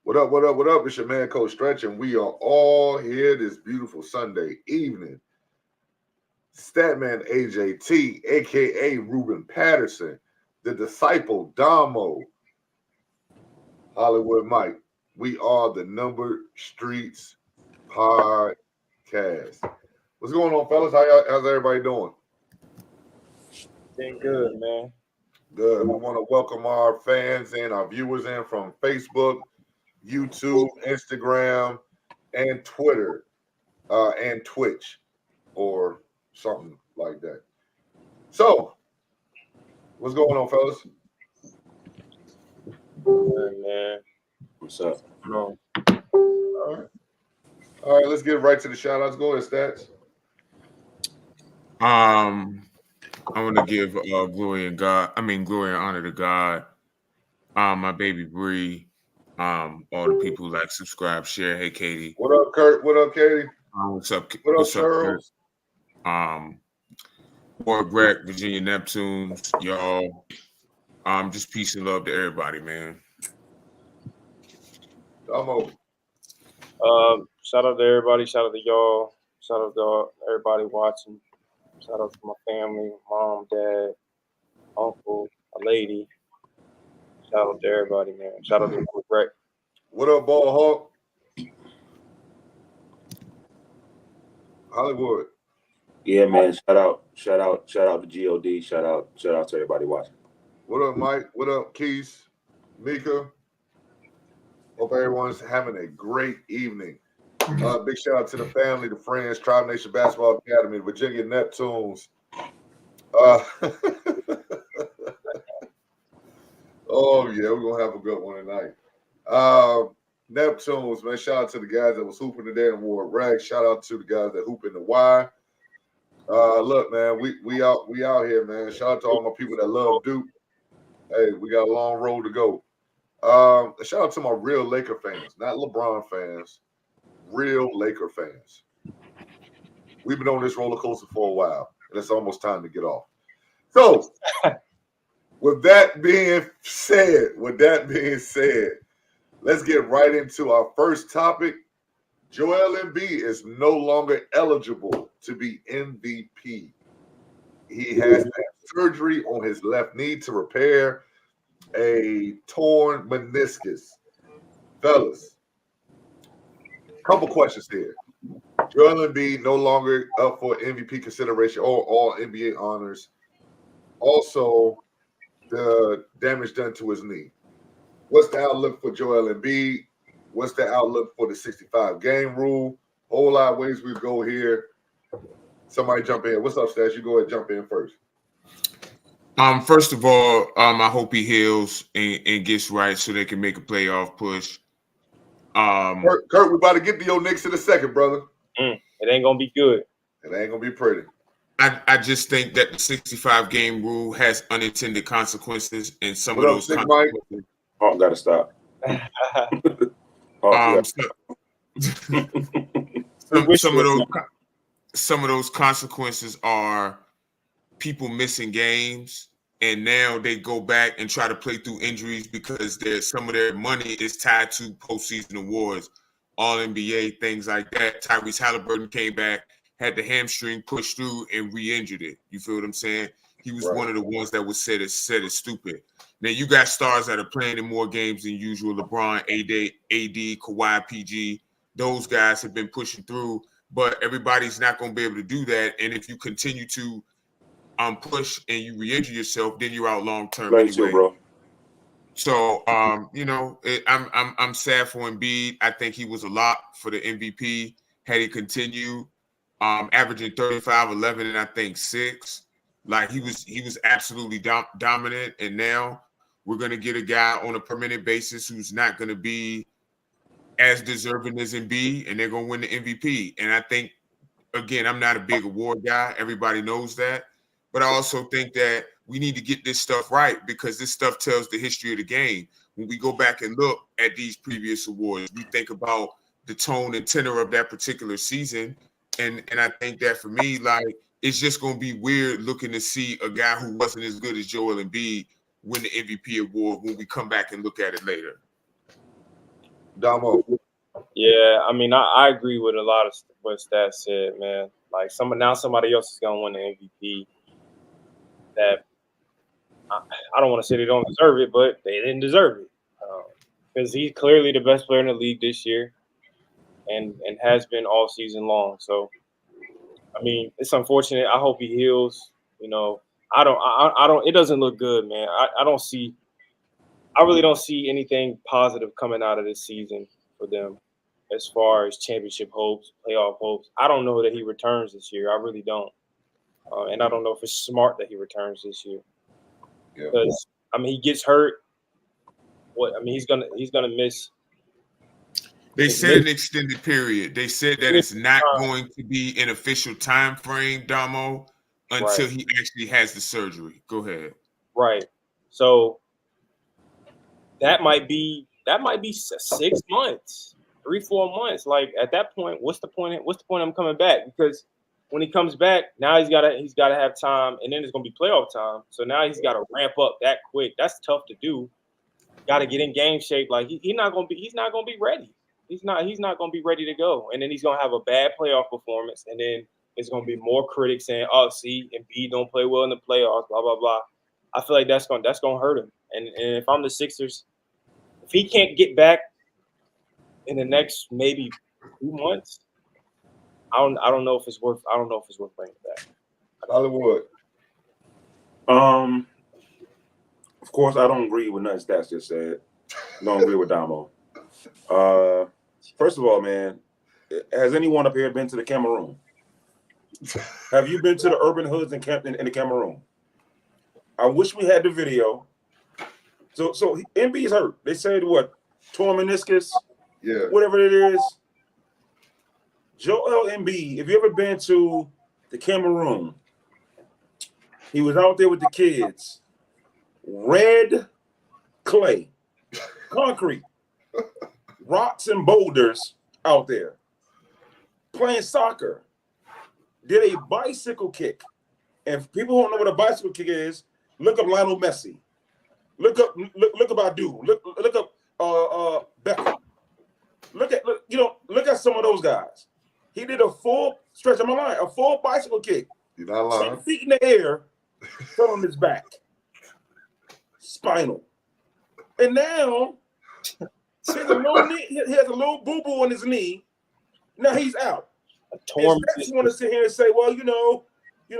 What up, what up, what up? It's your man, Coach Stretch, and we are all here this beautiful Sunday evening. Statman AJT, a.k.a. Ruben Patterson, the Disciple, Damo, Hollywood Mike. We are the Number Streets Podcast. What's going on, fellas? How's everybody doing? Doing good, man. Good. We want to welcome our fans and our viewers in from Facebook, YouTube, Instagram, and Twitter, and Twitch, or something like that. So, what's going on, fellas? Good, man. What's up? No. All right. Let's get right to the shout outs. Go ahead, Stats. I want to give glory and honor to God. My baby Bree. All the people who like, subscribe, share. Hey, Katie. What up, Kurt? What up, Katie? What's up? What up, Charles? Fort Bragg, Virginia Neptunes, y'all. Just peace and love to everybody, man. Damo. Shout out to everybody. Shout out to y'all. Shout out to everybody watching. Shout out to my family, mom, dad, uncle, a lady. Shout out to everybody, man. Shout out to Brett. What up, Ball Hawk? Hollywood. Yeah, man. Shout out to God. Shout out to everybody watching. What up, Mike? What up, Keys? Mika? Hope everyone's having a great evening. Big shout out to the family, the friends, Tribe Nation Basketball Academy, Virginia Neptunes. Oh, yeah, we're going to have a good one tonight. Neptunes, man, shout out to the guys that was hooping today and wore rags. Shout out to the guys that hoop in the Y. Look, man, we out here, man. Shout out to all my people that love Duke. Hey, we got a long road to go. Shout out to my real Laker fans, not LeBron fans, real Laker fans. We've been on this roller coaster for a while, and it's almost time to get off. So, with that being said, let's get right into our first topic. Joel Embiid is no longer eligible to be MVP. He has had surgery on his left knee to repair a torn meniscus. Fellas, couple questions here. Joel Embiid no longer up for MVP consideration or all NBA honors. Also, the damage done to his knee. What's the outlook for Joel Embiid? What's the outlook for the 65-game rule? Whole lot of ways we go here. Somebody jump in. What's up, Stats? You go ahead and jump in first. First of all, I hope he heals and gets right so they can make a playoff push. Kurt, we about to get to your Knicks in a second, brother. It ain't gonna be good. It ain't gonna be pretty. I just think that the 65-game rule has unintended consequences, and some What of up, those Sick consequences. Hawk gotta stop. Some of those consequences are people missing games, and now they go back and try to play through injuries because some of their money is tied to postseason awards, All NBA, things like that. Tyrese Halliburton came back, had the hamstring pushed through, and re-injured it. You feel what I'm saying? He was one of the ones that was said as stupid. Now you got stars that are playing in more games than usual. LeBron, AD, Kawhi, PG. Those guys have been pushing through, but everybody's not going to be able to do that. And if you continue to push and you re-injure yourself, then you're out long term anyway. Too, bro. So I'm sad for Embiid. I think he was a lot for the MVP had he continued averaging 35, 11, and I think 6. Like he was absolutely dominant, and now we're going to get a guy on a permanent basis who's not going to be as deserving as Embiid, and they're going to win the MVP. And I think, again, I'm not a big award guy. Everybody knows that. But I also think that we need to get this stuff right because this stuff tells the history of the game. When we go back and look at these previous awards, we think about the tone and tenor of that particular season. And I think that for me, like, it's just going to be weird looking to see a guy who wasn't as good as Joel Embiid win the MVP award when we come back and look at it later. Damo. Yeah, I mean, I agree with a lot of what Stats said, man. Like somebody else is gonna win the MVP. That I don't want to say they don't deserve it, but they didn't deserve it because he's clearly the best player in the league this year, and has been all season long. So, I mean, it's unfortunate. I hope he heals. You know, I don't. It doesn't look good, man. I don't see. I really don't see anything positive coming out of this season for them, as far as championship hopes, playoff hopes. I don't know that he returns this year. I really don't, and I don't know if it's smart that he returns this year. Because I mean, he gets hurt. He's gonna miss. They said an extended period. They said that it's not going to be an official time frame, Damo, until he actually has the surgery. Go ahead. Right. So that might be 6 months, 3-4 months. Like at that point, what's the point? What's the point of him coming back? Because when he comes back, now he's gotta have time, and then it's gonna be playoff time. So now he's got to ramp up that quick. That's tough to do. Got to get in game shape. Like he's not gonna be ready. He's not gonna be ready to go. And then he's gonna have a bad playoff performance, and then it's gonna be more critics saying, "Oh, see, Embiid don't play well in the playoffs." Blah blah blah. I feel like that's gonna hurt him. And if I'm the Sixers, if he can't get back in the next maybe 2 months, I don't know if it's worth bringing it back. Hollywood. Of course, I don't agree with nothing Stats just said. Don't agree with Damo. First of all, man, has anyone up here been to the Cameroon? Have you been to the urban hoods in the Cameroon? I wish we had the video. So Embiid's hurt. They said what? Torn meniscus? Yeah. Whatever it is. Joel Embiid, if you ever been to the Cameroon, he was out there with the kids. Red clay, concrete, rocks and boulders out there playing soccer. Did a bicycle kick. And if people don't know what a bicycle kick is, look up Lionel Messi. Look up Adu. Look up Beckham. Look at some of those guys. He did a full stretch of my line, a full bicycle kick. You're not lying. 10 feet in the air, fell on his back. Spinal. And now he has a little boo-boo on his knee. Now he's out. And Stats want to sit here and say, well,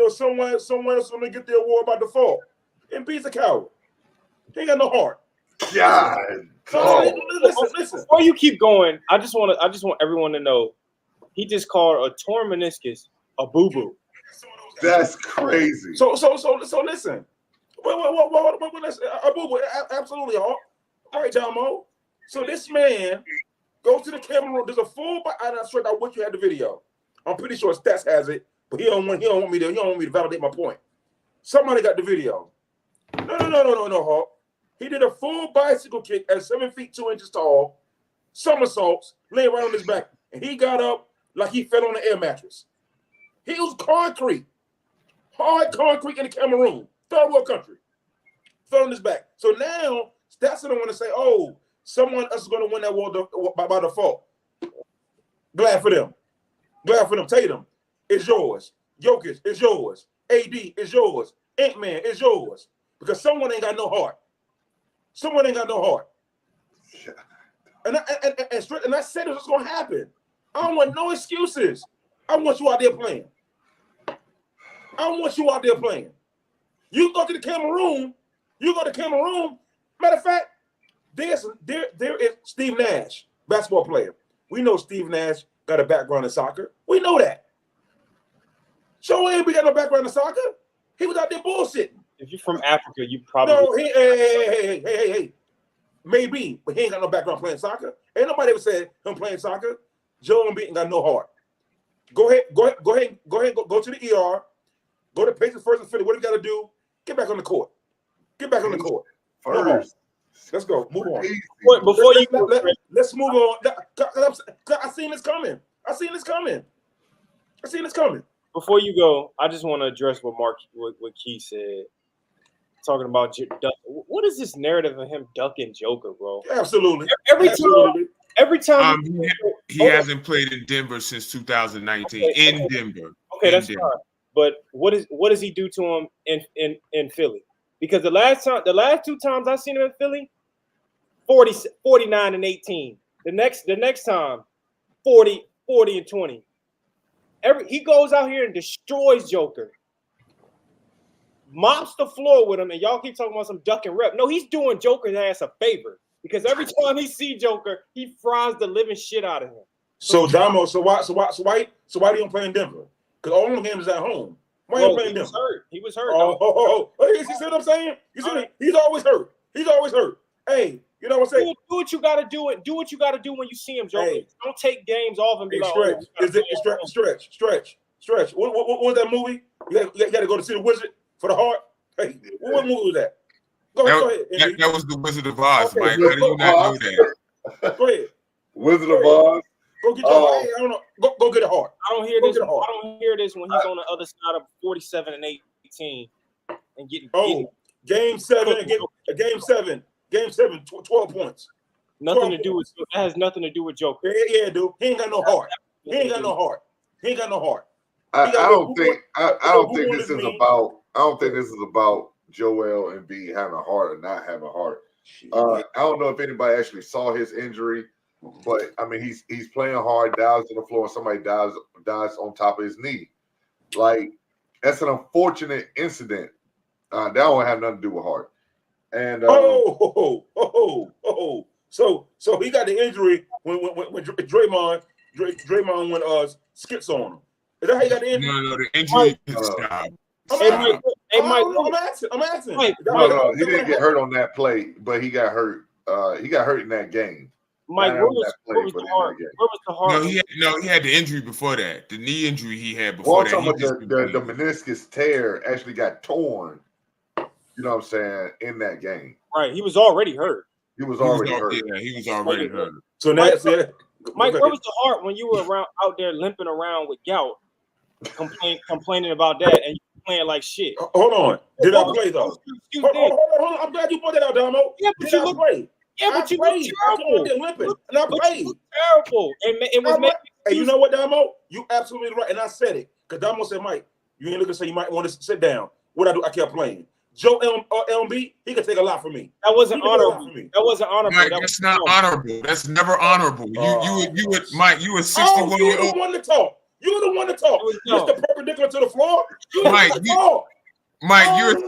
someone else is going to get the award by default. Embiid's a coward. He ain't got no heart. God. Listen. Before you keep going, I just want everyone to know he just called a torn meniscus a boo-boo. That's crazy. So listen. Absolutely, all right, Damo. So this man goes to the Cameroon. There's a full. I wish you had the video. I'm pretty sure Stats has it, but he don't want me to validate my point. Somebody got the video. No, Hawk. He did a full bicycle kick at 7 feet 2 inches tall, somersaults, laying right on his back, and he got up like he fell on an air mattress. He was concrete, hard concrete in the Cameroon, third world country, fell on his back. So now Stats don't want to say, "Oh, someone else is going to win that award by default." Glad for them. Tatum is yours. Jokic is yours. AD is yours. Ant-Man is yours. Because someone ain't got no heart. And I said it was going to happen. I don't want no excuses. I want you out there playing. You go to the Cameroon. Matter of fact, there is Steve Nash, basketball player. We know Steve Nash got a background in soccer. We know that. Joe Embiid got no background in soccer. He was out there bullshitting. If you're from Africa, you probably hey. Maybe, but he ain't got no background playing soccer. Ain't nobody ever said him playing soccer. Joe Embiid ain't got no heart. Go to the ER. Go to Pacers first and finish. What do you got to do? Get back on the court. First. Let's go. Move on. Let's move on. I seen this coming. Before you go, I just want to address what Keith said. Talking about what is this narrative of him ducking Joker, bro? Absolutely. Every Every time He hasn't played in Denver since 2019. In Denver. Okay, that's fine. But what does he do to him in Philly? Because the last 2 times I've seen him in Philly, 49 and 18. The next time, 40 and 20. He goes out here and destroys Joker. Mops the floor with him, and y'all keep talking about some duck and rep. No, he's doing Joker's ass a favor because every time he see Joker, he fries the living shit out of him. So Damo, so why do you don't play in Denver? Because all them games is at home. Why you playing Denver? He was hurt. You see what I'm saying? You see, he's always hurt. He's always hurt. Hey, you know what I'm saying? Do what you gotta do. Do what you gotta do when you see him, Joker. Hey. Don't take games off and be like, stretch. What was that movie? You got to go to see the Wizard for the heart. Hey, what movie was that? Go ahead. That was the Wizard of Oz, Mike. How do you not know that? Go ahead. Wizard of Oz. Go get your heart. I don't know. Go get a heart. I don't hear this. I don't hear this when he's on the other side of 47 and 18 and getting. Game 7. Game 7. 12 points. Nothing to do with that. Has nothing to do with Joker. Yeah, dude. He ain't got no heart. He ain't got no heart. I don't think this is about Joel Embiid having a heart or not having a heart. I don't know if anybody actually saw his injury, but I mean he's playing hard, dives on the floor, and somebody dives on top of his knee. Like, that's an unfortunate incident. That don't have nothing to do with heart. And so he got the injury when Draymond went skits on him. Is that how you got the injury? No, the injury is I'm asking. No, he didn't get hurt on that play, but he got hurt. He got hurt in that game. Mike, where was the heart? He had the injury before that. The knee injury he had before that. The meniscus tear actually got torn. You know what I'm saying? In that game. Right. He was already hurt. He was already hurt. Yeah, he was already hurt. So that's it. Mike, where was the heart when you were out there limping around with gout, complaining about that, and you playing like shit? Hold on. Did I play though? Hold on. I'm glad you pointed that out, Damo. Yeah, but you play. Yeah, but you look terrible. And I played. Terrible. And it was making. Hey, you know what, Damo? You absolutely right. And I said it. Because Damo said, Mike, you ain't looking to say you might want to sit down. What I do? I kept playing. Joe LMB, he could take a lot from me. That wasn't honorable. That wasn't honorable. Mike, that's not honorable. That's never honorable. You would, Mike. You were 61 years old. You're the one to talk. You're the one to talk. Mr. Perpendicular to the floor. Mike, you're the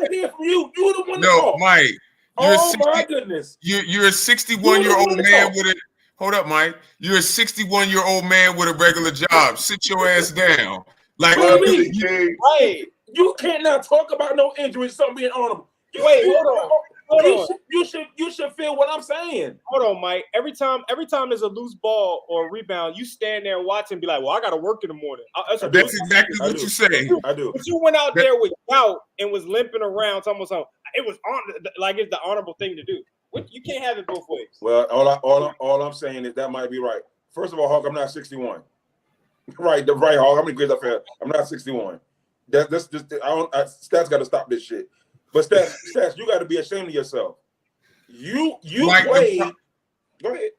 one to talk. Mike. My goodness. You're a 61-year-old man with a. Hold up, Mike. You're a 61-year-old man with a regular job. Sit your ass down. Like, right. You can't now talk about no injuries, something being honorable. Hold on. You should feel what I'm saying. Hold on, Mike. Every time there's a loose ball or a rebound, you stand there and watch and be like, "Well, I got to work in the morning." That's exactly what you say. I do. But you went out there with gout and was limping around, almost it was like it's the honorable thing to do. You can't have it both ways. Well, all I'm saying is that might be right. First of all, Hawk, I'm not 61. Right, Hawk. How many grades I failed? I'm not 61. Stats got to stop this shit. But Stats, you got to be ashamed of yourself. You Mike, played. Go ahead.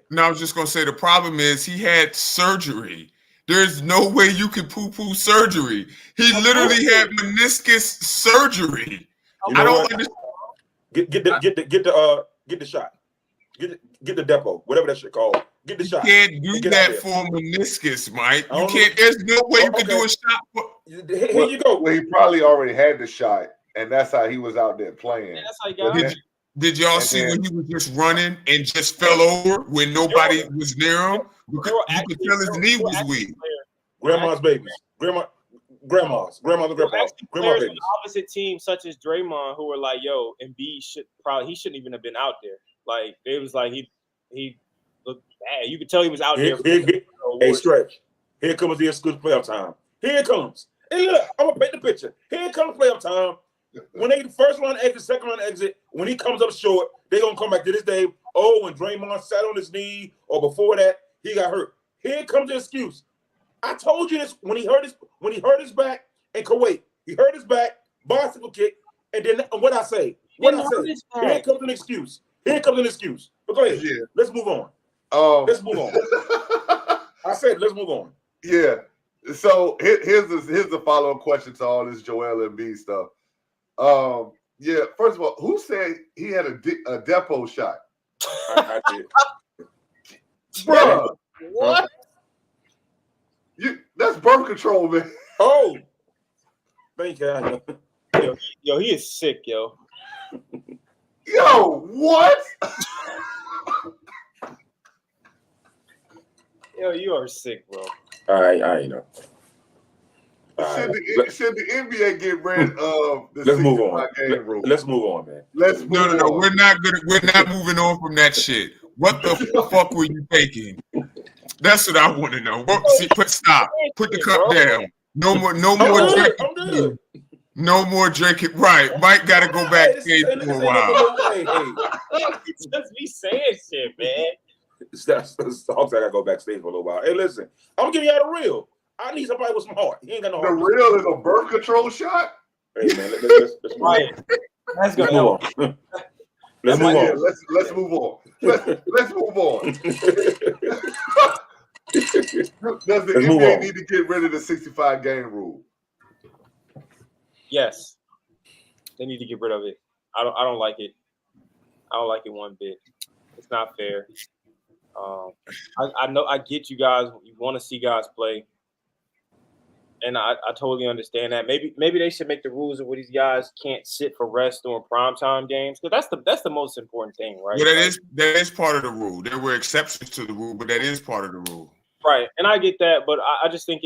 No, I was just gonna say the problem is he had surgery. There's no way you can poo-poo surgery. He literally had meniscus surgery. I don't understand. Get the shot. Get the depot, whatever that shit called. Get the shot. You can't do that for meniscus, Mike. You can't. There's no way you can do a shot. Here you go. Well, he probably already had the shot, and that's how he was out there playing. Yeah, that's how he got it. Did y'all see when he was just running and just fell over when nobody was near him? You could tell his knee was weak. Grandma's babies. Grandma's babies. Opposite teams such as Draymond, who were like, "Yo, Embiid shouldn't even have been out there." Like it was like he looked bad. You could tell he was out there. Hey, Stretch. Here comes the exclusive playoff time. Here it comes. Hey, look, I'm gonna paint the picture. Here comes playoff time. When they first run exit, second run exit, when he comes up short, they gonna come back to this day. Oh, when Draymond sat on his knee, or before that, he got hurt. Here comes the excuse. I told you this when he hurt his back in Kuwait. He hurt his back, bicycle kick, and then what I say? Here comes an excuse. But go ahead. Yeah. Let's move on. Let's move on. I said, let's move on. Yeah. So here's the follow-up question to all this Joel Embiid stuff. Yeah. First of all, who said he had a depot shot? I did. Bro, What? that's birth control, man. Oh, thank you. Yo, he is sick, yo. Yo, what? Yo, you are sick, bro. I know. Should the NBA get rid of the Let's move on. game rule? Let's move on, man. Let's move No. on. We're not moving on from that shit. What the fuck were you thinking? That's what I want to know. Stop. Put the cup down. No more drinking. I'm good. No more drinking. Right. Mike got to go backstage for a while. Hey. Just be saying shit, man. Hawks, I gotta go backstage for a little while. Hey, listen, I'm giving y'all the real. I need somebody with some heart. He ain't got no The heart. real is a birth control shot? Hey, man, let's move on. Right. Let's go. Let's move on. Let's move Yeah, on. let's move on. Let's move on. Does the Let's move NBA on. need to get rid of the 65 game rule? Yes. They need to get rid of it. I don't like it. I don't like it one bit. It's not fair. I know I get you guys. You want to see guys play, and I totally understand that. Maybe they should make the rules where these guys can't sit for rest during primetime games, because that's the most important thing, right? Well, that is part of the rule. There were exceptions to the rule, but that is part of the rule. Right, and I get that, but I just think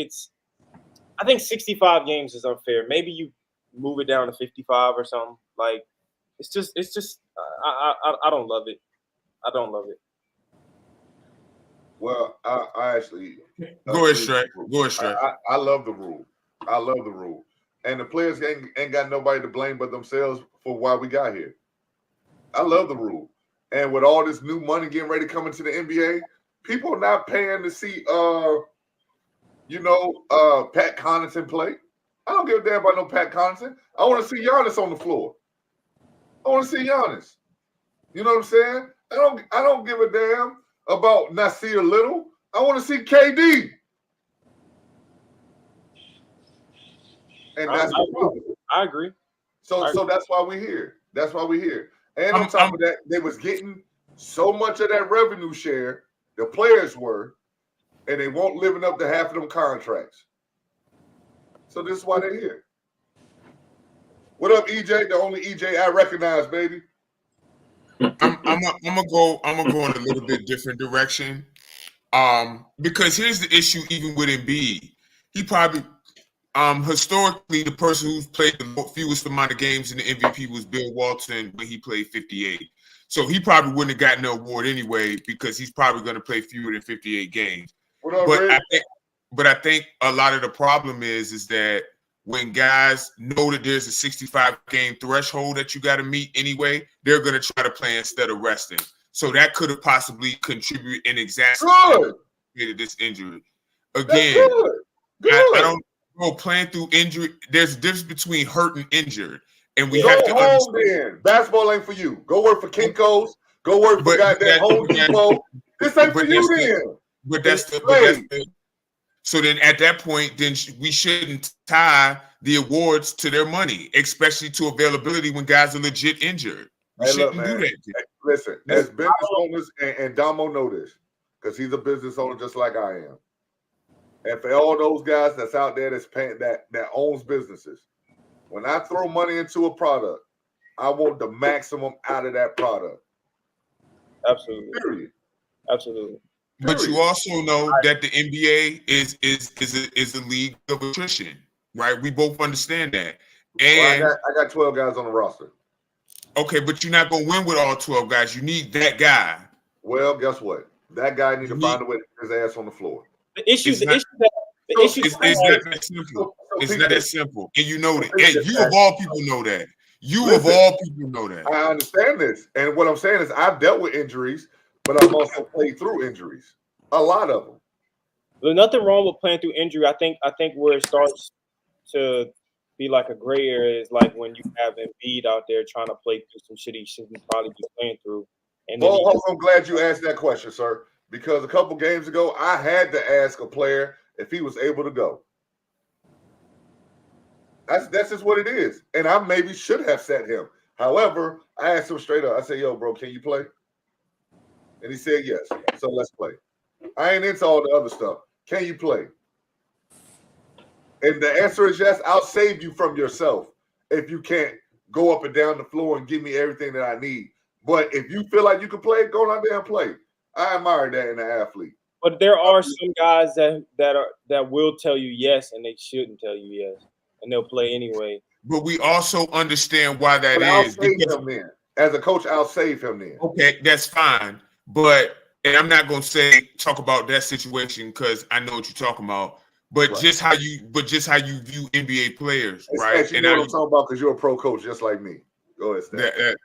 I think 65 games is unfair. Maybe you move it down to 55 or something. Like, it's just I don't love it. I don't love it. Well, I actually Go ahead, Shrek. Go ahead, Shrek. I love the rule. I love the rule. And the players ain't got nobody to blame but themselves for why we got here. I love the rule. And with all this new money getting ready to come into the NBA, people are not paying to see Pat Connaughton play. I don't give a damn about no Pat Connaughton. I want to see Giannis on the floor. I want to see Giannis. You know what I'm saying? I don't give a damn about Nasir Little. I want to see KD. And that's I agree. So that's why we're here. That's why we're here. And on top of that, they was getting so much of that revenue share, the players were, and they won't living up to half of them contracts. So this is why they're here. What up, EJ? The only EJ I recognize, baby. I'm gonna go in a little bit different direction. Because here's the issue, even with Embiid, he probably historically the person who's played the fewest amount of games in the MVP was Bill Walton when he played 58. So he probably wouldn't have gotten the award anyway because he's probably going to play fewer than 58 games. What up, But I think a lot of the problem is that when guys know that there's a 65 game threshold that you got to meet anyway, they're going to try to play instead of resting. So that could have possibly contributed and exacerbated this injury. Again, I don't know, playing through injury, there's a difference between hurt and injured. And we have to understand. Basketball ain't for you. Go work for Kinko's. Go work for goddamn Home Depot. This ain't for you then. But that's the so then at that point, then we shouldn't tie the awards to their money, especially to availability when guys are legit injured. We shouldn't do that. Hey, listen, as business owners, and Damo know this, because he's a business owner just like I am. And for all those guys that's out there that's paying that owns businesses, when I throw money into a product, I want the maximum out of that product. Absolutely. Period. Absolutely. But you also know that the NBA is a league of attrition, right? We both understand that. And well, I got 12 guys on the roster. Okay, but you're not gonna win with all 12 guys. You need that guy. Well, guess what? That guy needs to find a way to get his ass on the floor. It's not that simple. It's not that simple. And you know that. And you of all people know that. Of all people know that. I understand this. And what I'm saying is I've dealt with injuries, but I've also played through injuries. A lot of them. There's nothing wrong with playing through injury. I think where it starts to be like a gray area is like when you have Embiid out there trying to play through some shit he shouldn't probably be playing through. And then I'm glad you asked that question, sir. because a couple games ago I had to ask a player if he was able to go. That's just what it is. And I maybe should have sat him. However, I asked him straight up. I said, yo, bro, can you play? And he said yes. So let's play. I ain't into all the other stuff. Can you play? And the answer is yes. I'll save you from yourself if you can't go up and down the floor and give me everything that I need. But if you feel like you can play, go out there and play. I admire that in an athlete. But there are some guys that will tell you yes, and they shouldn't tell you yes, and they'll play anyway. But we also understand why that But I'll is. save Because, him then. As a coach, I'll save him then. okay, that's fine. But and I'm not gonna talk about that situation because I know what you're talking about. But Right. just how you view NBA players, Hey, right? Stats, you know what I'm talking about because you're a pro coach just like me. Go ahead, Stats.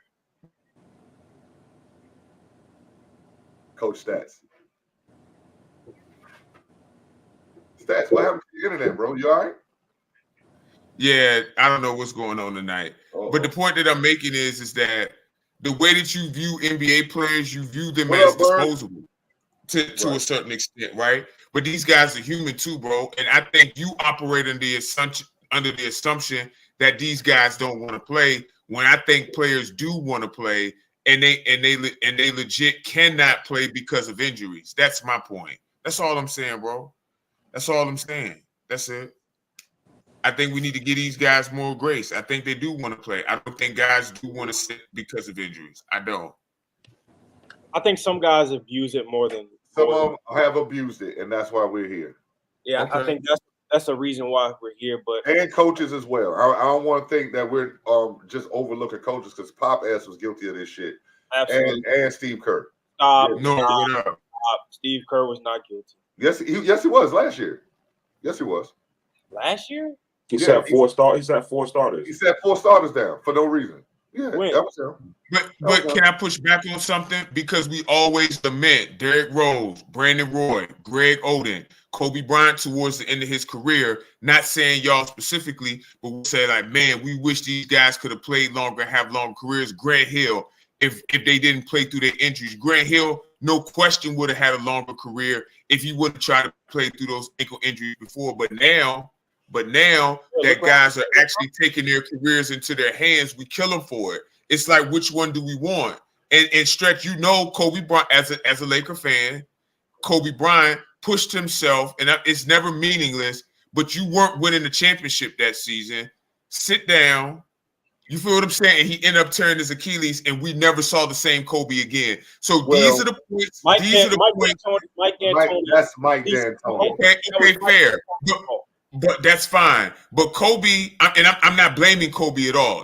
Coach Stats. Stats, what happened to your internet, bro? You all right? Yeah, I don't know what's going on tonight. Uh-oh. But the point that I'm making is that the way that you view NBA players, you view them What as up, Bird? disposable to a Right. certain extent, right? But these guys are human too, bro. And I think you operate under the assumption that these guys don't want to play. When I think players do want to play, and they legit cannot play because of injuries. That's my point. That's all I'm saying, bro. That's all I'm saying. That's it. I think we need to give these guys more grace. I think they do want to play. I don't think guys do want to sit because of injuries. I don't. I think some guys abuse it more than Some of them have abused it, and that's why we're here. Yeah, I Okay. think that's the reason why we're here. But And coaches as well. I don't want to think that we're just overlooking coaches because Pop S was guilty of this shit. absolutely, And Steve Kerr. stop. No, what up? Steve Kerr was not guilty Yes, he was last year. Yes, he was. last year. He Yeah, said four start. He said 4 starters. He set 4 starters down for no reason. Yeah, When? that was him. But can I push back on something? Because we always lament Derrick Rose, Brandon Roy, Greg Oden, Kobe Bryant towards the end of his career. Not saying y'all specifically, but we say like, man, we wish these guys could have played longer, have longer careers. Grant Hill, if they didn't play through their injuries, Grant Hill, no question, would have had a longer career if he would have tried to play through those ankle injuries before. But now that guys are actually taking their careers into their hands, we kill them for it. It's like, which one do we want? And Stretch, you know, Kobe Bryant, as a Laker fan, Kobe Bryant pushed himself, and it's never meaningless, but you weren't winning the championship that season. Sit down. You feel what I'm saying? And he ended up tearing his Achilles, and we never saw the same Kobe again. So these are the points. These are the points. Mike D'Antoni. That's Mike D'Antoni. Okay, fair. But that's fine. But Kobe, and I'm not blaming Kobe at all.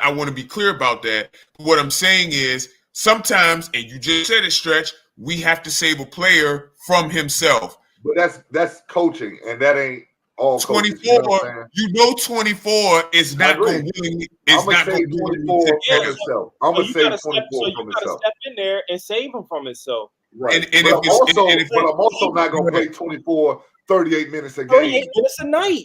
I want to be clear about that. What I'm saying is sometimes, and you just said it, Stretch, we have to save a player from himself. But that's coaching, and that ain't all 24, coaches, 24 is not going to I'm gonna say 24 from himself. I'm gonna say 24 from You gotta himself. step in there and save him from himself. Right. And But if I'm also not gonna play 24, 38 minutes a game. 38 minutes a night.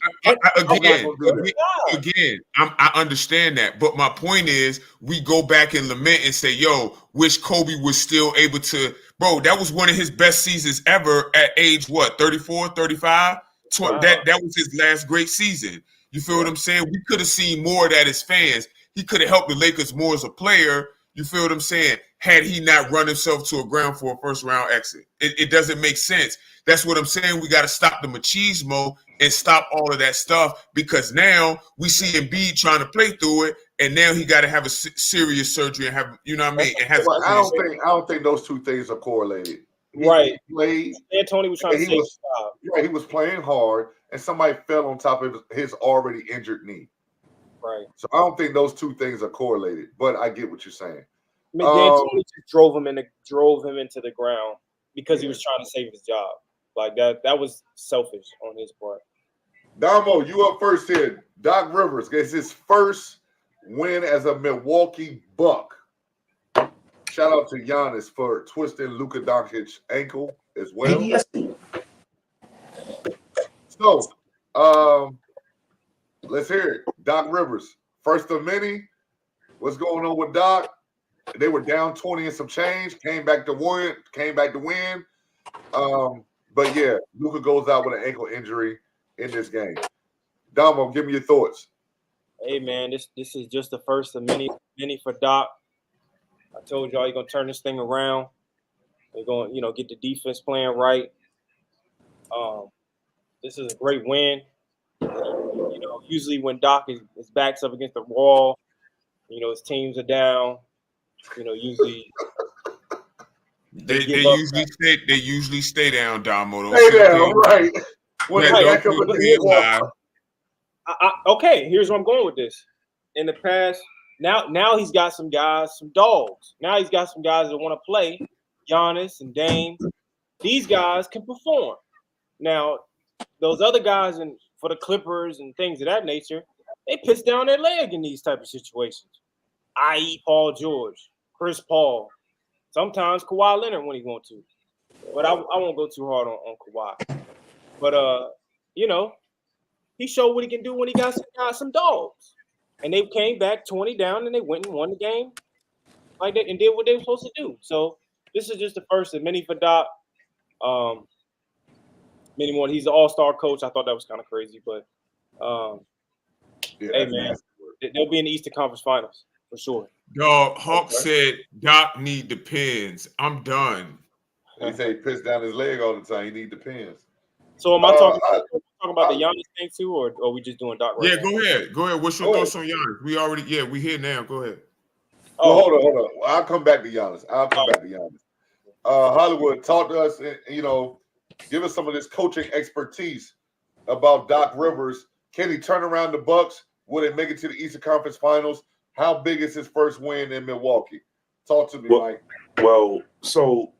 Again, I understand that, but my point is, we go back and lament and say, "Yo, wish Kobe was still able to." Bro, that was one of his best seasons ever at age what, 34, 35? Wow. That was his last great season. You feel what I'm saying? We could have seen more of that as fans. He could have helped the Lakers more as a player. You feel what I'm saying? Had he not run himself to a ground for a first round exit, it doesn't make sense. That's what I'm saying. We got to stop the machismo and stop all of that stuff, because now we see Embiid trying to play through it, and now he got to have a serious surgery and have, you know what I mean? And have But I don't think those two things are correlated. Right. He played. D'Antoni was trying to He save was- his job. Yeah, he was playing hard, and somebody fell on top of his already injured knee. Right. So I don't think those two things are correlated. But I get what you're saying. I mean, D'Antoni just drove him into the ground because he Yeah. was trying to save his job. Like that was selfish on his part. Damo, you up first here. Doc Rivers gets his first win as a Milwaukee Buck. Shout out to Giannis for twisting Luka Doncic's ankle as well. So, let's hear it. Doc Rivers, first of many. What's going on with Doc? They were down 20 and some change. Came back to win. But yeah, Luka goes out with an ankle injury in this game. Damo, give me your thoughts. Hey man, this is just the first of many for Doc. I told y'all you're gonna turn this thing around. They're going, get the defense playing right. This is a great win. Usually when Doc is backs up against the wall, his teams are down. Usually they usually stay down, Damo. Don't stay down, right? When yeah, they don't back up feel against too the wall. Okay, here's where I'm going with this. In the past, now he's got some guys, some dogs. Now he's got some guys that want to play. Giannis and Dame. These guys can perform. Now, those other guys for the Clippers and things of that nature, they piss down their leg in these type of situations. I.e. Paul George, Chris Paul, sometimes Kawhi Leonard when he wants to. But I won't go too hard on Kawhi. But he showed what he can do when he got some dogs. And they came back 20 down and they went and won the game like that and did what they were supposed to do. So this is just the first of many for Doc. Many more. He's an all-star coach. I thought that was kind of crazy, but hey man, they'll be in the Eastern Conference Finals for sure. Dog, Hawk said Doc need the pins. I'm done. He said he pissed down his leg all the time. He need the pins. So am I talking about the Giannis thing too, or are we just doing Doc right now? Go ahead. Go ahead. What's your thoughts on Giannis? We here now. Go ahead. Well, hold on. Well, I'll come back to Giannis. Hollywood, talk to us, give us some of this coaching expertise about Doc Rivers. Can he turn around the Bucks? Will they make it to the Eastern Conference Finals? How big is his first win in Milwaukee? Talk to me, Mike. Well, so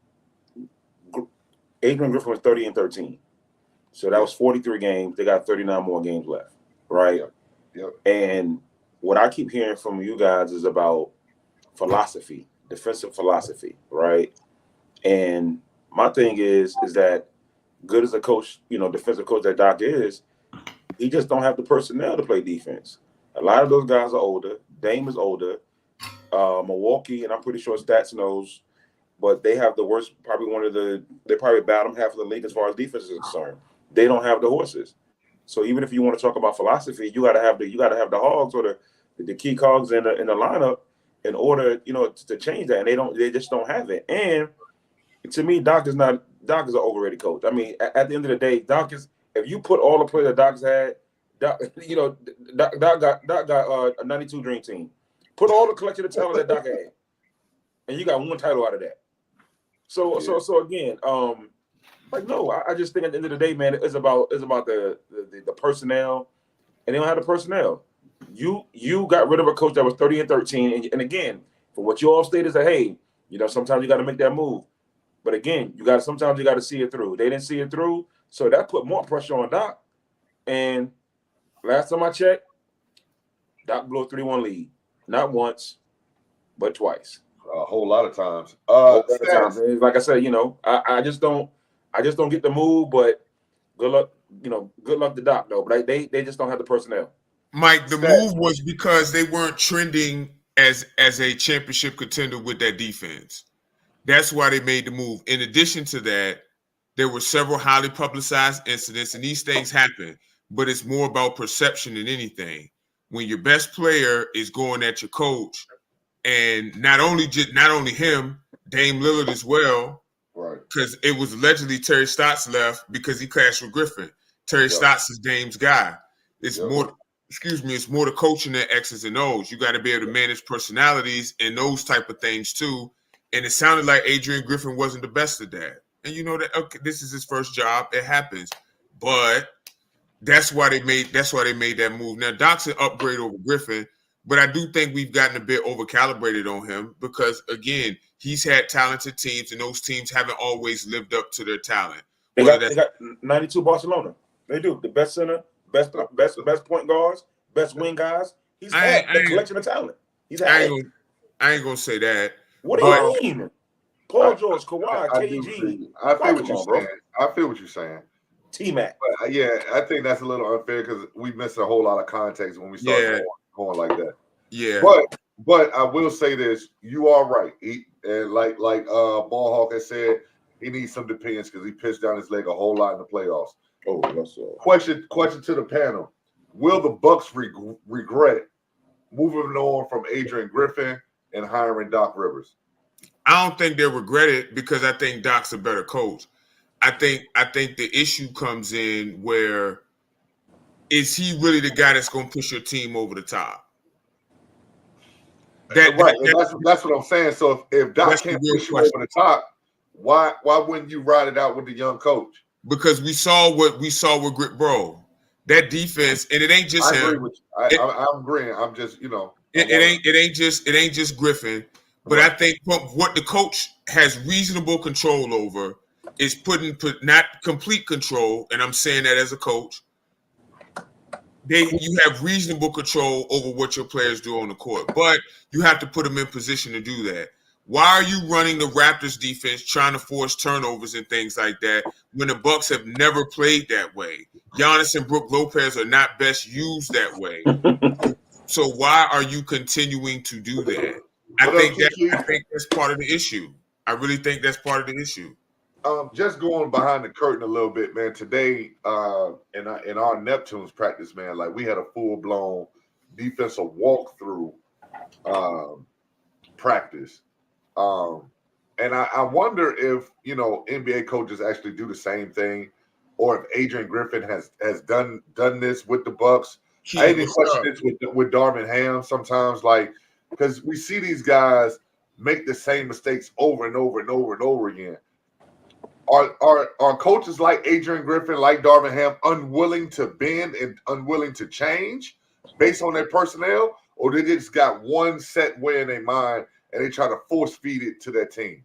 Adrian Griffin was 30-13. So that was 43 games. They got 39 more games left, right? Yep. And what I keep hearing from you guys is about philosophy, defensive philosophy, right? And my thing is that good as a coach, defensive coach that Doc is, he just don't have the personnel to play defense. A lot of those guys are older. Dame is older. Milwaukee, and I'm pretty sure Stats knows, but they have the worst, they probably bottom half of the league as far as defense is concerned. They don't have the horses. So even if you want to talk about philosophy, you gotta have the hogs or the key cogs in the lineup in order, to change that. And they just don't have it. And to me, Doc is an overrated coach. I mean, at the end of the day, Doc is, if you put all the players that Doc's had, Doc got a 92 dream team. Put all the collection of talent that Doc had, and you got one title out of that. So again, I just think at the end of the day, man, it's about the personnel, and they don't have the personnel. You got rid of a coach that was 30-13, and again, for what you all stated is that, hey, sometimes you got to make that move, but again, sometimes you got to see it through. They didn't see it through, so that put more pressure on Doc. And last time I checked, Doc blew a 3-1 lead, not once, but twice. A whole lot of times. Like I said, I just don't get the move, but good luck. Good luck to Doc though. But they just don't have the personnel. Mike, the move was because they weren't trending as a championship contender with that defense. That's why they made the move. In addition to that, there were several highly publicized incidents, and these things happen. But it's more about perception than anything. When your best player is going at your coach, and not only him, Dame Lillard as well, right? Because it was allegedly Terry Stotts left because he clashed with Griffin. Terry Stotts is Dame's guy. It's more the coaching than X's and O's. You got to be able to manage personalities and those type of things too. And it sounded like Adrian Griffin wasn't the best at that. And that this is his first job. It happens, but that's why they made that move. Now Doc's an upgrade over Griffin, but I do think we've gotten a bit overcalibrated on him because again, he's had talented teams, and those teams haven't always lived up to their talent. They got 92 Barcelona. They do the best center, best point guards, best wing guys. He's had the collection of talent. I ain't gonna say that. What do you mean? Paul George, Kawhi, KG. I feel what you're saying. T-Mac. I think that's a little unfair because we missed a whole lot of context when we started going like that. Yeah. But I will say this: you are right. And like Ball Hawk has said, he needs some depends because he pitched down his leg a whole lot in the playoffs. Oh, that's Question to the panel: will the Bucks regret moving on from Adrian Griffin and hiring Doc Rivers? I don't think they regret it because I think Doc's a better coach. I think the issue comes in where is he really the guy that's going to push your team over the top? That's what I'm saying. So if Doc can't push you over the top, why wouldn't you ride it out with the young coach? Because we saw with bro, that defense, and it ain't just him. Agree with you. I'm agreeing. I'm just, it ain't just Griffin, but I think what the coach has reasonable control over is not complete control, and I'm saying that as a coach. You have reasonable control over what your players do on the court, but you have to put them in position to do that. Why are you running the Raptors defense trying to force turnovers and things like that when the Bucks have never played that way? Giannis and Brook Lopez are not best used that way. So why are you continuing to do that? I think that's part of the issue. I really think that's part of the issue. Just going behind the curtain a little bit, man. Today, in our Neptunes practice, man, like we had a full-blown defensive walkthrough practice. And I wonder if, NBA coaches actually do the same thing, or if Adrian Griffin has done this with the Bucks. I even question this with Darvin Ham sometimes, like, because we see these guys make the same mistakes over and over and over and over again. Are coaches like Adrian Griffin, like Darvin Ham, unwilling to bend and unwilling to change based on their personnel, or they just got one set way in their mind and they try to force feed it to their team?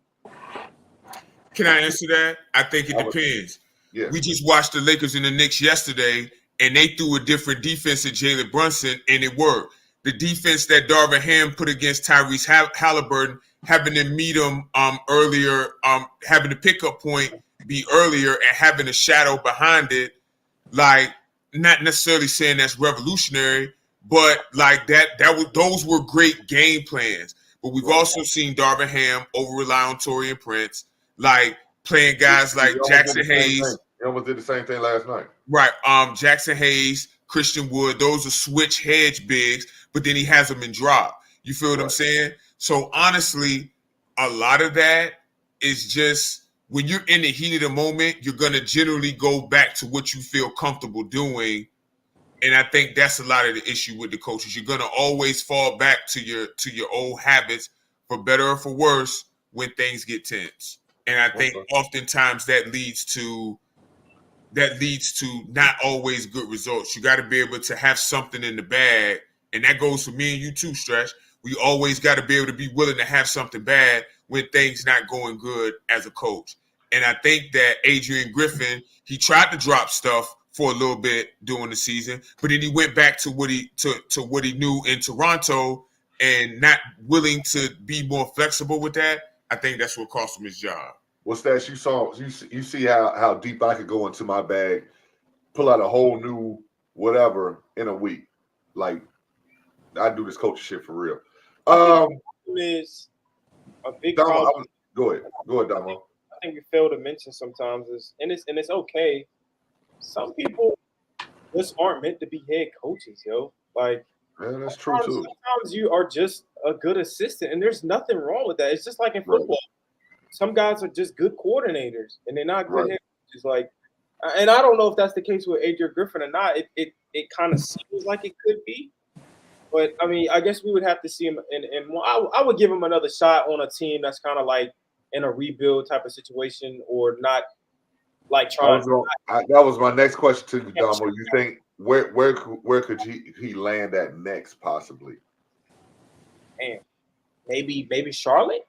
Can I answer that? I think it depends. Yeah. We just watched the Lakers and the Knicks yesterday, and they threw a different defense at Jalen Brunson, and it worked. The defense that Darvin Ham put against Tyrese Halliburton, having to meet him earlier, having the pickup point be earlier and having a shadow behind it, like not necessarily saying that's revolutionary, but like those were great game plans. But we've also seen Darvin Ham over-rely on Taurean Prince, like playing guys like Jackson Hayes. He almost did the same thing last night. Right. Jackson Hayes, Christian Wood, those are switch hedge bigs, but then he has them in drop. You feel what I'm saying? So honestly, a lot of that is just when you're in the heat of the moment, you're going to generally go back to what you feel comfortable doing. And I think that's a lot of the issue with the coaches. You're going to always fall back to your old habits, for better or for worse, when things get tense. And I think oftentimes that leads to not always good results. You got to be able to have something in the bag. And that goes for me and you too, Stretch. We always got to be able to be willing to have something bad when things not going good as a coach. And I think that Adrian Griffin, he tried to drop stuff for a little bit during the season, but then he went back to what he knew in Toronto and not willing to be more flexible with that. I think that's what cost him his job. What's that? You see how deep I could go into my bag, pull out a whole new whatever in a week. Like, I do this coaching shit for real. Is a big Damo, problem. Go ahead, Damo. I think we fail to mention sometimes is, and it's okay. Some people just aren't meant to be head coaches, yo. Like, yeah, that's true too. Sometimes you are just a good assistant, and there's nothing wrong with that. It's just like in football. Right. Some guys are just good coordinators, and they're not good head coaches. Like, and I don't know if that's the case with Adrian Griffin or not. It kind of seems like it could be. But, I mean, I guess we would have to see him in more. I would give him another shot on a team that's kind of like in a rebuild type of situation, or not like trying. That was my next question to you, Damo. You think where could he land at next, possibly? Man, maybe Charlotte?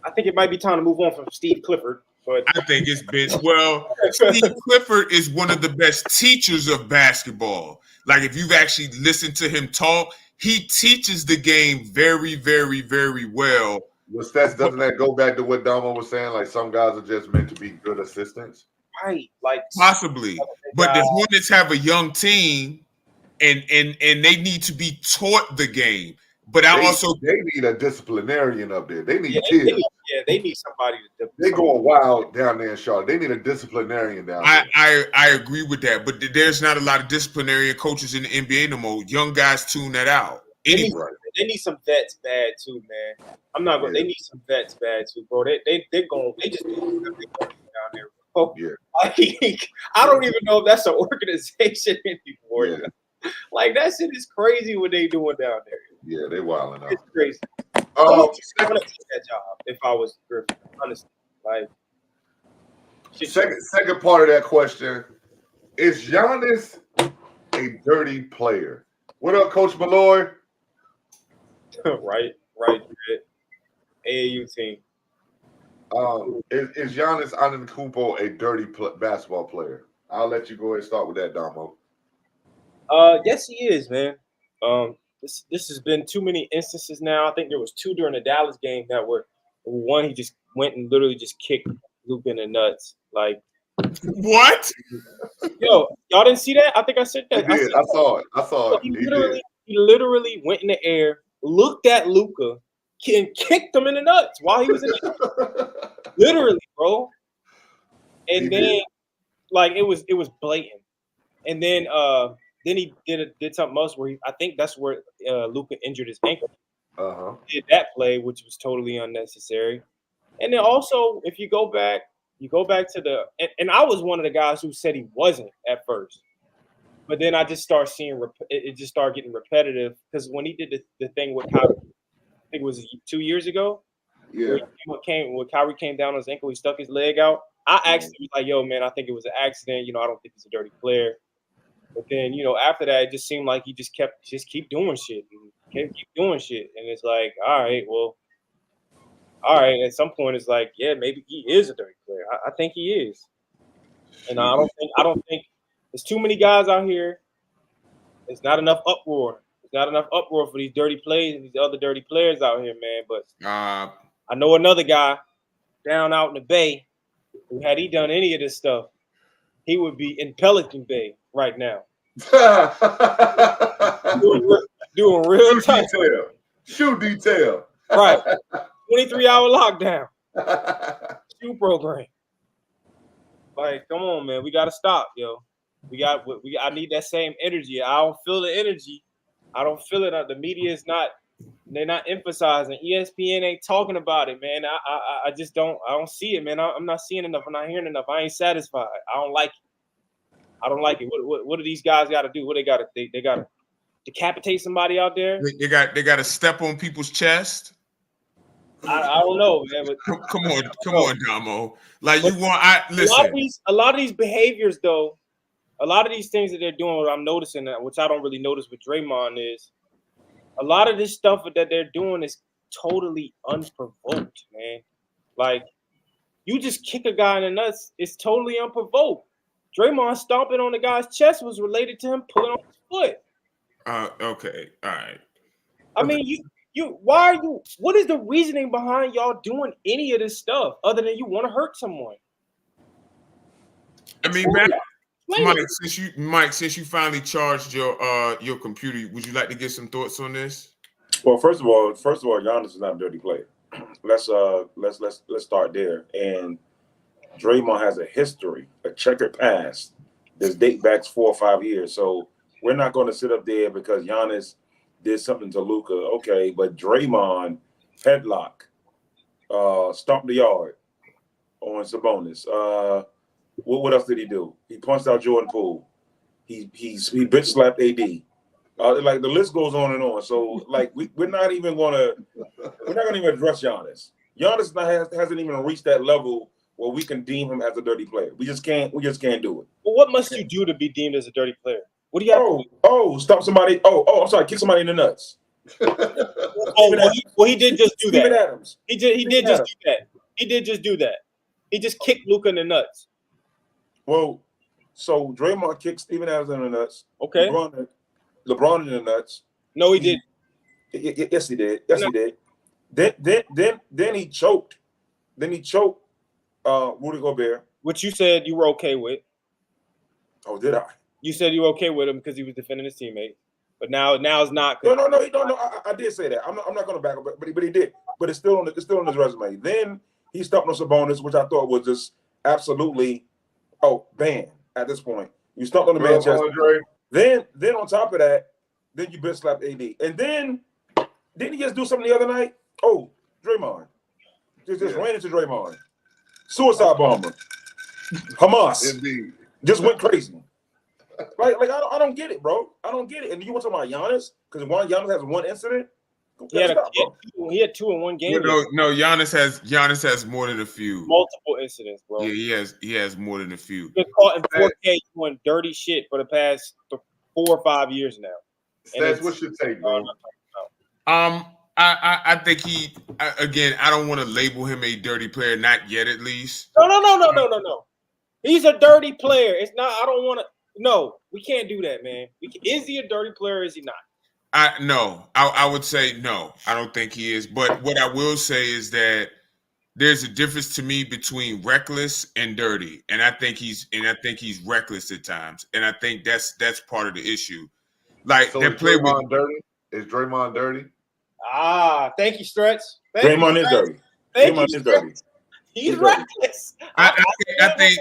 I think it might be time to move on from Steve Clifford. But I think it's been Steve Clifford is one of the best teachers of basketball. Like, if you've actually listened to him talk, he teaches the game very, very, very well. Doesn't that go back to what Damo was saying? Like, some guys are just meant to be good assistants? Right. Like, possibly. But the Hornets have a young team and they need to be taught the game. But I also they need a disciplinarian up there. They need Yeah, tears. they need somebody to. They going wild down there in Charlotte. They need a disciplinarian down there. I agree with that, but there's not a lot of disciplinarian coaches in the NBA no more. Young guys tune that out. Anyway, They need some vets bad too, man. I'm not going. Yeah. They need some vets bad too, bro. They're going. They just down there. Oh, Yeah. I don't even know if that's an organization anymore. Yeah. Like that shit is crazy what they doing down there. Yeah, they wilding out. It's crazy. Um, I'm gonna take that job if I was Griffin. Honestly, like second part of that question is Giannis a dirty player? What up, Coach Malloy? right. AAU team. Is Giannis Antetokounmpo a dirty basketball player? I'll let you go ahead and start with that, Damo. Yes, he is, man. This has been too many instances now. I think there was 2 during the Dallas game that were one. He just went and literally just kicked Luka in the nuts. Like what? Yo, y'all didn't see that? I think I said that. I saw it. He literally went in the air, looked at Luka, and kicked him in the nuts while he was in the air. Literally, bro. And then, like, it was blatant. And then he did something else where I think that's where Luka injured his ankle. He did that play, which was totally unnecessary. And then also, if you go back to and I was one of the guys who said he wasn't at first. But then I just started seeing it just started getting repetitive because when he did the thing with Kyrie, I think it was 2 years ago. Yeah. When Kyrie came down on his ankle, he stuck his leg out. I asked him, like, yo, man, I think it was an accident. I don't think he's a dirty player. But then, after that, it just seemed like he just keep doing shit. And keep doing shit. And it's like, all right. At some point, it's like, yeah, maybe he is a dirty player. I think he is. And I don't think there's too many guys out here. There's not enough uproar. There's not enough uproar for these dirty plays and these other dirty players out here, man. But I know another guy down out in the Bay who, had he done any of this stuff, he would be in Pelican Bay right now. doing real time. Shoe detail. Right. 23-hour lockdown. Shoe program. Like, come on, man. We got to stop, yo. I need that same energy. I don't feel the energy. I don't feel it. The media is not, they're not emphasizing. ESPN ain't talking about it, man. I just don't, I don't see it, man. I'm not seeing enough. I'm not hearing enough. I ain't satisfied. I don't like it. What do these guys got to do? What they got to, they got to decapitate somebody out there? They got to step on people's chest. I don't know, man. But come on, Damo. Like, you want, listen. A lot of these behaviors, though, a lot of these things that they're doing, what I'm noticing, which I don't really notice with Draymond, is a lot of this stuff that they're doing is totally unprovoked, man. Like, you just kick a guy in the nuts, it's totally unprovoked. Draymond stomping on the guy's chest was related to him pulling on his foot. Okay, all right. I mean, what is the reasoning behind y'all doing any of this stuff other than you want to hurt someone? I mean, Mike, since you finally charged your computer, would you like to get some thoughts on this? Well, first of all, Giannis is not a dirty player. Let's start there. And Draymond has a history, a checkered past. This date back 4 or 5 years. So we're not going to sit up there because Giannis did something to Luka. Okay, but Draymond headlock, stomped the yard on Sabonis. What else did he do? He punched out Jordan Poole. He bitch slapped AD. Like the list goes on and on. So like we're not gonna even address Giannis. Giannis hasn't even reached that level where we can deem him as a dirty player. We just can't do it. Well, what must you do to be deemed as a dirty player? What do you have to do? Oh, stop somebody. I'm sorry, kick somebody in the nuts. He did just do that. Steven Adams. He did just do that. He did just do that. He just kicked Luka in the nuts. Well, so Draymond kicked Steven Adams in the nuts. Okay. LeBron in the nuts. No, he didn't. Yes, he did. Yes, he did. Then he choked. Rudy Gobert. Which you said you were okay with. Oh, did I? You said you were okay with him because he was defending his teammate. But now it's not. No. I did say that. I'm not going to back up, but he did. But it's still on his resume. Then he stopped on Sabonis, which I thought was just absolutely banned at this point. You stopped on the man chest. Then on top of that, then you bitch slapped AD, and then didn't he just do something the other night? Oh, Draymond just ran into Draymond. Suicide bomber. Hamas. Indeed. Just went crazy. Like I don't get it, bro. I don't get it. And you want to talk about Giannis? Because Giannis has one incident. He had two in one game. No, Giannis has more than a few. Multiple incidents, bro. Yeah, he has more than a few. He's been caught in 4K doing dirty shit for the past 4 or 5 years now. Stats, what's your take, bro? I think again, I don't want to label him a dirty player, not yet at least. No. He's a dirty player. It's not. I don't want to. No, we can't do that, man. Is he a dirty player or is he not? I would say no. I don't think he is. But what I will say is that there's a difference to me between reckless and dirty, and I think he's reckless at times, and I think that's part of the issue. Like so that play with dirty. Is Draymond dirty? Thank you, Stretch. Draymond is dirty. Draymond is dirty. He's reckless. I think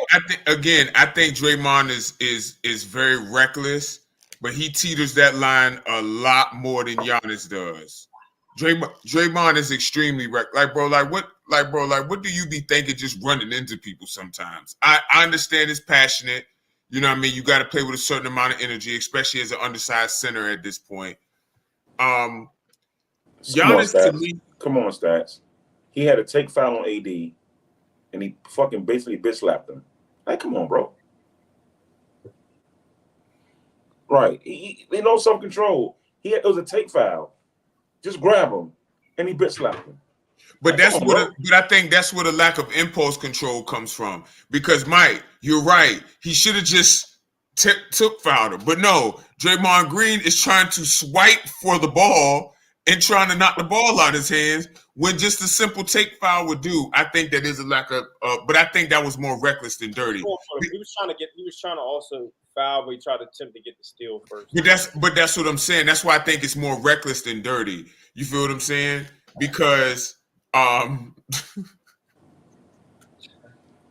Draymond is very reckless, but he teeters that line a lot more than Giannis does. Draymond is extremely reckless. What do you be thinking just running into people sometimes? I understand it's passionate. You know what I mean? You got to play with a certain amount of energy, especially as an undersized center at this point. Giannis to me. Come on, Stats. He had a take foul on AD, and he fucking basically bitch slapped him. Like, come on, bro. Right. He no self-control. It was a take foul. Just grab him, and he bitch slapped him. But but I think that's where the lack of impulse control comes from. Because Mike, you're right. He should have just took fouled him. But no, Draymond Green is trying to swipe for the ball and trying to knock the ball out of his hands when just a simple take foul would do. I think that is a lack of, but I think that was more reckless than dirty. He was trying to also foul, but he tried to attempt to get the steal first. But that's what I'm saying. That's why I think it's more reckless than dirty. You feel what I'm saying? Because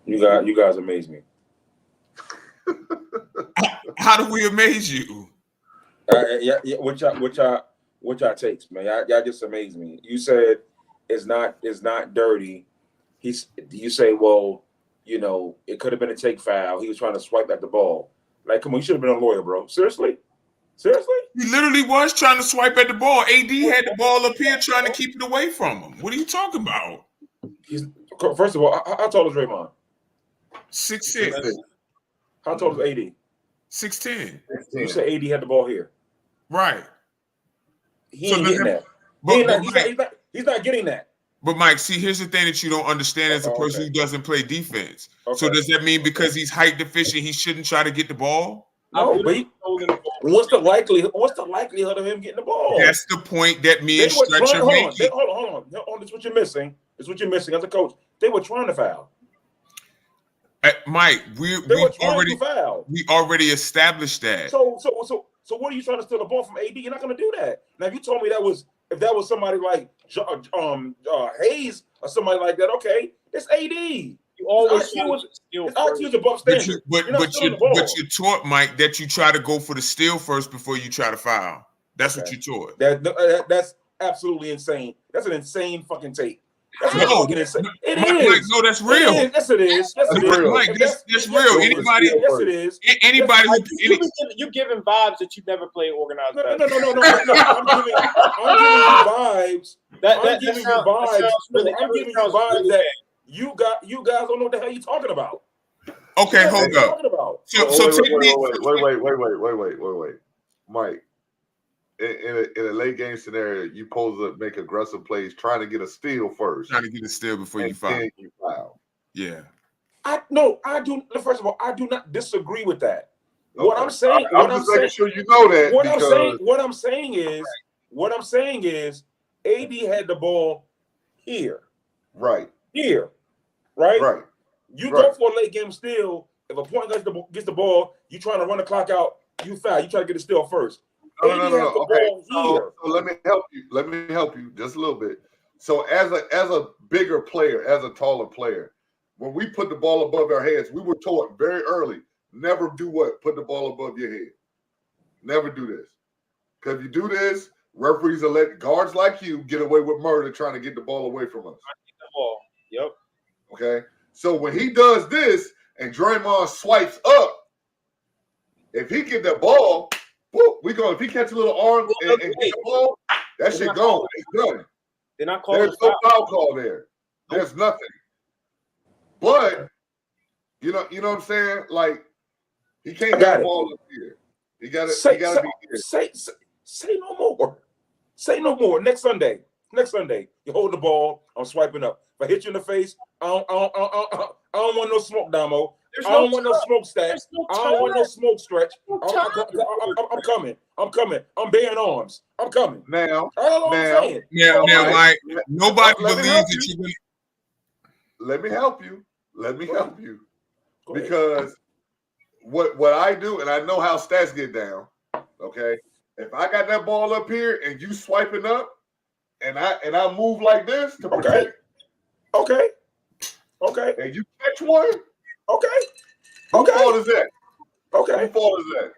you guys amaze me. How do we amaze you? Yeah. What y'all takes, man? Y'all just amaze me. You said it's not dirty. You say, well, you know, it could have been a take foul. He was trying to swipe at the ball. Like, come on, you should have been a lawyer, bro. Seriously? He literally was trying to swipe at the ball. AD had the ball up here trying to keep it away from him. What are you talking about? First of all, how tall is Draymond? 6'6". How tall is AD? 6'10". You said AD had the ball here. Right. He ain't getting that. He's not getting that. But Mike, see, here's the thing that you don't understand as a person who doesn't play defense. Okay. So does that mean because he's height deficient, he shouldn't try to get the ball? No, but what's the likelihood of him getting the ball? That's the point that me and Stretch are making. Hold on. This is what you're missing. This is what you're missing as a coach. They were trying to foul. Mike, we already established that. So what are you trying to steal the ball from AD? You're not going to do that. Now, if you told me if that was somebody like Hayes or somebody like that, okay, it's AD. You always IQ above standard. But you're taught, Mike, that you try to go for the steal first before you try to foul. That's what you're taught. That's absolutely insane. That's an insane fucking take. That's no, it is. Mike, no, that's real. Yes, it is. Yes, it is. Mike, that's real. Anybody? Yes, it is. Anybody? You're giving vibes that you never played organized. No. I'm giving you vibes. I'm giving you vibes that you guys don't know what the hell you're talking about. Okay, hold up. Wait. Mike, in a late game scenario, you supposed to make aggressive plays, trying to get a steal first. Trying to get a steal before you foul. Yeah. I do. First of all, I do not disagree with that. Okay. What I'm saying, making sure you know that. What I'm saying is, AD had the ball here. Right. Here. Right. Right. You go for a late game steal. If a point guard gets the ball, you trying to run the clock out. You foul. You try to get a steal first. No. has the Okay. ball here. So let me help you. Let me help you just a little bit. So as a bigger player, as a taller player, when we put the ball above our heads, we were taught very early, never do what? Put the ball above your head. Never do this. Because if you do this, referees will let guards like you get away with murder trying to get the ball away from us. Yep. Okay. So when he does this and Draymond swipes up, if he get that ball, whoop, we go. If he catch a little arm and get the ball, that shit gone. It's done. They're not calling There's no foul call there. There's nothing. But you know what I'm saying? Like he can't have the ball up here. He gotta be here. Say no more. Say no more. Next Sunday, you hold the ball. I'm swiping up. If I hit you in the face, I don't want no smoke, Damo. I don't want no smoke stacks. I don't want no smoke stretch. I'm coming. I'm bearing arms. I'm coming. Now, Mike, nobody believes that you're going to. Let me help you. Because what I do, and I know how stats get down, okay? If I got that ball up here and you swiping up, and I move like this to protect. Okay. And you catch one. Okay. Whose fault is that? Okay. Whose fault is that?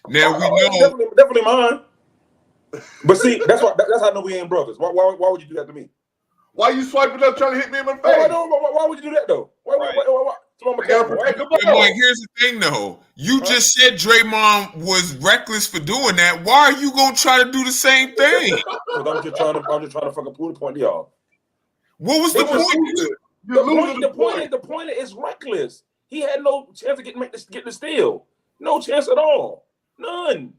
Now we know. Definitely mine. But see, that's how I know we ain't brothers. Why would you do that to me? Why you swiping up trying to hit me in my face? Why would you do that though? Why? Mike, here's the thing though. You just said Draymond was reckless for doing that. Why are you gonna try to do the same thing? Because I'm just trying to fucking prove the point to y'all. What was the point? The point is reckless. He had no chance to get the steal. No chance at all. None.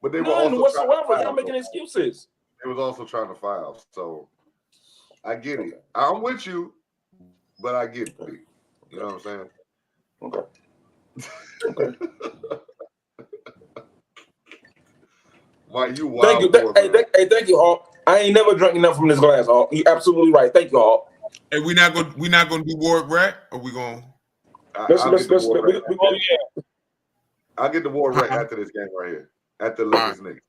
But they were None also whatsoever. Y'all making excuses. They was also trying to foul. So I get it. I'm with you, but I get it. You know what I'm saying? Okay. Why you wild? Thank you, Hawk. I ain't never drank enough from this glass, Hawk. You're absolutely right. Thank you, Hawk. Hey, we not gonna do Ward Rat, or we gonna? I'll get the Ward Rat after this game right here. At the Lakers Knicks.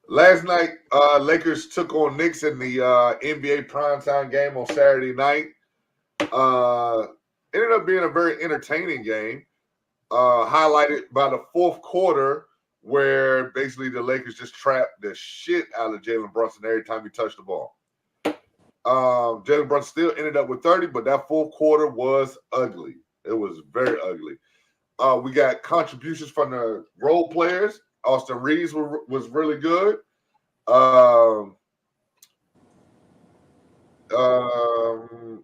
Last night, Lakers took on Knicks in the NBA primetime game on Saturday night. Ended up being a very entertaining game, highlighted by the fourth quarter, where basically the Lakers just trapped the shit out of Jalen Brunson every time he touched the ball. Jalen Brunson still ended up with 30, but that fourth quarter was ugly. It was very ugly. We got contributions from the role players. Austin Reeves was really good.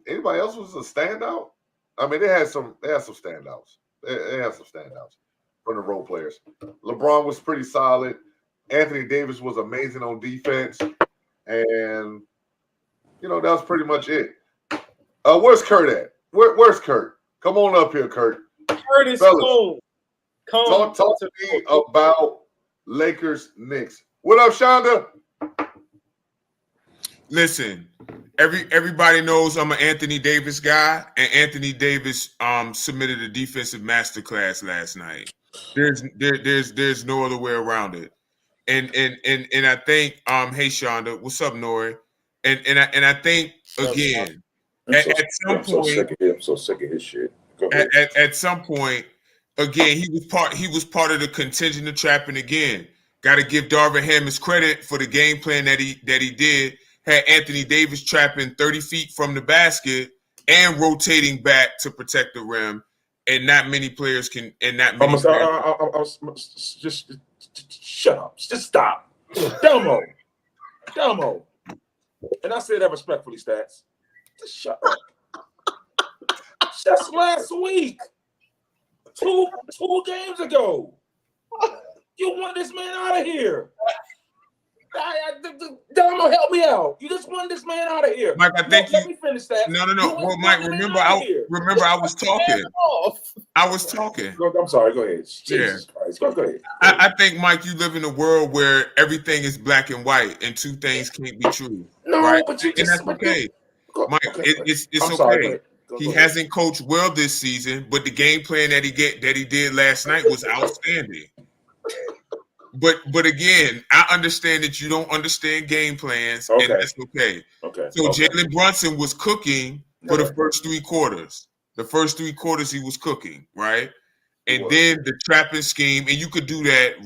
Anybody else was a standout? I mean, they had some standouts. They had some standouts from the role players. LeBron was pretty solid. Anthony Davis was amazing on defense. And, that was pretty much it. Where's Kurt at? Where's Kurt? Come on up here, Kurt. Kurt is cool. Talk to me about Lakers Knicks. What up, Shonda? Listen, everybody knows I'm an Anthony Davis guy, and Anthony Davis submitted a defensive masterclass last night. There's no other way around it. And I think hey Shonda, what's up, Nori? And I think again at some point I'm so sick of his shit. At some point, again, he was part of the contingent of trapping again. Got to give Darvin Ham his credit for the game plan that he did. Had Anthony Davis trapping 30 feet from the basket and rotating back to protect the rim, and not many players can. And not many. Just shut up. Just stop. Demo. And I say that respectfully, Stats. Just shut up. Just last week, two games ago, you want this man out of here. Damo, help me out. You just want this man out of here. Mike, I think let me finish that. No. Well, Mike, remember I was talking. I was talking. I'm sorry. Go ahead. Jesus Christ. Go ahead. I think, Mike, you live in a world where everything is black and white, and two things can't be true. No, right? but you and that's okay. Mike, it's okay. Sorry, he hasn't coached well this season, but the game plan that he did last night was outstanding. but again, I understand that you don't understand game plans, and Okay. that's okay. Okay. So okay. Jalen Brunson was cooking for the first 3 quarters. The first 3 quarters he was cooking, right? And then the trapping scheme, and you could do that.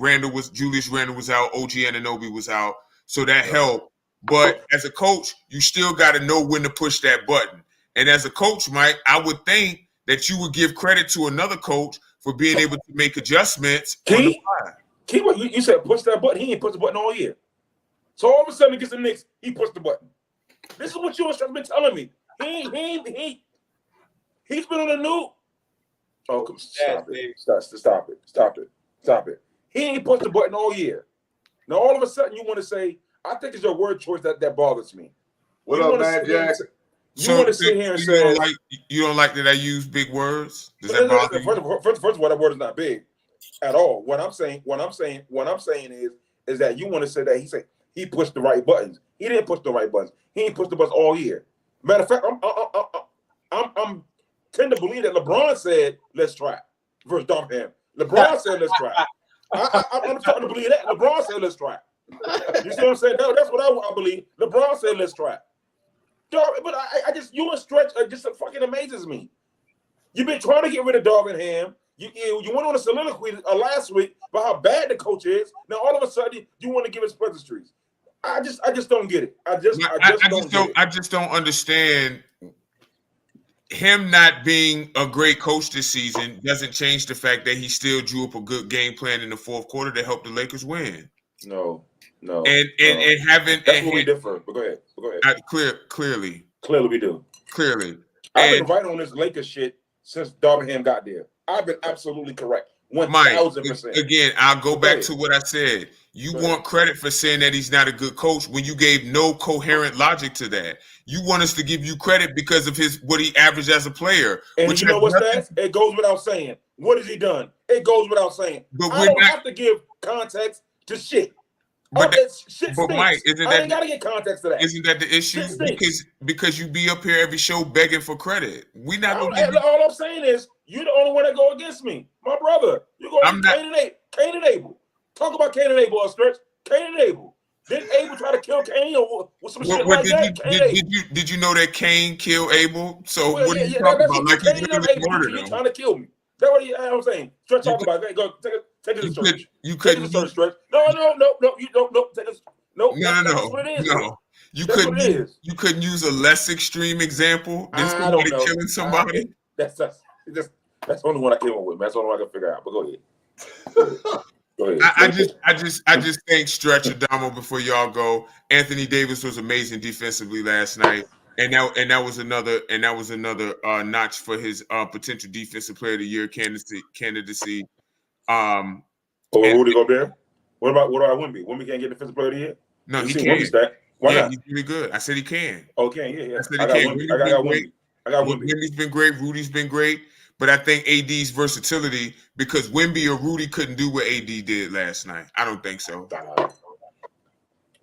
Julius Randle was out, OG Anunoby was out, so that helped. But as a coach, you still got to know when to push that button. And as a coach, Mike, I would think that you would give credit to another coach for being able to make adjustments on the fly. Key, what you said, push that button. He ain't pushed the button all year. So all of a sudden, against the Knicks, he pushed the button. This is what you have been telling me. He's been on the new. Oh, come stop it. Stop it. He ain't pushed the button all year. Now, all of a sudden, you want to say, I think it's your word choice that bothers me. What up, man, Jack? You want to sit here and say you don't like that I use big words? Does that bother you? First of all, that word is not big at all. What I'm saying is that you want to say that he pushed the right buttons. He didn't push the right buttons. He ain't pushed the buttons all year. Matter of fact, I'm tend to believe that LeBron said, let's try versus Darvin. LeBron said, let's try. I'm starting to believe that. LeBron said, let's try. You see what I'm saying? No, that's what I believe. LeBron said, let's try. But I just, you and Stretch just fucking amazes me. You've been trying to get rid of Darvin Ham. You went on a soliloquy last week about how bad the coach is. Now all of a sudden you want to give us pleasantries. I just don't get it. I just don't understand. Him not being a great coach this season doesn't change the fact that he still drew up a good game plan in the fourth quarter to help the Lakers win. No. And having that's where we differ. But go ahead. Clearly we do. Clearly, I've been right on this Lakers shit since Darvin Ham got there. I've been absolutely correct. 1,000%. Again, I'll go back to what I said. You want credit for saying that he's not a good coach when you gave no coherent logic to that. You want us to give you credit because of what he averaged as a player. And you know what's that? It goes without saying. What has he done? It goes without saying. But I don't have to give context to shit. But Mike, I ain't gotta get context to that. Isn't that the issue? Because you be up here every show begging for credit. We not gonna. All I'm saying is you're the only one that go against me, my brother. You go Cain and Abel. Talk about Cain and Abel, Stretch. Cain and Abel. Didn't Abel try to kill Cain or some shit like that? Did you know that Cain killed Abel? So what are you talking about? Like he's trying to kill me. That's what I'm saying. Stretch talking about. Go take it to church. You couldn't Stretch. No. You don't take it. No. That's what it is. No. You couldn't use a less extreme example than somebody killing somebody. That's the only one I came up with, man. That's the only one I can figure out. But go ahead. Go ahead. I just think Stretch Adamo before y'all go. Anthony Davis was amazing defensively last night, and that was another notch for his potential defensive player of the year candidacy. Rudy Gobert. What about Wemby? Wemby can't get defensive player of the year. No, he can. Why not? He's really good. I said he can. Okay, yeah. I said he can. I got Wemby. Wemby's been great. Rudy's been great. But I think AD's versatility, because Wemby or Rudy couldn't do what AD did last night. I don't think so.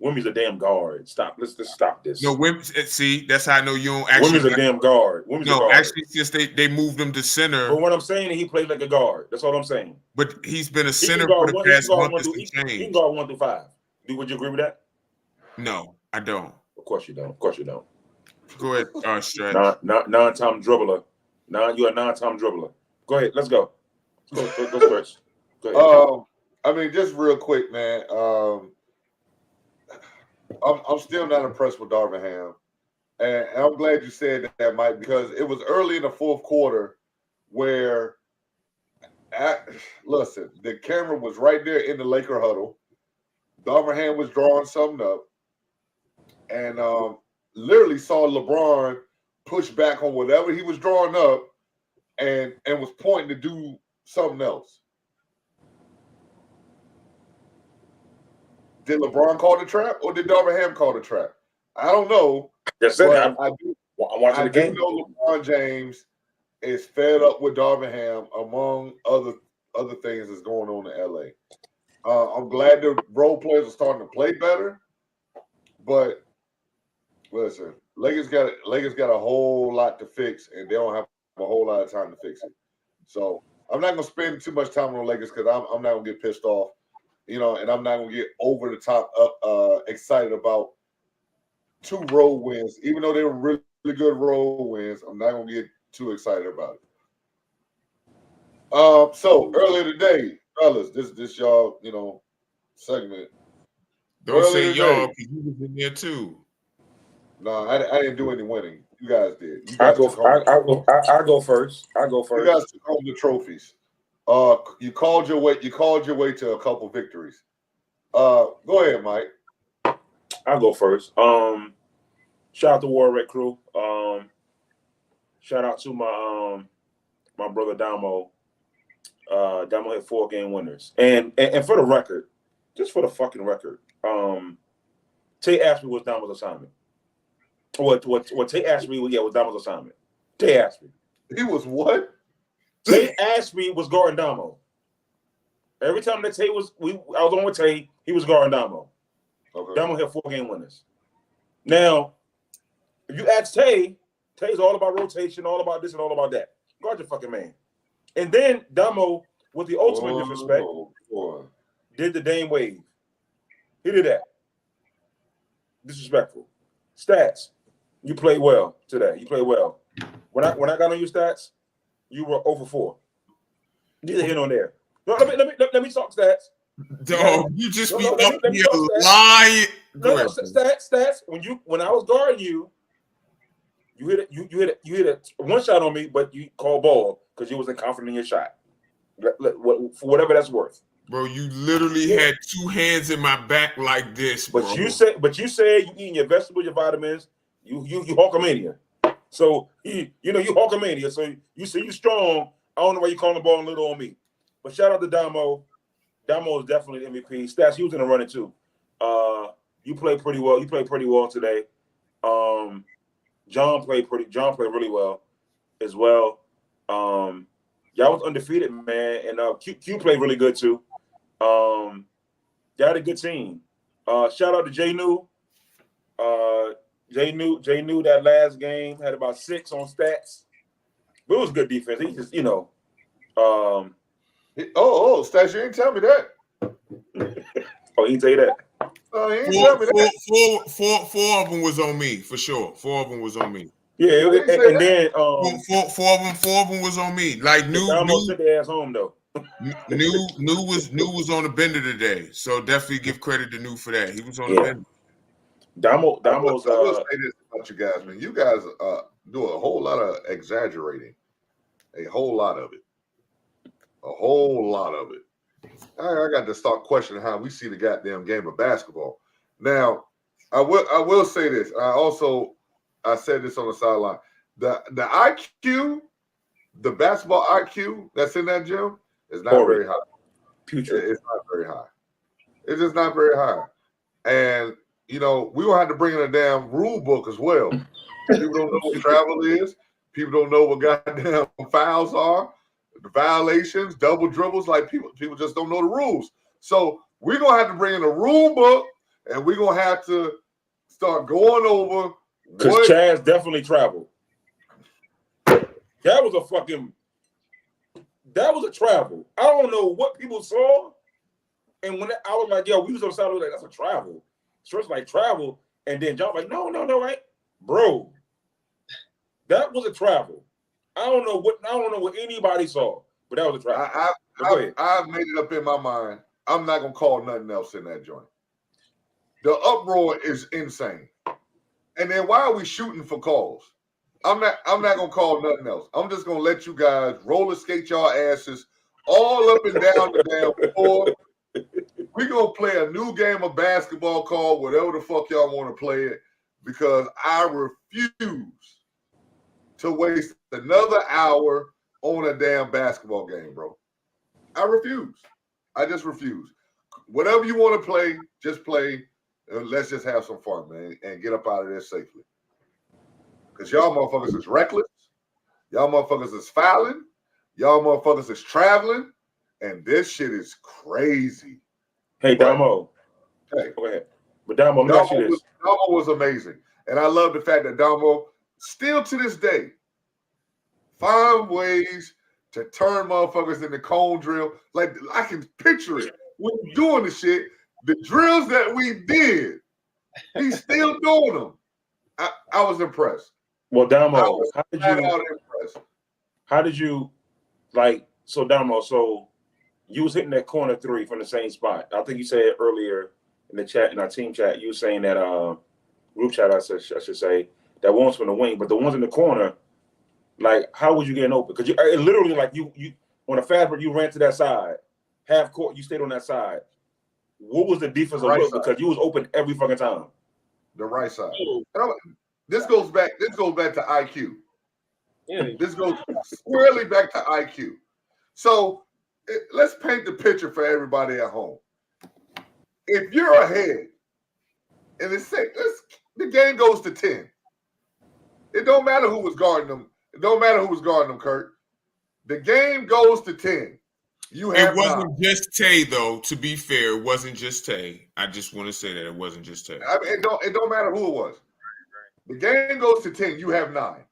Wemby's a damn guard. Stop. Let's just stop this. No, Wemby. See, that's how I know you don't actually. Wemby's a damn guard. Actually, since they moved him to center. But what I'm saying is he played like a guard. That's all I'm saying. But he's been a center for the past month. He can guard 1 through 5. Would you agree with that? No, I don't. Of course you don't. Go ahead, Stretch. Non-time dribbler. You're a non-time dribbler. Go ahead. Let's go. Go Stretch. Go ahead. I mean, just real quick, man. I'm still not impressed with Darvin Ham, and I'm glad you said that, Mike, because it was early in the fourth quarter where, listen, the camera was right there in the Laker huddle. Darvin Ham was drawing something up, and literally saw LeBron push back on whatever he was drawing up, and was pointing to do something else. Did LeBron call the trap, or did Darvin Ham call the trap? I don't know. Yes, I'm watching the game. I know LeBron James is fed up with Darvin Ham, among other things that's going on in LA. I'm glad the role players are starting to play better, but listen, Lakers got a whole lot to fix, and they don't have a whole lot of time to fix it. So I'm not gonna spend too much time on the Lakers because I'm not gonna get pissed off. you know, and I'm not gonna get over the top excited about 2 road wins, even though they were really, really good road wins. I'm not gonna get too excited about it. So earlier today, fellas, this y'all, you know, segment. Don't say Earlier y'all today, because you was in there too. no, I didn't do any winning. You guys did. You I guys go. took home. I go first. I go You first. guys took home the trophies. You called your way. You called your way to a couple victories. Go ahead, Mike. I go first. Shout out to War Red Crew. Shout out to my my brother Damo. Damo had 4 game winners. And for the record, just for the fucking record, Tay Ashby was Damo's assignment. What Tay Ashby was Damo's assignment. Tay Ashby. He was what? Tay Ashby was guarding Damo. Every time that Tay was, I was on with Tay, he was guarding Damo. Okay. Damo had 4 game winners. Now, if you ask Tay, Tay's all about rotation, all about this and all about that. Guard your fucking man. And then Damo, with the ultimate disrespect, did the Dame Wave. He did that. Disrespectful. Stats. You played well today. You played well. When I got on your stats, you were over 4. Neither here nor there. No, let me talk stats. Dog, you just No, be no, let up me here talk stats. lying. Go No, ahead. stats. When I was guarding you, you hit it 1 shot on me, but you called ball because you wasn't confident in your shot. For whatever that's worth. Bro, you literally had 2 hands in my back like this, bro. But you said you eating your vegetables, your vitamins. You Hulkamania. So you Hulkamania. So you say you strong. I don't know why you calling the ball little on me. But shout out to Damo. Damo is definitely MVP. Stats, he was in the running too. You played pretty well. You played pretty well today. John played really well as well. Y'all was undefeated, man, and Q played really good too. Y'all had a good team. Shout out to Jay New. Jay New that last game had about 6 on stats, but it was good defense. He just, Stats, you didn't tell me that. Oh, he didn't tell you that. He didn't tell me that. 4 of them was on me for sure. 4 of them was on me. Yeah, and then 4 of them was on me. Like New sent their ass home though. New was on the bender today, so definitely give credit to New for that. He was on the bender. Damo's. I will say this about you guys, man. You guys do a whole lot of exaggerating. A whole lot of it. A whole lot of it. I got to start questioning how we see the goddamn game of basketball. Now, I will say this. I said this on the sideline. The IQ, the basketball IQ that's in that gym is not very high. Putrid. It's not very high. It's just not very high. And we're gonna have to bring in a damn rule book as well. People don't know what travel is. People don't know what goddamn fouls are, the violations, double dribbles. Like people just don't know the rules. So we're gonna have to bring in a rule book, and we're gonna have to start going over. Because Chaz definitely traveled. That was a travel. I don't know what people saw, and when I was like, "Yo," we was on the side of like, "That's a travel." So it's like travel, and then John like, "No, right, bro." That was a travel. I don't know what anybody saw, but that was a travel. I've made it up in my mind. I'm not gonna call nothing else in that joint. The uproar is insane. And then why are we shooting for calls? I'm not gonna call nothing else. I'm just gonna let you guys roller skate y'all asses all up and down the damn floor. We're gonna play a new game of basketball called whatever the fuck y'all want to play it, because I refuse to waste another hour on a damn basketball game, bro. I refuse. I just refuse. Whatever you want to play, just play. And let's just have some fun, man, and get up out of there safely. Because y'all motherfuckers is reckless. Y'all motherfuckers is fouling. Y'all motherfuckers is traveling. And this shit is crazy. Hey, Damo. Hey. Go ahead. But Damo, let me ask you this. Damo was amazing. And I love the fact that Damo, still to this day, find ways to turn motherfuckers into cone drill. Like, I can picture it. was doing the shit. The drills that we did, he's still doing them. I was impressed. Well, I Damo, was flat out impressed. how did you like? So Damo, so you was hitting that corner three from the same spot. I think you said earlier in the chat, in our team chat, you were saying that group chat. I should say that one's from the wing, but the ones in the corner, like, how was you getting open? Because you literally, like, you on a fast break, you ran to that side, half court, you stayed on that side. What was the defensive Right look? side. Because you was open every fucking time. The right side. This goes back to IQ. Yeah. This goes squarely back to IQ. So let's paint the picture for everybody at home. If you're ahead, and the game goes to 10. It don't matter who was guarding them. It don't matter who was guarding them, Kurt. The game goes to 10. You have It wasn't just Tay, though. To be fair, it wasn't just Tay. I just want to say that it wasn't just Tay. I mean, it don't matter who it was. The game goes to 10. You have 9.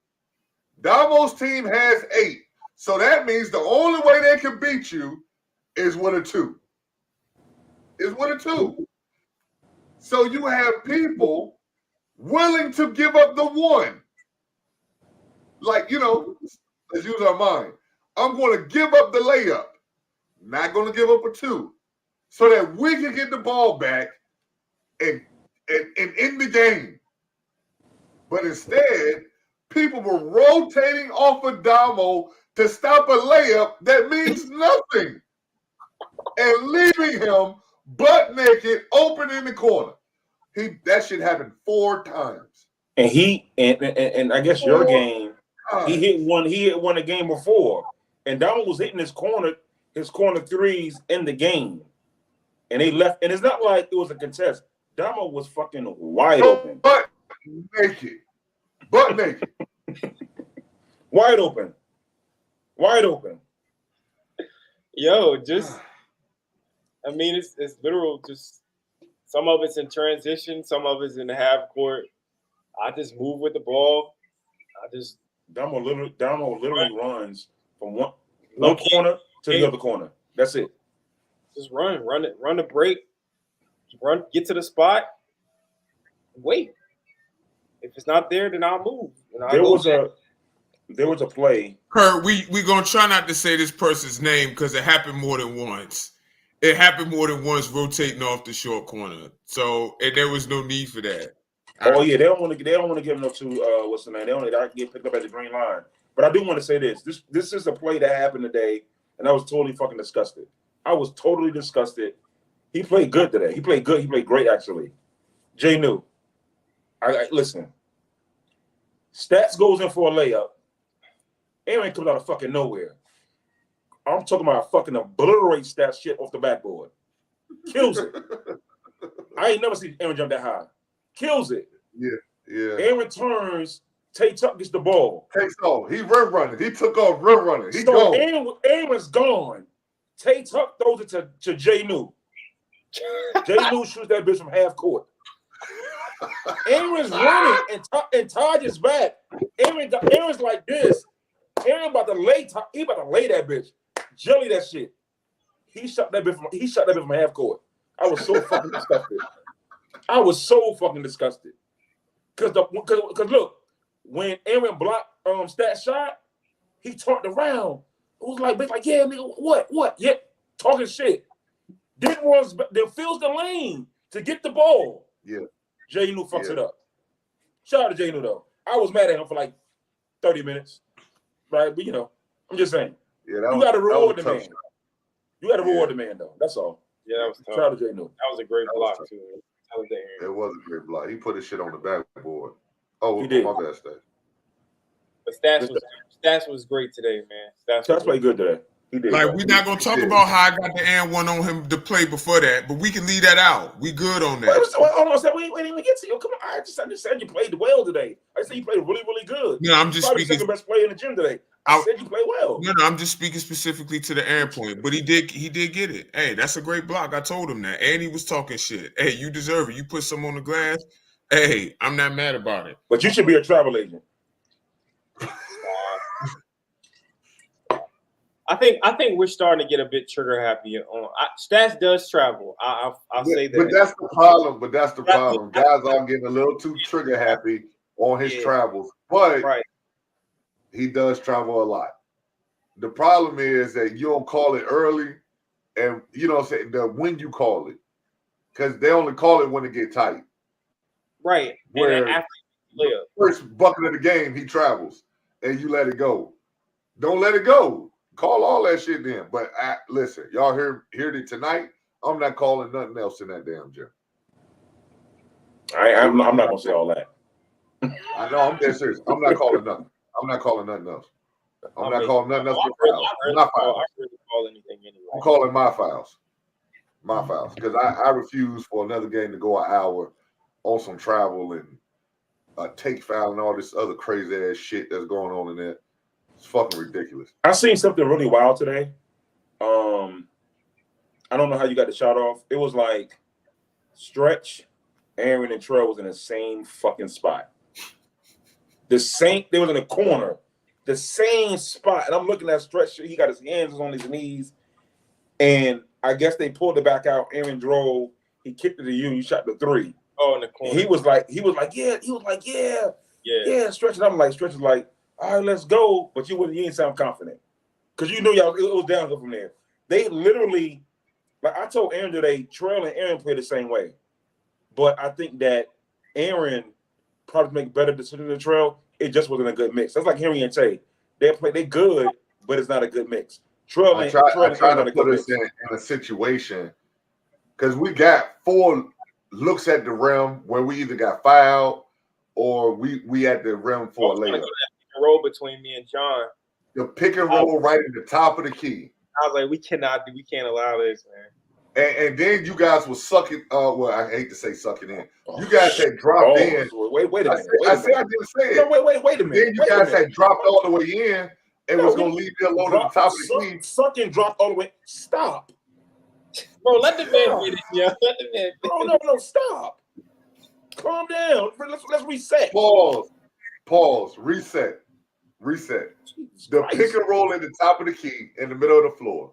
Damo's team has 8. So that means the only way they can beat you is with a 2. So you have people willing to give up the 1. Like, let's use our mind. I'm going to give up the layup. Not going to give up a 2. So that we can get the ball back and end the game. But instead, people were rotating off of Damo to stop a layup that means nothing. And leaving him butt naked, open in the corner. That shit happened 4 times. And and I guess your game, he hit one a game before. And Damo was hitting his corner threes in the game. And they left. And it's not like it was a contest. Damo was fucking wide open. Butt naked. Wide open. Yo, just, I mean, it's literal. Just some of it's in transition, some of it's in the half court. I just move with the ball. Damo literally runs from one corner to the other corner. That's it. Just run the break, get to the spot, wait. If it's not there, then I'll move. There was a play. Kurt, we gonna try not to say this person's name because it happened more than once. It happened more than once rotating off the short corner. So and there was no need for that. Oh yeah, they don't want to give them to what's the name? They only get picked up at the green line. But I do want to say this. This is a play that happened today, and I was totally fucking disgusted. I was totally disgusted. He played good today. He played good. He played great actually. Jay New. I listen. Stats goes in for a layup. Aaron comes out of fucking nowhere. I'm talking about fucking obliterate Stats shit off the backboard. Kills it. I ain't never seen Aaron jump that high. Kills it. Yeah. Aaron turns. Tay Tuck gets the ball. Takes off. He running. He took off running. He So gone. Aaron's gone. Tay Tuck throws it to Jay New. Jay New shoots that bitch from half court. Aaron's running and Taj is back. Aaron's like this. Aaron about to lay. He about to lay that bitch. Jelly that shit. He shot that bitch from half court. I was so fucking disgusted. Cause look, when Aaron blocked Stat shot, he talked around. It was like, bitch, like, yeah, nigga, what? Yeah, talking shit. Then fills the lane to get the ball. Yeah. Jay New fucks it up. Shout out to Jay New though. I was mad at him for like 30 minutes. Right? But I'm just saying. Yeah, you gotta reward the man. You gotta reward the man though. That's all. Yeah, that was tough. Shout out to Jay New. That was a great block too. It was a great block. He put his shit on the backboard. Oh, he did. My bad, Stats. But Stats was great today, man. Stats played good today. He did. Like, we're not gonna talk about how I got the and one on him to play before that, but we can leave that out. We good on that. Hold on, we didn't even get to you. Come on, I just said you played well today. I said you played really, really good. No, I'm just speaking. Second best player in the gym today. I said you played well. No, I'm just speaking specifically to the Aaron point. But he did get it. Hey, that's a great block. I told him that, and he was talking shit. Hey, you deserve it. You put some on the glass. Hey, I'm not mad about it. But you should be a travel agent. I think we're starting to get a bit trigger happy on Stats does travel. I'll say that. But that's the problem. Guys are getting a little too trigger happy on his travels, but he does travel a lot. The problem is that you don't call it early, and you know what I'm saying, when you call it, because they only call it when it get tight. Right. Where and after the first bucket of the game, he travels, and you let it go. Don't let it go. Call all that shit then. But listen, y'all heard it tonight. I'm not calling nothing else in that damn gym. I'm not gonna say all that. I know, I'm dead serious. I'm not calling nothing. I'm not calling nothing else. I'm not calling nothing else but fouls. My files. I'm calling my files. My files. Because I refuse for another game to go an hour on some travel and take foul and all this other crazy ass shit that's going on in there. It's fucking ridiculous. I seen something really wild today. I don't know how you got the shot off. It was like Stretch, Aaron, and Trell was in the same fucking spot. They was in the corner, the same spot. And I'm looking at Stretch. He got his hands on his knees. And I guess they pulled it back out. Aaron drove. He kicked it to you. You shot the three. Oh, in the corner. And he was like, yeah. Stretch. And I'm like, Stretch is like, all right, let's go. But you didn't sound confident. Because you knew y'all, it was downhill from there. They literally, like I told Aaron today, Trell and Aaron play the same way. But I think that Aaron probably make better decisions than Trell. It just wasn't a good mix. That's like Henry and Tay. They good, but it's not a good mix. Trell I try to put us in a situation because we got 4 looks at the rim where we either got fouled or we at the rim for a layup. Roll between me and John. The pick and roll right at the top of the key. I was like, we can't allow this, man. And then you guys were sucking. Well, I hate to say sucking in. You guys had dropped in. Wait a minute. I said I didn't say it. No, wait a minute. Then you guys had dropped all the way in and was going to leave me alone at the top of the key. Suck and drop all the way. Stop. Bro, let the man get it, yo. Let the man. No, stop. Calm down. Let's reset. Pause. Reset. The pick and roll at the top of the key in the middle of the floor.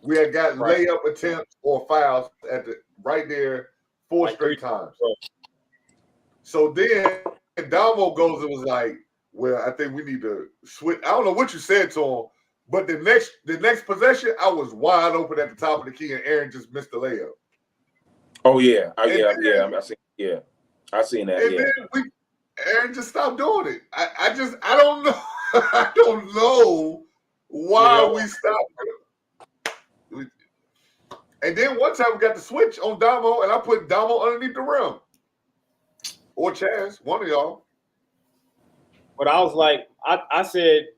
We had got layup attempts or fouls at the right there 4 straight times. So then Damo goes and was like, well, I think we need to switch. I don't know what you said to him, but the next possession, I was wide open at the top of the key and Aaron just missed the layup. Oh yeah. I seen that. And then Aaron just stopped doing it. I don't know. I don't know why we stopped. And then one time we got the switch on Damo, and I put Damo underneath the rim. Or Chaz, one of y'all. But I was like, I said,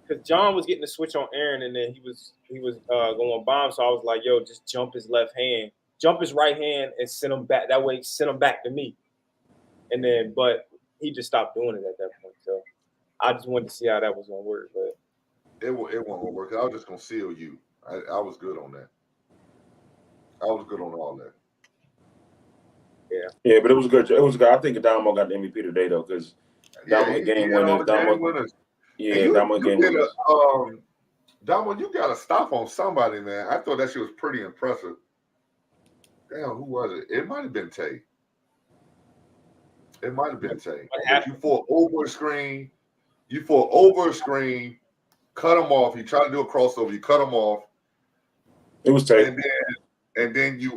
because John was getting the switch on Aaron, and then he was going bomb. So I was like, yo, just jump his left hand, jump his right hand, and send him back. That way, send him back to me. And then, but he just stopped doing it at that point. So I just wanted to see how that was gonna work. But it wasn't gonna work. I was just gonna seal you. I was good on that. I was good on all that. Yeah, but it was good. It was good. I think Damo got the MVP today though, because Damo game winners. Damo game winners. Damo, you got to stop on somebody, man. I thought that shit was pretty impressive. Damn, who was it? It might have been Tay. You for over a screen. Cut him off. You try to do a crossover. You cut him off. It was Tay. And then you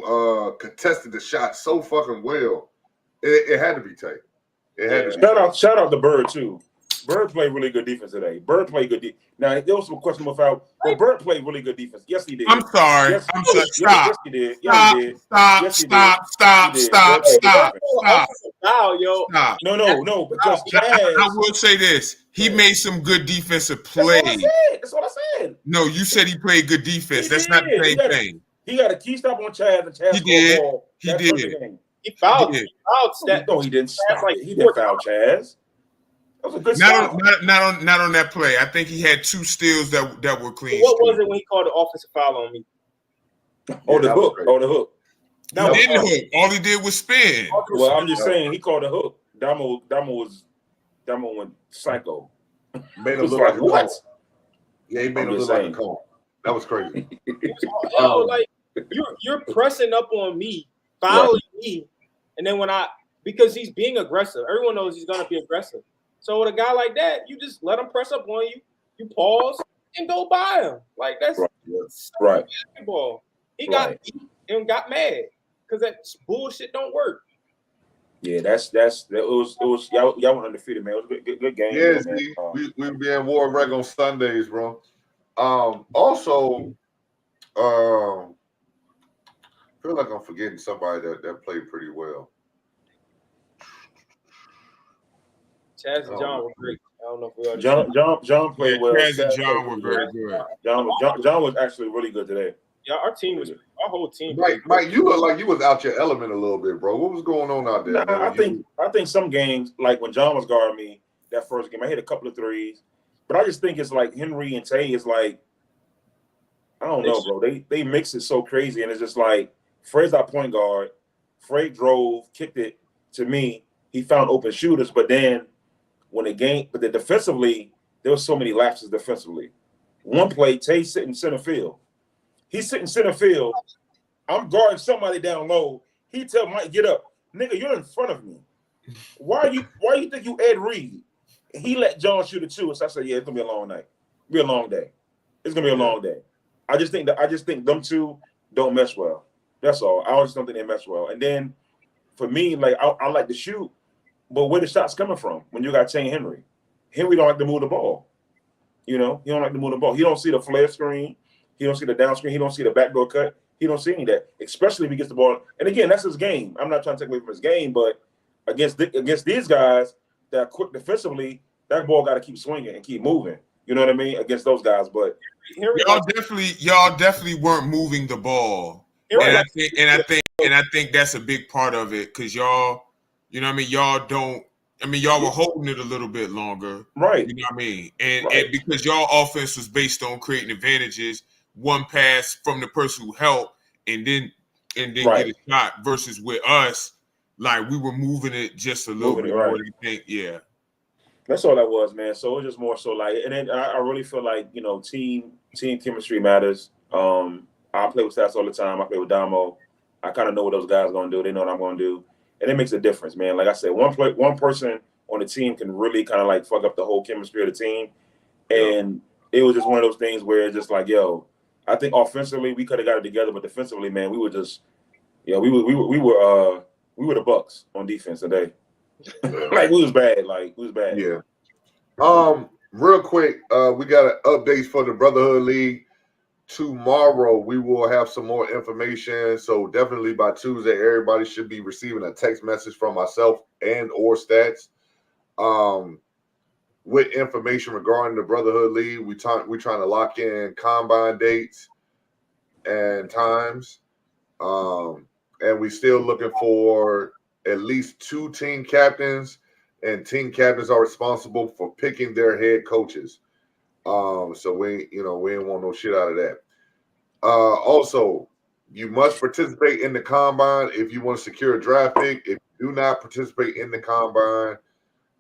contested the shot so fucking well. It had to be Tay. Shout out to Bird too. Bird played really good defense today. Now there was some questionable foul, but Bird played really good defense. Yes, he did. I'm sorry. Yes, Stop. Yes, he did. Stop. Wow, yo. Stop. No. Because I will say this. He made some good defensive plays. That's what I said. No, you said he played good defense. That's not the same thing. He got a key stop on Chaz, and Chaz He did. He fouled. No, he didn't. He didn't foul Chaz. That was a good stop. Not on that play. I think he had 2 steals that were clean. What was it when he called the offensive foul on me? The hook. He didn't hook. All he did was spin. Well, I'm just saying he called a hook. Damo went psycho. Made him look like what? Yeah, he made I'm him just look like a saying. cone. That was crazy. Yo, like you're pressing up on me, fouling me, and then because he's being aggressive, everyone knows he's gonna be aggressive. So with a guy like that, you just let him press up on you, you pause and go by him. Like that's Right. basketball. He got beat and got mad because that bullshit don't work. Yeah, it was y'all went undefeated, man. It was a good game. Yeah, man. we be in War Rec on Sundays, bro. Also, feel like I'm forgetting somebody that played pretty well. Chaz and John were great. I don't know if we already John played well. Chaz and John were very good. John was actually really good today. Yeah, our whole team. Mike, you look like you was out your element a little bit, bro. What was going on out there? Nah, I think some games, like when John was guarding me that first game, I hit a couple of threes, but I just think it's like Henry and Tay is like, I don't know, bro. They mix it so crazy, and it's just like Fred's our point guard. Fred drove, kicked it to me. He found open shooters, but then defensively, there was so many lapses defensively. One play, Tay sitting center field. He's sitting center field. I'm guarding somebody down low. He tell Mike, get up. Nigga, you're in front of me. Why you think you Ed Reed? He let John shoot it too. So I said, yeah, it's gonna be a long night. Be a long day. It's gonna be a long day. I just think them two don't mesh well. That's all. I just don't think they mesh well. And then for me, like I like to shoot, but where the shots coming from when you got Tay Henry? Henry don't like to move the ball. You know, he don't like to move the ball. He don't see the flare screen. He don't see the down screen. He don't see the backdoor cut. He don't see any of that, especially if he gets the ball. And again, that's his game. I'm not trying to take away from his game, but against these guys that are quick defensively, that ball got to keep swinging and keep moving. You know what I mean? Against those guys, but y'all definitely weren't moving the ball, and I think that's a big part of it because y'all, you know what I mean? Y'all were holding it a little bit longer, right? You know what I mean? And because y'all offense was based on creating advantages, one pass from the person who helped, and then get a shot. Versus with us, like we were moving it just a little bit more. You think, yeah. That's all that was, man. So it was just more so like, and then I really feel like, you know, team chemistry matters. I play with Stats all the time. I play with Damo. I kind of know what those guys are going to do. They know what I'm going to do. And it makes a difference, man. Like I said, one person on the team can really kind of like fuck up the whole chemistry of the team. And it was just one of those things where it's just like, yo, I think offensively we could have got it together, but defensively, man, we were just, we were the Bucks on defense today. Like we was bad. Yeah. Real quick, we got updates for the Brotherhood League. Tomorrow we will have some more information. So definitely by Tuesday, everybody should be receiving a text message from myself and or Stats. With information regarding the Brotherhood League. We're trying to lock in combine dates and times. And we're still looking for at least 2 team captains, and team captains are responsible for picking their head coaches. So we ain't want no shit out of that. Also, you must participate in the combine if you want to secure a draft pick. If you do not participate in the combine,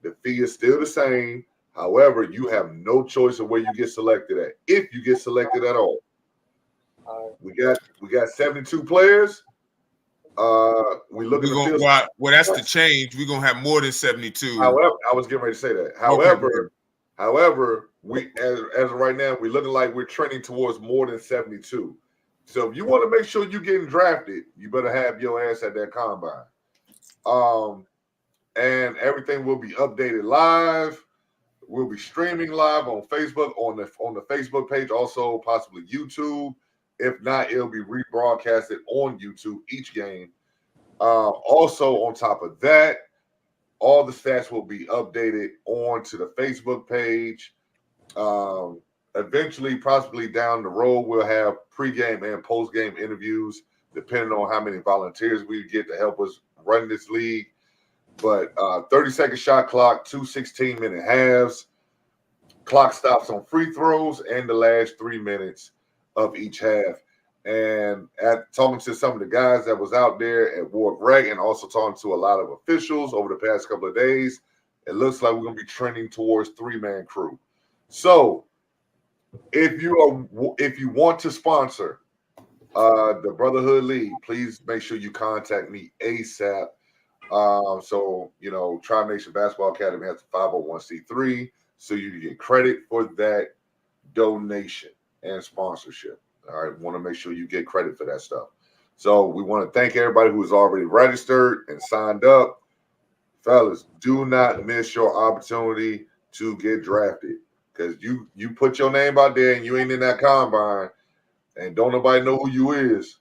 the fee is still the same. However, you have no choice of where you get selected at, if you get selected at all. We got 72 players. Well, that's the change. We're gonna have more than 72. However, I was getting ready to say that. However, we as of right now, we're looking like we're trending towards more than 72. So if you want to make sure you're getting drafted, you better have your ass at that combine. And everything will be updated live. We'll be streaming live on Facebook, on the Facebook page, also possibly YouTube. If not, it'll be rebroadcasted on YouTube each game. Also, on top of that, all the stats will be updated onto the Facebook page. Eventually, possibly down the road, we'll have pregame and postgame interviews, depending on how many volunteers we get to help us run this league. But 30-second shot clock, 2 16-minute halves. Clock stops on free throws and the last 3 minutes of each half. And talking to some of the guys that was out there at War Rec, and also talking to a lot of officials over the past couple of days, it looks like we're going to be trending towards 3-man crew. So if you want to sponsor the Brotherhood League, please make sure you contact me ASAP. So Tribe Nation Basketball Academy has a 501c3, so you can get credit for that donation and sponsorship. All right, want to make sure you get credit for that stuff. So we want to thank everybody who has already registered and signed up. Fellas, do not miss your opportunity to get drafted, because you put your name out there and you ain't in that combine and don't nobody know who you is.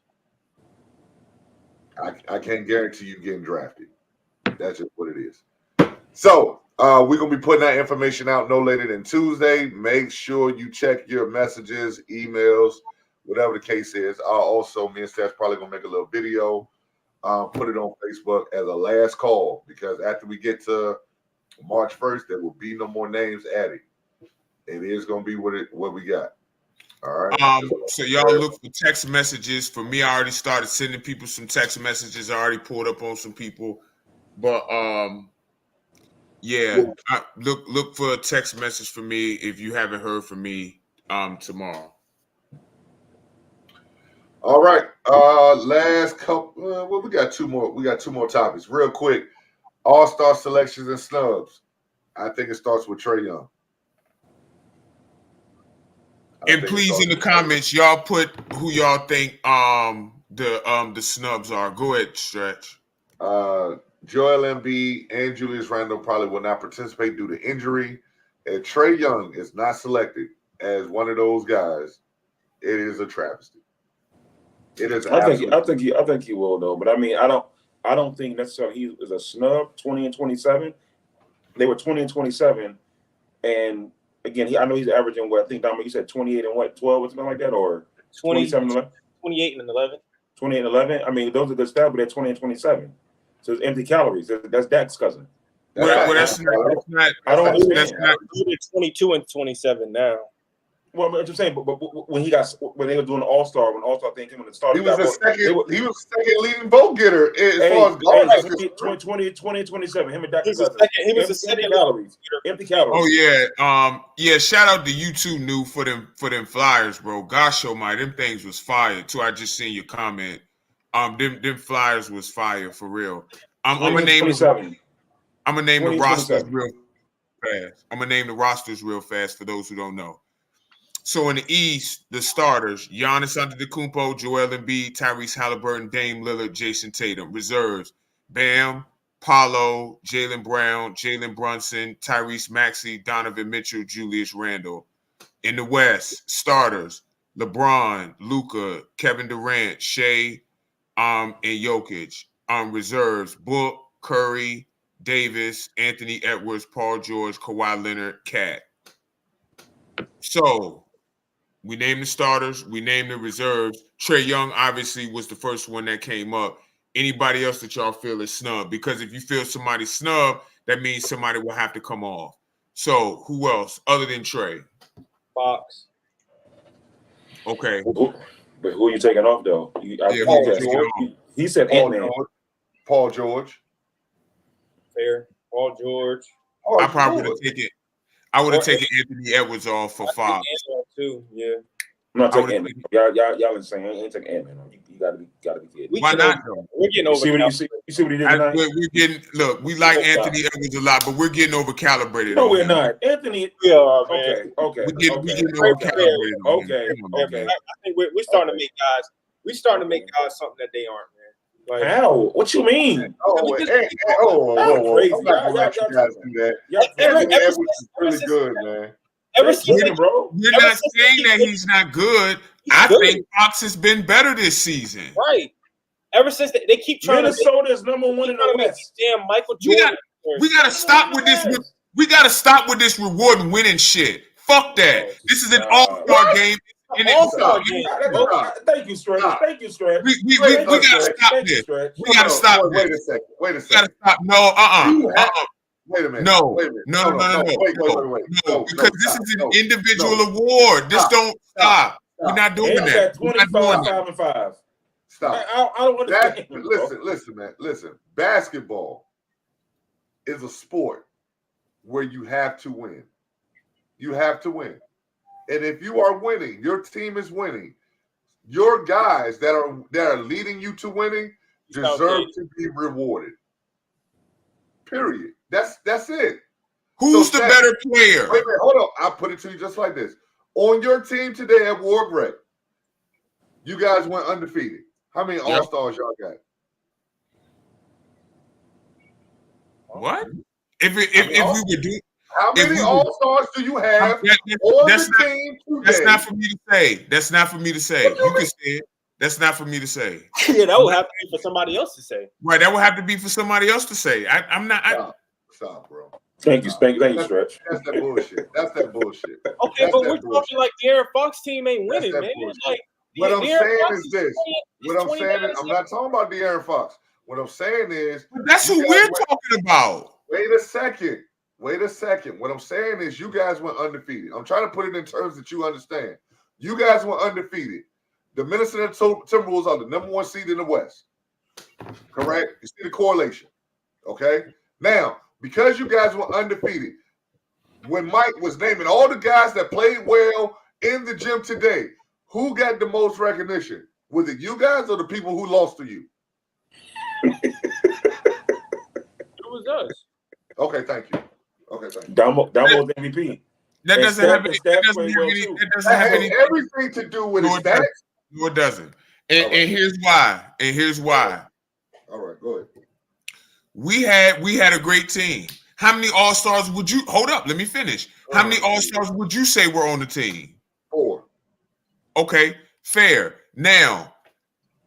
I can't guarantee you getting drafted. That's just what it is. So we're going to be putting that information out no later than Tuesday. Make sure you check your messages, emails, whatever the case is. Me and Steph's probably going to make a little video, put it on Facebook as a last call, because after we get to March 1st, there will be no more names added. It is going to be what we got. All right. So y'all look for text messages. For me, I already started sending people some text messages. I already pulled up on some people. But look for a text message from me if you haven't heard from me tomorrow. All right. Last couple. We got two more. We got two more topics. Real quick. All-star selections and snubs. I think it starts with Trae Young. And please, in the comments, y'all put who y'all think the snubs are. Go ahead, Stretch. Joel Embiid and Julius Randle probably will not participate due to injury. And Trae Young is not selected as one of those guys. It is a travesty. It is. I think he will though. But I mean, I don't think necessarily he is a snub. 20 and 27. They were 20 and 27, and again, I know he's averaging what I think, Dominic, you said 28 and 12 or something like that, or 27 and 11? 28 and 11. 28 and 11. I mean, those are good stats, but they're 20 and 27. So it's empty calories. That's Dak's cousin. That's not. I don't understand. That's not. 22 and 27 now. Well, I'm just saying, but when they were doing the All-Star, when All-Star thing came when it started, He was the second leading vote getter as far as guards. 20 and 27. Him and Dak. He was the second calories. Empty calories. Oh yeah. Shout out to you too, New, for them flyers, bro. Gosh almighty, them things was fire too. I just seen your comment. Them flyers was fire for real. I'm gonna name the rosters real fast. I'm gonna name the rosters real fast for those who don't know. So in the East, the starters: Giannis Antetokounmpo, Joel Embiid, Tyrese Halliburton, Dame Lillard, Jason Tatum. Reserves: Bam, Paolo, Jaylen Brown, Jalen Brunson, Tyrese Maxey, Donovan Mitchell, Julius Randle. In the West, starters: LeBron, Luka, Kevin Durant, Shea, and Jokic. Reserves: Book, Curry, Davis, Anthony Edwards, Paul George, Kawhi Leonard, Cat. So we named the starters, we named the reserves. Trae Young obviously was the first one that came up. Anybody else that y'all feel is snubbed? Because if you feel somebody snubbed, that means somebody will have to come off. So who else other than Trae? Fox. Okay. But who are you taking off though? He said Paul George. Fair. Paul George. I probably would have taken. I would have taken Anthony Edwards off for Fox. Too, yeah. I'm not taking Ant-Man. Y'all insane. I ain't taking Ant-Man. You gotta be kidding. Why not? We're getting over. You see what he did tonight? We like Anthony Edwards a lot, but we're getting over calibrated. No, we're not. Anthony. Yeah, man. Okay. We're getting over calibrated. Okay. I think we're starting to make guys. We're starting to make guys something that they aren't, man. Like, how? What you mean? Whoa. Crazy. I'm not gonna let you guys do that. Anthony Edwards is really good, man. We're not saying that he's not good. I think Fox has been better this season. Right. Ever since they keep trying Minnesota's number one in the West. Damn, Michael Jordan. We gotta stop with this. We gotta stop with this reward and winning shit. Fuck that. This is an all-star game. Thank you, Stretch. Thank you, Stretch. We gotta stop this. We gotta stop. Wait a second. We gotta stop. No. Wait a minute. No. Because this is an individual award. This don't stop. We're not doing that. 25-5. Stop. I don't understand. Listen, man. Listen. Basketball is a sport where you have to win. You have to win. And if you are winning, your team is winning. Your guys that are leading you to winning deserve to be rewarded. Period. That's it. Who's the better player? Wait, hold on. I'll put it to you just like this. On your team today at War Break, you guys went undefeated. How many All-Stars y'all got? What? If we were doing, how many All-Stars do you have on the team today? That's not for me to say. That's not for me to say. You can say it. That's not for me to say. Yeah, that would have to be for somebody else to say. Right, that would have to be for somebody else to say. I'm not. Stop, bro. Thank you, Stretch. That's that bullshit. That's that bullshit. Okay, but we're talking like the De'Aaron Fox team ain't winning, man. Like, what I'm saying is this. What I'm saying is, I'm not talking about De'Aaron Fox. What I'm saying is, that's who we're talking about. Wait a second. What I'm saying is, you guys went undefeated. I'm trying to put it in terms that you understand. You guys went undefeated. The Minnesota Timberwolves are the number 1 seed in the West. Correct? You see the correlation. Okay? Now, because you guys were undefeated, when Mike was naming all the guys that played well in the gym today, who got the most recognition? Was it you guys or the people who lost to you? It was us. Okay, thank you. Damo's MVP. That doesn't have everything to do with his stats. No, it doesn't. And here's why. All right, go ahead. We had a great team. How many All-Stars would you hold up? Let me finish. How many All-Stars would you say were on the team? 4. Okay, fair. Now,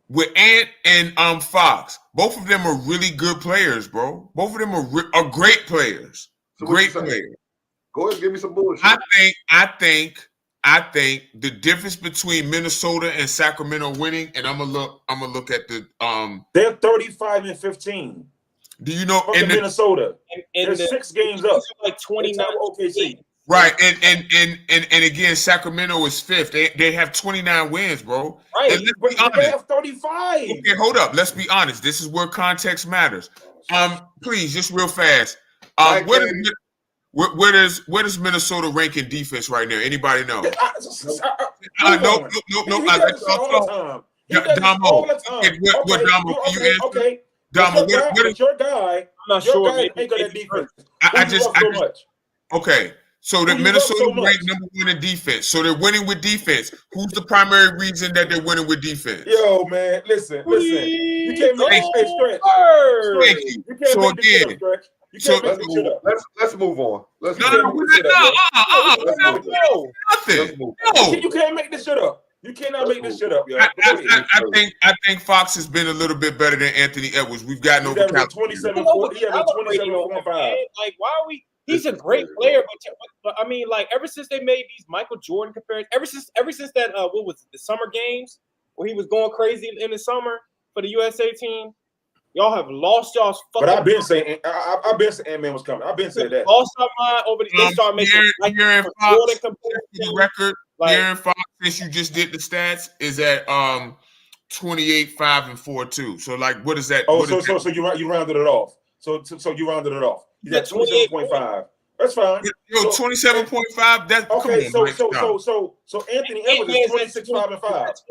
with Ant and Fox, both of them are really good players, bro. Both of them are great players. So great players. Go ahead, give me some bullshit. I think the difference between Minnesota and Sacramento winning, and I'm gonna look at the They're 35-15. Do you know in Minnesota? They're 6 games up. Like 29 OKC. Right, and again, Sacramento is 5th. They have 29 wins, bro. Right, and let's be honest. They have 35. Okay, hold up. Let's be honest. This is where context matters. Please, just real fast. Where does Minnesota rank in defense right now? Anybody know? No. I let y'all talk. Damo, what Damo? Can you answer? Damo, what is your guy? I'm not sure. Ain't good at defense. Okay, so the Minnesota ranked number 1 in defense. So they're winning with defense. Who's the primary reason that they're winning with defense? Yo, man, listen. You can't make this stretch. Thank you. So again, let's move on. No. You can't make this shit up. You cannot make this shit up, yo. I think Fox has been a little bit better than Anthony Edwards. We've gotten over 27-4. He has a 27-4-5. Like, why are we? He's a great player, but I mean, like, ever since they made these Michael Jordan comparisons, ever since that what was it, the summer games where he was going crazy in the summer for the USA team, y'all have lost y'all's fucking. But I've been saying Ant-Man was coming. I've been saying that. Lost our mind over the. They start making De'Aaron Fox, the record. De'Aaron Fox, since you just did the stats, is at 28-5-4 too. So like, what is that? Oh, so you rounded it off. So you rounded it off. You got 27.5. That's fine. Yo, 27.5. That's okay. So Anthony Edwards is 26-5-5.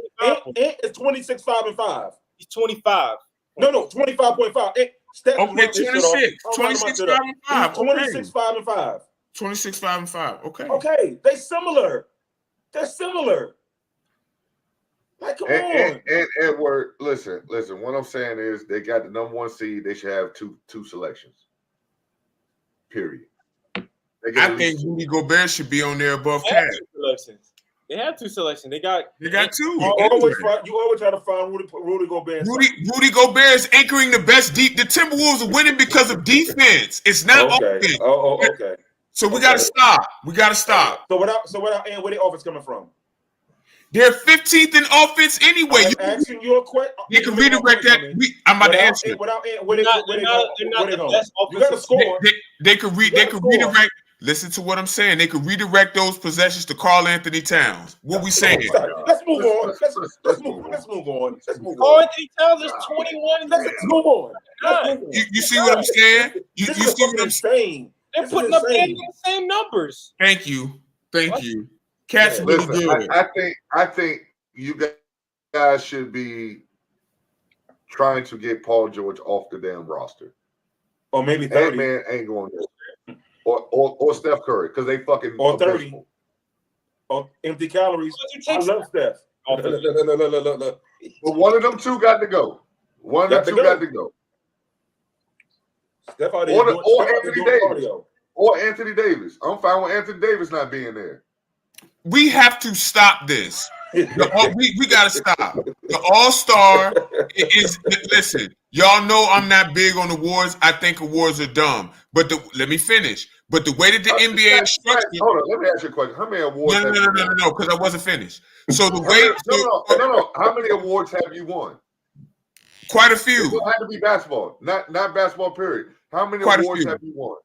Ant is 26-5-5. He's 25. No, 25.5. Okay, 26. 26-5-5. 26-5-5. 26-5-5. Okay. Okay, they're similar. Like, come on. And Edward, listen. What I'm saying is they got the number 1 seed. They should have two selections. Period. I think Rudy Gobert should be on there above Cat. They have 2 selections. They got 2. You always try to find Rudy Gobert. Rudy Gobert is anchoring the best deep. The Timberwolves are winning because of defense. It's not offense. Okay. So we gotta stop. So without Ant, where the offense coming from? They're 15th in offense anyway. I'm asking you a question. You can redirect that. I'm about to answer. Without Ant, where they going? You got to score. They could redirect. Listen to what I'm saying. They could redirect those possessions to Karl Anthony Towns. What we saying? Let's move on. Let's move on. Karl Anthony Towns is 21. Let's move on. You see what I'm saying? You see what I'm saying? They're putting up the same numbers. Thank you. Cat's Yeah. really Listen, good. I think you guys should be trying to get Paul George off the damn roster. Or maybe 30. Ant-Man ain't going there. Or Steph Curry, because they fucking Or 30. abysmal. Or empty calories. You I take love Steph. Look. But one of them two got to go. One of them two got to go. Steph out there doing Anthony Davis. cardio. Or Anthony Davis. I'm fine with Anthony Davis not being there. We have to stop this. We got to stop. The All-Star is, listen, y'all know I'm not big on awards. I think awards are dumb. But let me finish. But the way that the NBA is structured. Hold on, let me ask you a question. How many awards have you won? No, because I wasn't finished. So the way. No. How many awards have you won? Quite a It few. don't have to be basketball. Not basketball, period. How many Quite a awards few. have you won?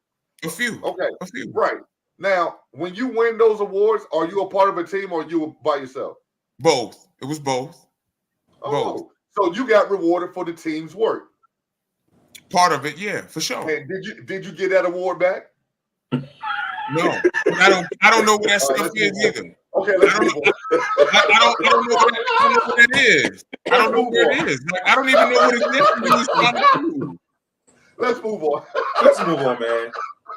A few. Okay. A few. Right. Now, when you win those awards, are you a part of a team or you by yourself? Both. It was both. Oh, so you got rewarded for the team's work. Part of it, yeah, for sure. And did you get that award back? No, I don't know what that stuff is either. Okay, let's move on. I don't know what it is. I don't know what it is. Like, I don't even know what it is. Let's move on. Let's move on, man.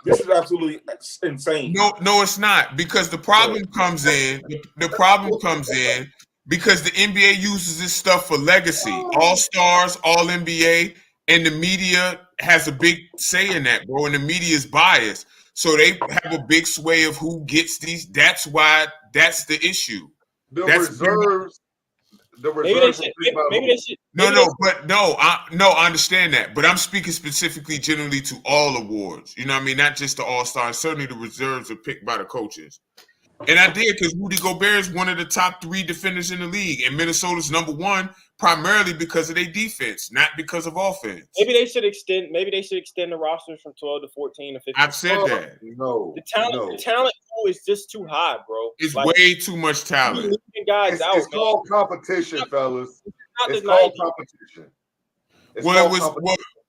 This is absolutely insane. No, it's not, because the problem comes in. The problem comes in because the NBA uses this stuff for legacy. All-Stars, All-NBA, and the media has a big say in that, bro. And the media is biased. So they have a big sway of who gets these. That's why that's the issue. Reserves. Maybe they should. I understand that, but I'm speaking specifically generally to all awards. You know what I mean? Not just the All-Stars. Certainly the reserves are picked by the coaches. And I did, because Rudy Gobert is one of the top 3 defenders in the league, and Minnesota's number 1 primarily because of their defense, not because of offense. Maybe they should extend the rosters from 12 to 14 to 15. I've said that. No. The talent pool is just too high, bro. It's way too much talent. Guys out, it's called competition, fellas. It's called called competition. Well,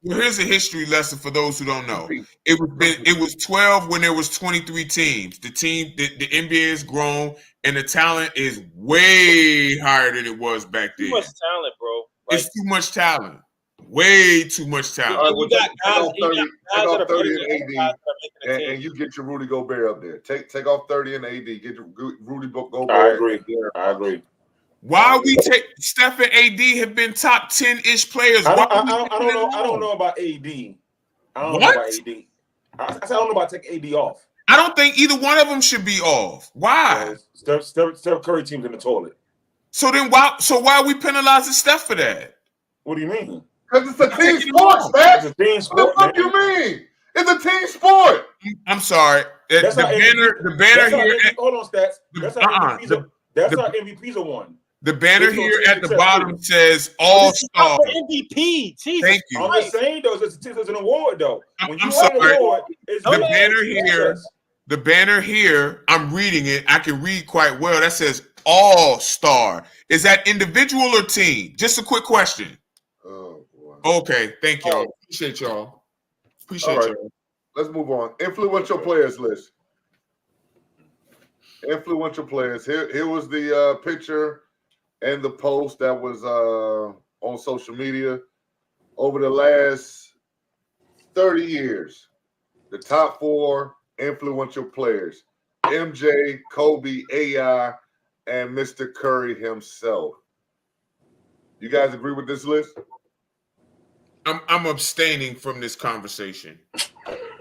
here's a history lesson for those who don't know. It was 12 when there was 23 teams. The NBA is grown, and the talent is way higher than it was back then. Too much talent, bro. It's too much talent. Way too much talent. We got guys that are 30 and AD, and you get your Rudy Gobert up there. Take off 30 and AD. Get your Rudy Gobert. I agree. Why we take Steph and AD have been top 10-ish players? I don't know about AD. I don't know about AD. I said I don't know about taking AD off. I don't think either one of them should be off. Why? Steph Curry team's in the toilet. So why are we penalizing Steph for that? What do you mean? Because it's a team sport, man. It's a team What sport. the fuck you mean? It's a team sport. I'm sorry. The banner here. Hold on, Stats. That's how MVPs are won. The banner here at the bottom says All-Star. MVP. Jesus. Thank you. I'm just saying, though, it's an award, though. When I'm you sorry. win an award, it's The banner here. The banner here, I'm reading it. I can read quite well. That says All-Star. Is that individual or team? Just a quick question. Oh, boy. Okay, thank y'all. Appreciate y'all. Y'all. Let's move on. Influential players list. Influential players. Here was the picture and the post that was on social media over the last 30 years. The top 4 influential players: MJ, Kobe, AI, and Mr. Curry himself. You guys agree with this list? I'm abstaining from this conversation.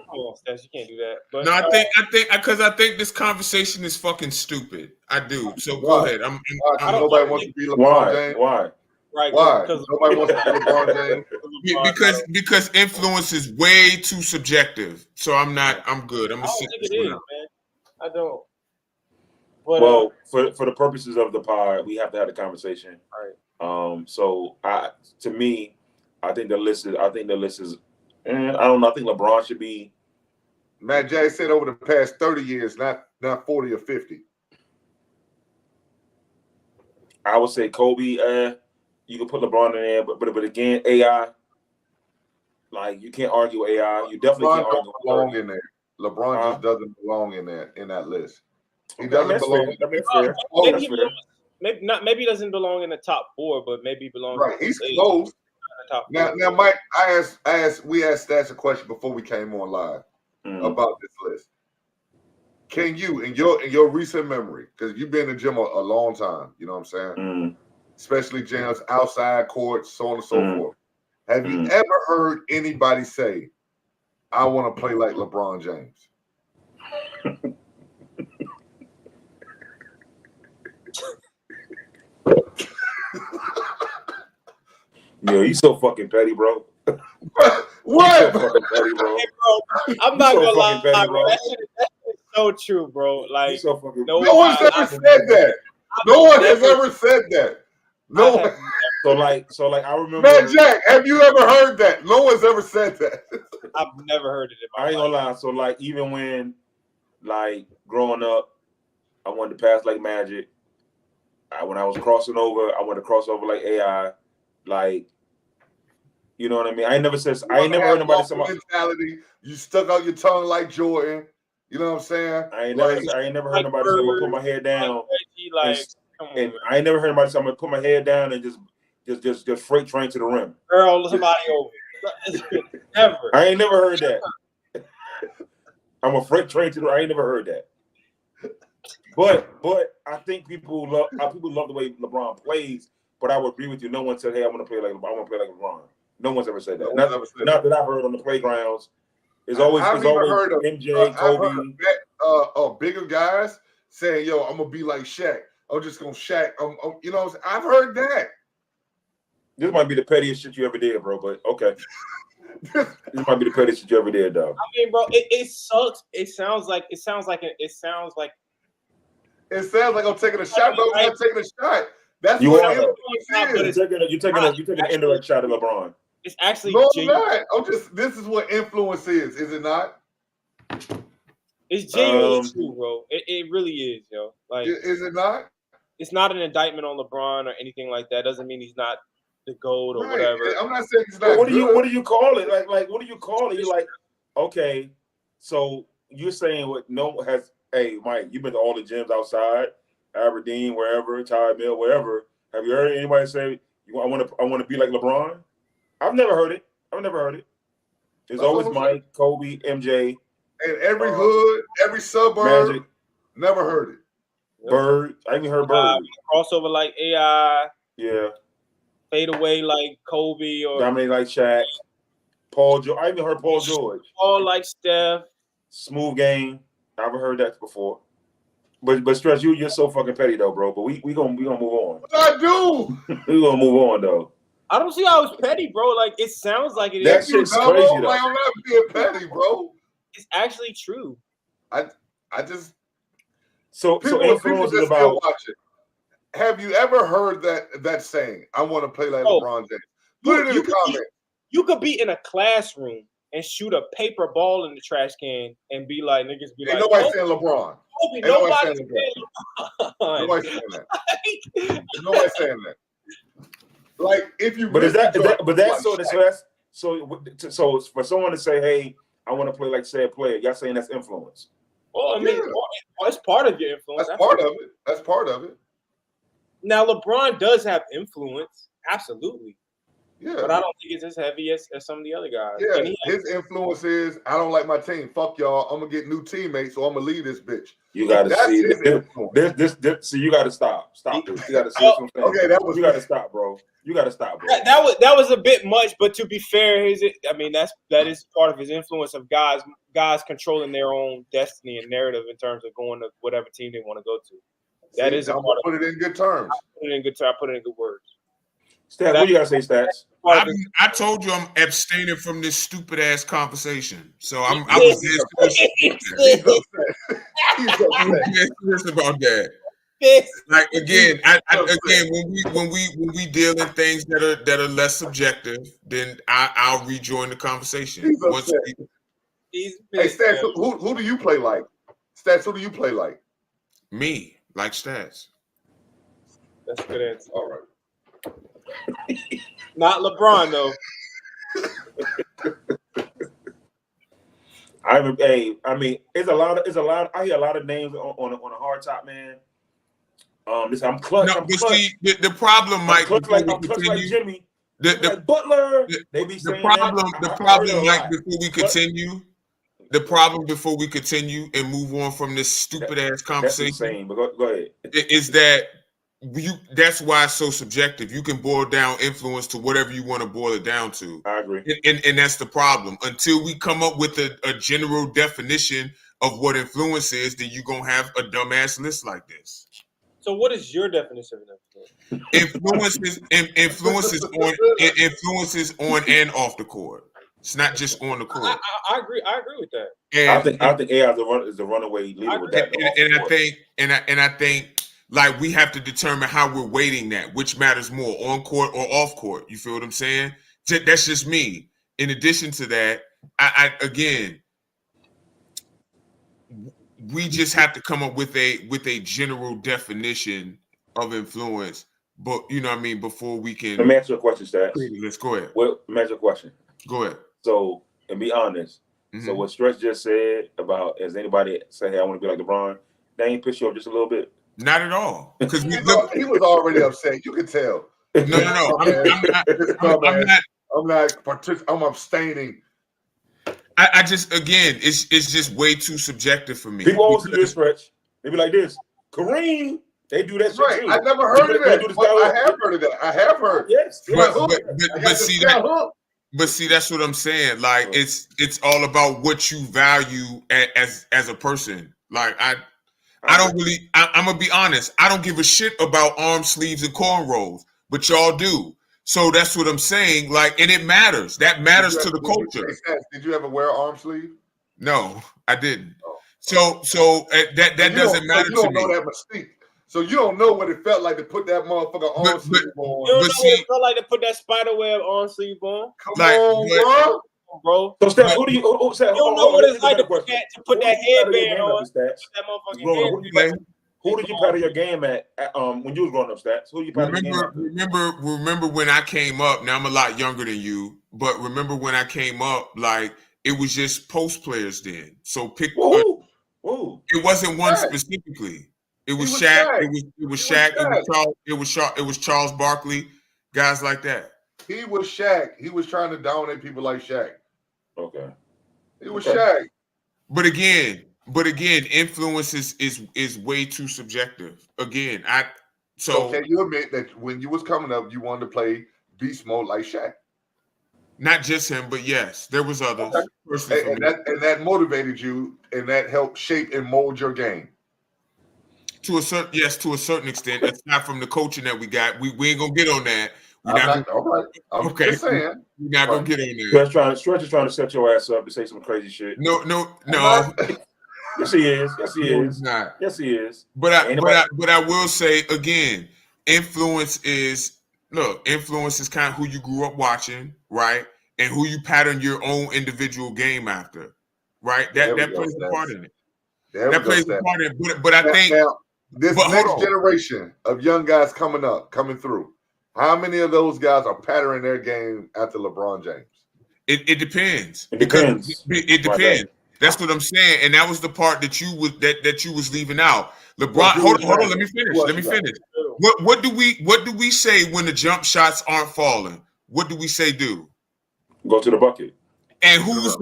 Oh, Stats, you can't do that. But, No, I think this conversation is fucking stupid. I do. So go ahead. Nobody wants to be LeBron James. Why? Right? Why? Nobody wants to be LeBron James. Because influence is way too subjective. So I'm good. I'm I don't think it is, man. I don't. But, well, for the purposes of the pod, we have to have the conversation. Right. So to me, I think the list is. I don't know. I think LeBron should be. Matt J said over the past 30 years, not 40 or 50. I would say Kobe. You can put LeBron in there, but again, AI. Like, you can't argue AI. You definitely can't argue. Belong in there. LeBron just doesn't belong in that list. He doesn't that's belong. fair. I mean, fair. Oh, Maybe That's he fair. belongs, maybe not. Maybe he doesn't belong in the top 4, but maybe he belongs. Right, he's in close. the top Now, 4. now, Mike, we asked Stats a question before we came on live about this list. Can you, in your recent memory, because you've been in the gym a long time, you know what I'm saying? Especially gyms, outside courts, so on and so forth. Have you ever heard anybody say, "I want to play like LeBron James"? Yo, you so fucking petty, bro. What? You so fucking petty, bro. Hey, bro, I'm not so gonna lie, fucking petty, bro. bro. That shit is so true, bro. You Like, so fucking. no No one's ever said that. No one has ever said that. No one. So like I remember. Man, Jack, have you ever heard that? No one's ever said that. I've never heard it in my I ain't life. gonna lie. So like even when like growing up, I wanted to pass like Magic. When I was crossing over, I wanted to cross over like AI. Like, you know what I mean? I ain't never heard nobody say mentality. You stuck out your tongue like Jordan. You know what I'm saying? I ain't Like, never heard nobody say I'm gonna put my head down. And I ain't never heard anybody say I'm gonna put my head down and just freight train to the rim. Girl, somebody over. Never. I ain't never heard that. I'm a freight train to the. I ain't never heard that. But I think people love the way LeBron plays. But I would agree with you. No one said, "Hey, I want to play like LeBron." No one's ever said that. Not that I've heard on the playgrounds. It's always heard of MJ, Kobe. I've heard bigger guys saying, "Yo, I'm gonna be like Shaq. I'm just gonna Shaq." You know, I've heard that. This might be the pettiest shit you ever did, bro. But okay, this might be the pettiest shit you ever did, though. I mean, bro, it sucks. It sounds like It sounds like I'm taking a shot, but I'm not taking a shot. That's You what are. influence is. You're taking an indirect shot at LeBron. it's actually No, I'm genuine. not. This is what influence is it not? It's genuinely true, bro. It really is, yo. Like, Is it not? it's not an indictment on LeBron or anything like that. Doesn't mean he's not the GOAT or whatever. I'm not saying he's not. What do you call it? Like what do you call it? You're like, okay, so you're saying what no one has. Hey, Mike, you've been to all the gyms outside, Aberdeen, wherever, Tide Mill, wherever. Have you heard anybody say, I want to be like LeBron? I've never heard it. There's always Mike, Kobe, MJ. In every hood, every suburb. Magic. Never heard it. Bird. I even heard Bird. Crossover like AI. Yeah. Fade away like Kobe or Dominate like Shaq. Paul George. I even heard Paul George. all like Steph. Smooth game. I haven't heard that before. But Stretch, you're so fucking petty though, bro. But we gonna move on. What I do? We gonna move on though. I don't see how it's petty, bro. Like, it sounds like it That is. shit's crazy though. Like, I'm not being petty, bro. It's actually true. I just So influence is about. Watching. Have you ever heard that saying? I want to play like Oh, LeBron James. Put it in the comments. You could be in a classroom and shoot a paper ball in the trash can and be like, niggas be Ain't like, nobody saying LeBron. Kobe, Ain't nobody nobody saying saying LeBron. Nobody saying that. Nobody saying that. Like, if you But is that Shaq. so for someone to say, hey, I want to play like said player, y'all saying that's influence? Well, I mean, it's part of your influence. That's part of it. That's part of it. Now, LeBron does have influence, absolutely. Yeah. But I don't think it's as heavy as some of the other guys. Yeah, And his influence is I don't like my team. Fuck y'all. I'm gonna get new teammates, so I'm gonna leave this bitch. You gotta That's see his influence. this. See, you gotta stop. Stop this. You gotta see what I'm saying. Okay, that was you gotta stop, bro. You gotta stop, bro. that was a bit much, but to be fair, that is part of his influence of guys controlling their own destiny and narrative in terms of going to whatever team they want to go to. That is a I'm part gonna of put it in good terms. I put it in good words. Stats, what you gotta say, Stats? I told you I'm abstaining from this stupid ass conversation. So I was serious about that. Like again, when we deal in things that are less subjective, then I'll rejoin the conversation. Hey, Stats, who do you play like? Stats, who do you play like? Me, like Stats. That's a good answer. All right. Not LeBron though. I mean, it's a lot. I hear a lot of names on a hard top, man. I'm clutch. No, I'm but clutch. see, the problem, I'm Mike, clutch before like we I'm clutch like continue, Jimmy. the, Like Butler. the, They be the saying problem, that. the I heard problem, it a Mike, lot. before we But- continue, the problem before we continue and move on from this stupid ass That's conversation insane. But go ahead. is that that's why it's so subjective. You can boil down influence to whatever you want to boil it down to. I agree. And that's the problem. Until we come up with a general definition of what influence is, then you're gonna have a dumbass list like this. So what is your definition of influence? Influences on and off the court. It's not just on the court. I agree. I agree with that. And, I think AI is the runaway leader with that. I think like we have to determine how we're weighting that, which matters more, on court or off court. You feel what I'm saying? That's just me. In addition to that, I again, we just have to come up with a general definition of influence. But you know what I mean, before we can. Let me ask you a question, Stats. Let's go ahead. Well, let me ask you a question. Go ahead. So, and be honest. So what Stretch just said about, has anybody say, hey, I want to be like LeBron, that ain't piss you off just a little bit? Not at all. Because he was already upset. You can tell. No. I'm abstaining. I just, again, it's just way too subjective for me. People always do this, Stretch. They be like this. Kareem, they do that. Right. Too. I never heard of that. I have heard of that. I have heard. Yes. But see, that's what I'm saying. Like it's all about what you value as a person. Like I don't really. I'm gonna be honest. I don't give a shit about arm sleeves and cornrows, but y'all do. So that's what I'm saying. Like, and it matters. That matters to the culture. Did you ever wear arm sleeve? No, I didn't. So that doesn't matter to me. You don't know that mystique. So you don't know what it felt like to put that motherfucker on sleeve on. You don't know what it felt like to put that spider web on sleeve on. Come on, bro. So Steph, who do you? You don't know what it's like to put that headband on. That motherfucking headband. Who did you pattern your game at when you was growing up, Stats? Who you pattern your game at? Remember when I came up? Now I'm a lot younger than you, but remember when I came up? Like it was just post players then. So pick. Who? It wasn't one specifically. It was Shaq. It was Shaq. It was Charles Barkley. Guys like that. He was Shaq. He was trying to dominate people like Shaq. Okay. It was Shaq. But again, influence is way too subjective. Again, so can you admit that when you was coming up, you wanted to play beast mode like Shaq? Not just him, but yes, there was others. Okay. And that motivated you, and that helped shape and mold your game. To a certain extent. It's not from the coaching that we got. We ain't gonna get on that. I'm just saying. We're not gonna get on that. Stretch is trying to set your ass up to say some crazy shit. No. Yes, he is. Yes, he no, is. Not. Yes, he is. But I will say again, influence is kind of who you grew up watching, right? And who you pattern your own individual game after, right? That plays a part in it. That plays a part in it. But I think this next generation of young guys coming through, how many of those guys are patterning their game after LeBron James? It depends. It depends. It depends. That's what I'm saying, and that was the part that you was leaving out. LeBron, hold on. Let me finish. What do we say when the jump shots aren't falling? What do we say do? Go to the bucket. And who's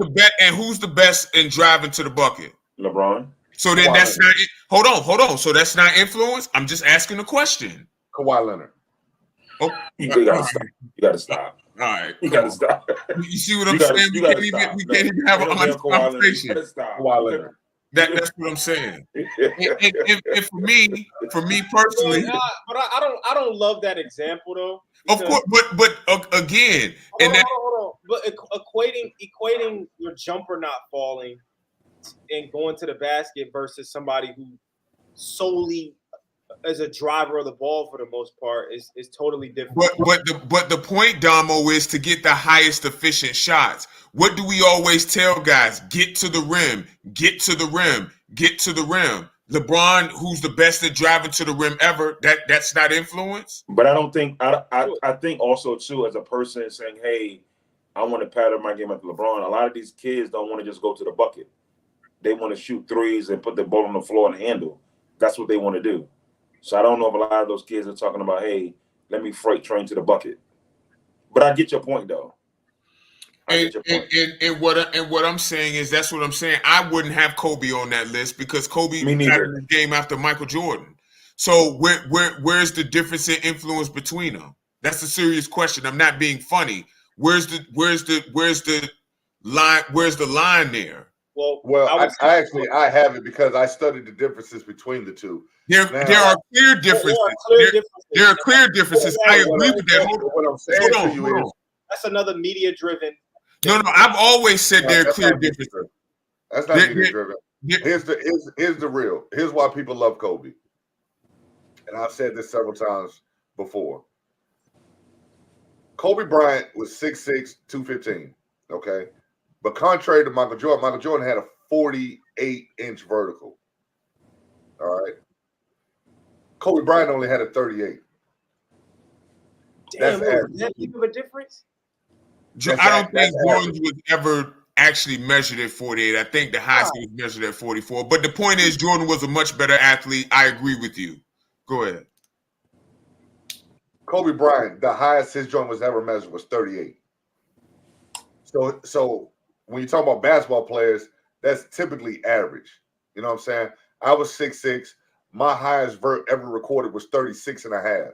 the best in driving to the bucket? LeBron. So then that's not it. Hold on. So that's not influence. I'm just asking a question. Kawhi Leonard. Oh, you gotta stop. All right, you gotta stop. You see what I'm saying? We can't even have an honest conversation. Kawhi Leonard. That's what I'm saying. and for me personally, but I don't love that example though. Of course, but again, hold on. But equating your jumper not falling and going to the basket versus somebody who solely as a driver of the ball for the most part is totally different. But the point, Damo, is to get the highest efficient shots. What do we always tell guys? Get to the rim, get to the rim, get to the rim. LeBron, who's the best at driving to the rim ever, that's not influence. But I don't think I think also too as a person saying, hey, I want to pattern my game after LeBron. A lot of these kids don't want to just go to the bucket. They want to shoot threes and put the ball on the floor and handle. That's what they want to do. So I don't know if a lot of those kids are talking about, hey, let me freight train to the bucket. But I get your point, though. And what I'm saying is that's what I'm saying. I wouldn't have Kobe on that list because Kobe patterned the game after Michael Jordan. So where's the difference in influence between them? That's a serious question. I'm not being funny. Where's the line? Where's the line there? Well, I have it because I studied the differences between the two. There are clear differences. There are clear differences. I agree with that. What I'm saying to you is that's another media-driven. No, I've always said there are clear differences. That's not media-driven. Here's the real. Here's why people love Kobe. And I've said this several times before. Kobe Bryant was 6'6", 215, okay? But contrary to Michael Jordan had a 48-inch vertical, all right? Kobe Bryant only had a 38. Damn, is that big of a difference? I don't think Jordan was ever actually measured at 48. I think the highest was measured at 44. But the point is, Jordan was a much better athlete. I agree with you. Go ahead. Kobe Bryant, the highest his joint was ever measured was 38. So when you talk about basketball players, that's typically average. You know what I'm saying? I was 6'6". My highest vert ever recorded was 36 and a half.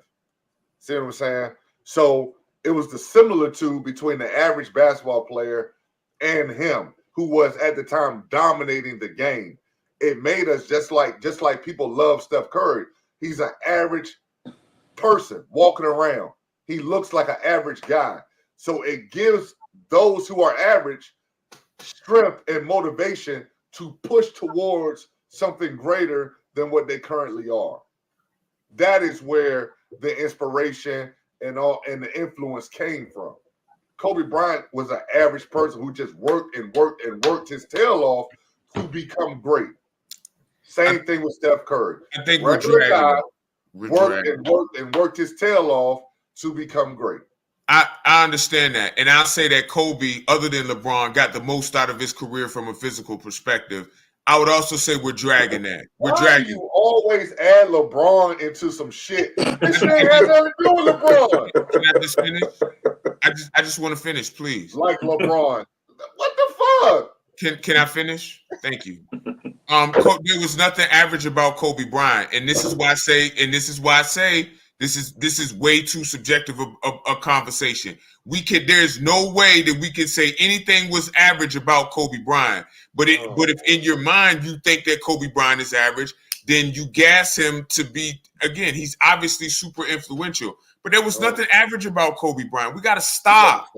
See what I'm saying? So it was the similitude between the average basketball player and him, who was at the time dominating the game. It made us just like people love Steph Curry. He's an average person walking around. He looks like an average guy. So it gives those who are average strength and motivation to push towards something greater than what they currently are. That is where the inspiration and the influence came from. Kobe Bryant was an average person who just worked and worked and worked his tail off to become great. Same thing with Steph Curry. I think worked and worked his tail off to become great. I understand that. And I'll say that Kobe, other than LeBron, got the most out of his career from a physical perspective. I would also say we're dragging that. Why do you always add LeBron into some shit? This shit has nothing to do with LeBron. Can I just finish? I just want to finish, please. Like LeBron. What the fuck? Can I finish? Thank you. There was nothing average about Kobe Bryant, and this is why I say this is way too subjective a conversation. There's no way that we can say anything was average about Kobe Bryant. But if in your mind you think that Kobe Bryant is average, then you gas him to be, again, he's obviously super influential. But there was nothing average about Kobe Bryant. We got to stop.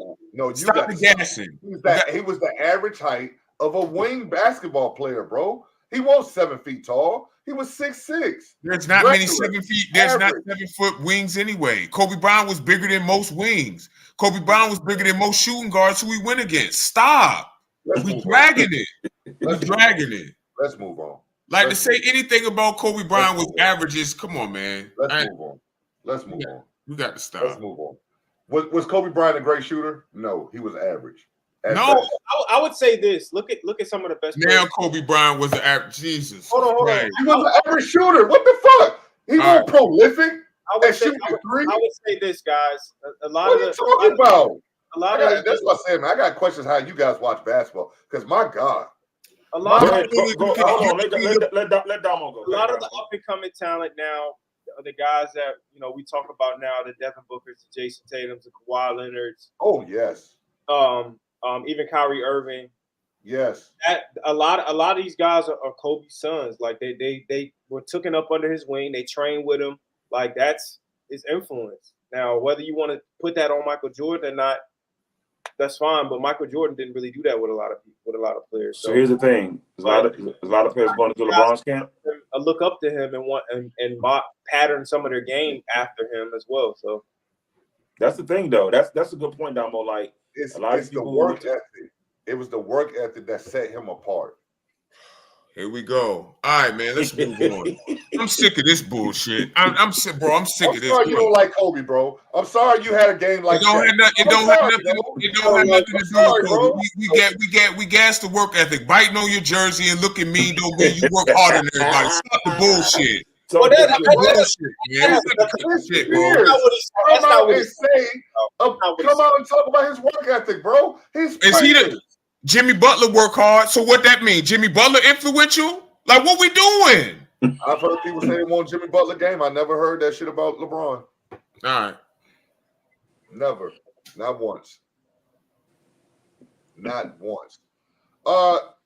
Stop the gassing. He was the average height of a wing basketball player, bro. He wasn't 7 feet tall. He was 6'6". There's not many 7 feet. There's not 7 foot wings anyway. Kobe Bryant was bigger than most wings. Kobe Bryant was bigger than most shooting guards who we went against. Stop. We dragging it. Let's move on. To say anything about Kobe Bryant was averages. Come on, man. Let's move on. We got to stop. Let's move on. Was Kobe Bryant a great shooter? No, he was average. No, I would say this. Look at some of the best. Now Kobe Bryant was an average. Jesus. Hold on. He was an average shooter. What the fuck? He was prolific. I would say this, guys. What are you talking about? That's what I'm saying, man. I got questions how you guys watch basketball. Because my God. Let Damo go. A lot of the up-and-coming talent now, the guys that we talk about now, the Devin Bookers, the Jason Tatums, the Kawhi Leonards. Oh yes. Even Kyrie Irving. Yes. A lot of these guys are Kobe's sons. Like they were taken up under his wing. They trained with him. Like that's his influence. Now, whether you want to put that on Michael Jordan or not, that's fine. But Michael Jordan didn't really do that with a lot of players. So here's the thing: there's a lot of players going into LeBron's camp. I look up to him and pattern some of their game after him as well. So that's the thing, though. That's a good point, Damo. Like it's the work ethic. It was the work ethic that set him apart. Here we go. All right, man. Let's move on. I'm sick of this bullshit. I'm sick, bro. I'm sick I'm of this. sorry you don't like Kobe, bro. I'm sorry you had a game like It don't that. have nothing. It I'm don't sorry, have nothing. bro. It don't have nothing to do sorry, with bro. Kobe. We gas the work ethic. Biting on your jersey and looking mean don't mean you work harder than everybody. Stop the bullshit. So, Well, Stop the bullshit, man. Stop the It's shit, bro. weird. That's not what he's Come out saying. and say, come out and talk about his work ethic, bro. His Is he players. the Jimmy Butler work hard? So what that mean? Jimmy Butler influential? Like what we doing? I've heard people say they want Jimmy Butler game. I never heard that shit about LeBron. All right. Never. Not once. Not once.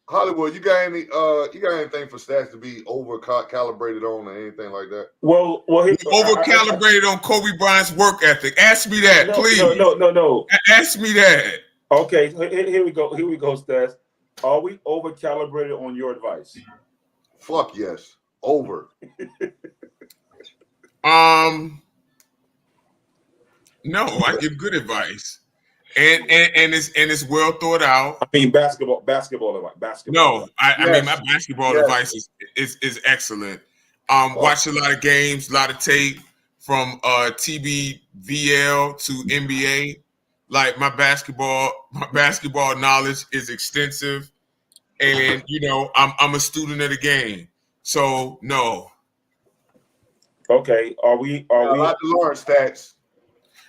Hollywood, you got anything for stats to be over calibrated on or anything like that? well, Over calibrated on Kobe Bryant's work ethic. Ask me that, please. No. Ask me that. Okay, here we go. Here we go, Stats. Are we over calibrated on your advice? Fuck yes. Over. No, I give good advice. And it's well thought out. I mean, basketball advice. No, I mean Yes. my basketball Yes. advice is excellent. Watch a lot of games, a lot of tape from TBVL to NBA. Like my basketball knowledge is extensive, and I'm a student of the game. So no, Okay, are we? A lot to learn, Stats.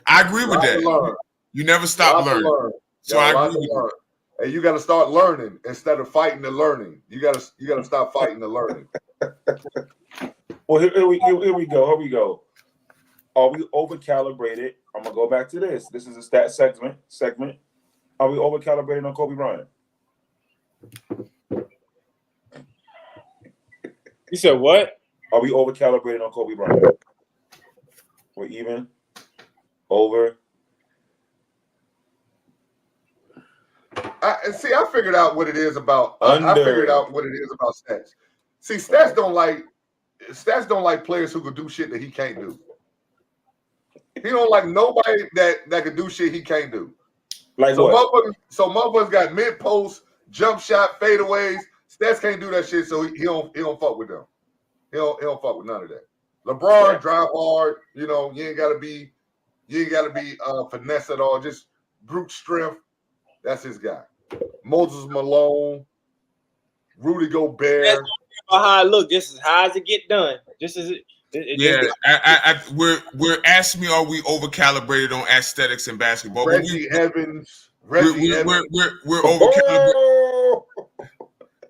I agree with Lot to that. learn. You never stop Lot to learning. learn. So Got I a lot agree to with you. learn. And you got to start learning instead of fighting the learning. You got to stop fighting the learning. Well, here we go. Here we go. Are we over calibrated? I'm gonna go back to this. This is a stat segment. Are we over calibrated on Kobe Bryant? You said what? Are we over calibrated on Kobe Bryant? We're even. Over. I figured out what it is about. I Under. figured out what it is about Stats. See, Stats don't like players who could do shit that he can't do. He don't like nobody that can do shit he can't do. Like So what? motherfuckers got mid post, jump shot, fadeaways. Stats can't do that shit, so he don't fuck with them. He don't fuck with none of that. LeBron drive hard. You ain't gotta be finesse at all. Just brute strength. That's his guy. Moses Malone, Rudy Gobert. How I look. This is how does it get done. Just as it. We're asking me, are we over calibrated on aesthetics in basketball? Reggie Evans. We're over calibrated. Oh!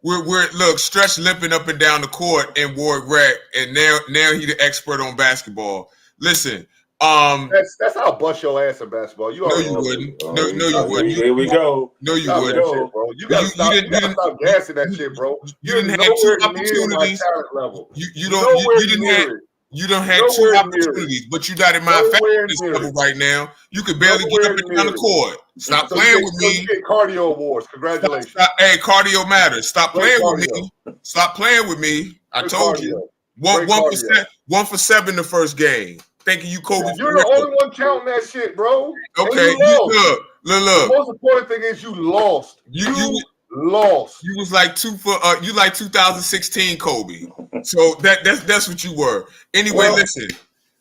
We're look, Stretch limping up and down the court in Ward Rec, and now he the expert on basketball. Listen, That's how I bust your ass in basketball. You no, already you know. wouldn't. No, you wouldn't. Here we go. No, you Stop wouldn't. that shit, bro. You gotta stop gassing that shit, bro. You didn't have nowhere two near my opportunities. talent level. You Nowhere didn't near have it. you don't have two Nowhere near opportunities, but you not in my Nowhere fitness near level it. right now. You could barely get Nowhere up and down the near it. court. Stop So playing you with get, me. so you get cardio awards. Congratulations. Hey, cardio matters. Stop Great playing with cardio. me. Stop playing with me. I Great told cardio. you. Great cardio. One for seven the first game. Thanking you, Kobe. You're the only one counting that shit, bro. And Okay, you lost. look. The most important thing is you lost. You Lost. You was like 2016 Kobe. So that's what you were. Anyway, Well, listen.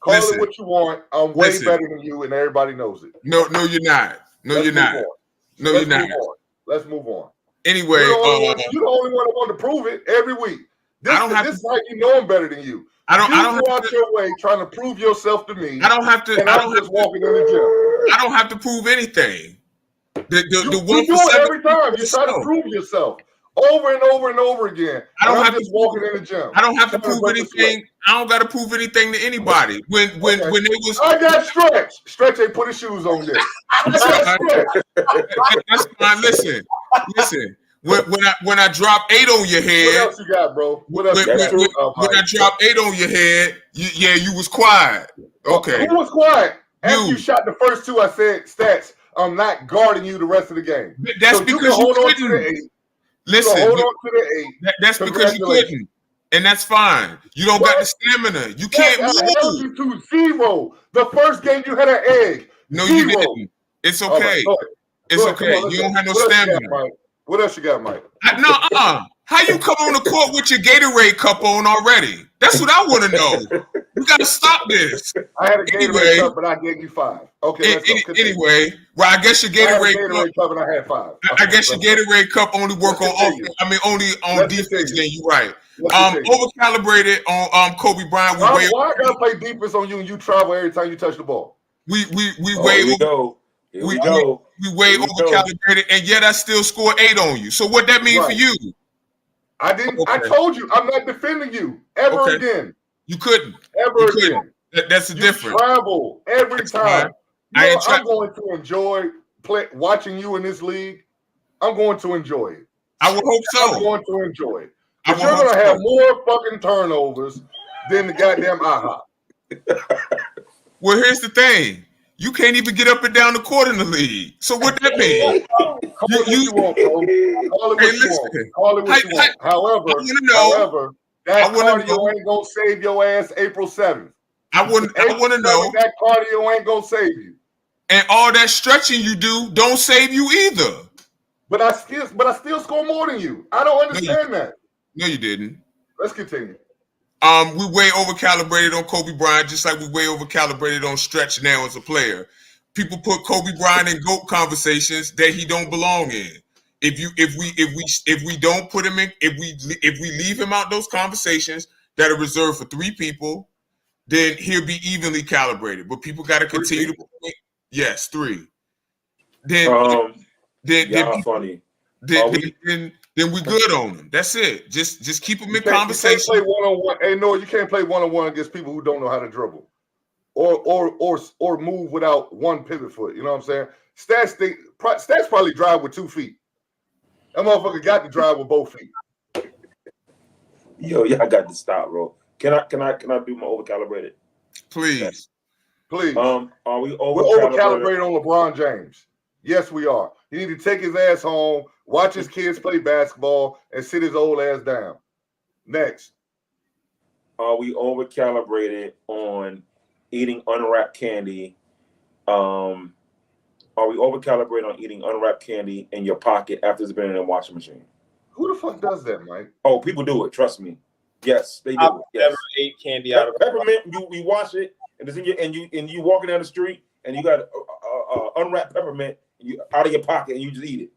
Call Listen. it what you want. I'm way Listen. better than you, and everybody knows it. No, you're not. No, Let's you're move not. on. No, Let's you're not. move on. Let's move on. Anyway, You're the only one that want to prove it every week. This is how you know I'm better than you. I don't You have go out to. your way trying to prove yourself to me. I don't have to. And I'm just walking in the gym. I don't have to prove anything. The You one do for it seven. every time. You try to prove yourself over and over and over again. I don't And have I'm to just walking in the gym. I don't have to Trying prove break the sweat. anything. I don't got to prove anything to anybody. When Okay. when it was I got Stretch. Stretch ain't put his shoes on yet. I got Stretch. that's fine. Listen. When I drop 8 on your What head, else you got, bro? What else? when, you got? when- Oh, when I Mike. drop 8 on your head, you was quiet. Okay. Who was quiet? After You. you shot the first two, I said, Stats, I'm not guarding you the rest of the game. That's So because you can hold on to the couldn't. 8. You Listen, can hold on to the 8. that's because you couldn't, and that's fine. You don't got the stamina. You can't I held move. you to 0. The first game you had an egg. No, 0. you didn't. It's All okay. right, go ahead. It's Go ahead, okay. come on, let's You don't go. have no What else you got, stamina. Mike? What else you got, Mike? How you come on the court with your Gatorade cup on already? That's what I want to know. We got to stop this. I had a Gatorade cup, but I gave you 5. Okay, let's go. Anyway, well, I guess your Gatorade cup and I had 5. I guess your Gatorade cup only work on offense. I mean, only on defense. Then you're right. Overcalibrated on Kobe Bryant. Why I gotta play defense on you and you travel every time you touch the ball? We way overcalibrated, and yet I still score 8 on you. So what that mean for you? I didn't. Okay. I told you I'm not defending you ever again. You couldn't ever again. That's the difference. Travel every time. I'm going to enjoy watching you in this league. I'm going to enjoy it. I would hope so. I'm going to enjoy it. But you're going to have more fucking turnovers than the goddamn AHA. Well, here's the thing. You can't even get up and down the court in the league. So what that mean? Call it what you want, bro. Call it what you want. Call it what you want. However, that cardio ain't gonna save your ass April 7th. I want to know that cardio ain't gonna save you. And all that stretching you do don't save you either. But I still score more than you. I don't understand that. No, you didn't. Let's continue. We way overcalibrated on Kobe Bryant, just like we way overcalibrated on Stretch now as a player. People put Kobe Bryant in GOAT conversations that he don't belong in. If we don't put him in, if we leave him out those conversations that are reserved for 3 people, then he'll be evenly calibrated. But people got to continue to put, yes, 3. Then funny. Then we good on him. That's it. Just keep him in conversation. You can't play one-on-one. Hey, no, you can't play one-on-one against people who don't know how to dribble, or move without one pivot foot. You know what I'm saying? Stats probably drive with 2 feet. That motherfucker got to drive with both feet. Yo, y'all got to stop, bro. Can I do my overcalibrated? Please. Are we We're overcalibrated on LeBron James. Yes, we are. He need to take his ass home, watch his kids play basketball, and sit his old ass down. Next. Are we overcalibrated on eating unwrapped candy? Are we overcalibrated on eating unwrapped candy in your pocket after it's been in a washing machine? Who the fuck does that, Mike? Oh, people do it. Trust me. Yes, they do. I've never ate candy out of peppermint. You wash it, and it's in your and you walking down the street, and you got unwrapped peppermint out of your pocket, and you just eat it.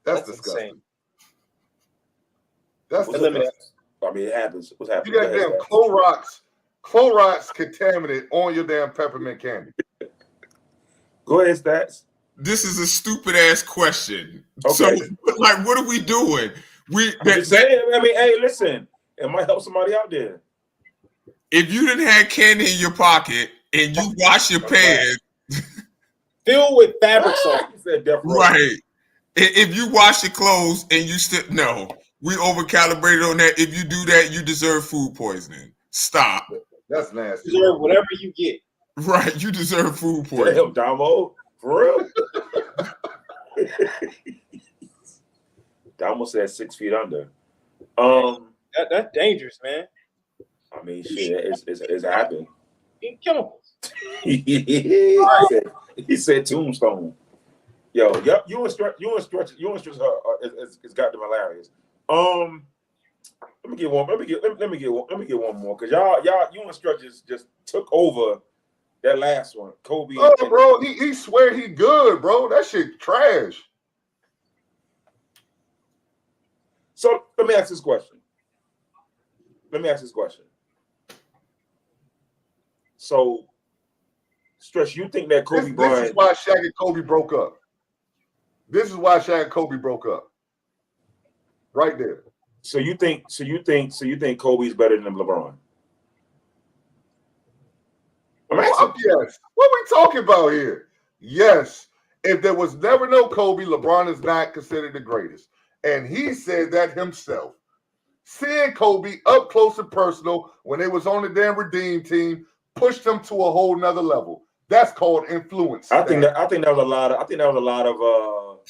That's disgusting. Insane. That's disgusting. I mean, it happens. What's happening? You got damn Clorox contaminant on your damn peppermint candy. Go ahead, Stats. This is a stupid ass question. Okay. So, like, what are we doing? I mean, hey, listen, it might help somebody out there. If you didn't have candy in your pocket and you wash your pants, filled with fabric salt. Right. If you wash your clothes and you still we overcalibrated on that. If you do that, you deserve food poisoning. Stop. That's nasty. You deserve whatever you get. Right. You deserve food poisoning. Damn, Damo. For real? Damo said 6 feet under. That's dangerous, man. I mean, shit, it's happened. Eating chemicals. He said tombstone. Yo, you and Stretch is goddamn hilarious. Let me get one more because y'all you and Stretch just took over that last one. Kobe. Oh, bro, he swear he good, bro. That shit trash. So let me ask this question. So, Stretch, you think that Kobe Bryant? This is why Shaq and Kobe broke up. Right there. So you think Kobe's better than LeBron? Yes. What are we talking about here? Yes. If there was never no Kobe, LeBron is not considered the greatest. And he said that himself. Seeing Kobe up close and personal when they was on the damn Redeem team pushed him to a whole nother level. That's called influence. I think that was a lot of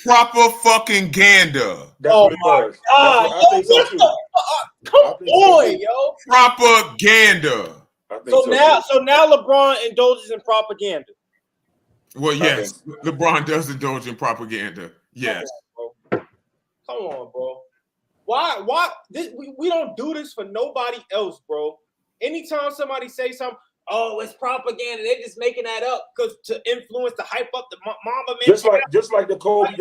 proper fucking gander. That's what it was. God, I think so too. Come on, yo. Propaganda. So now LeBron indulges in propaganda. Well, yes, LeBron does indulge in propaganda. Yes. Come on, bro. Why this we don't do this for nobody else, bro. Anytime somebody say something, oh, it's propaganda. They're just making that up because to influence, to hype up the Mamba. Just like the Kobe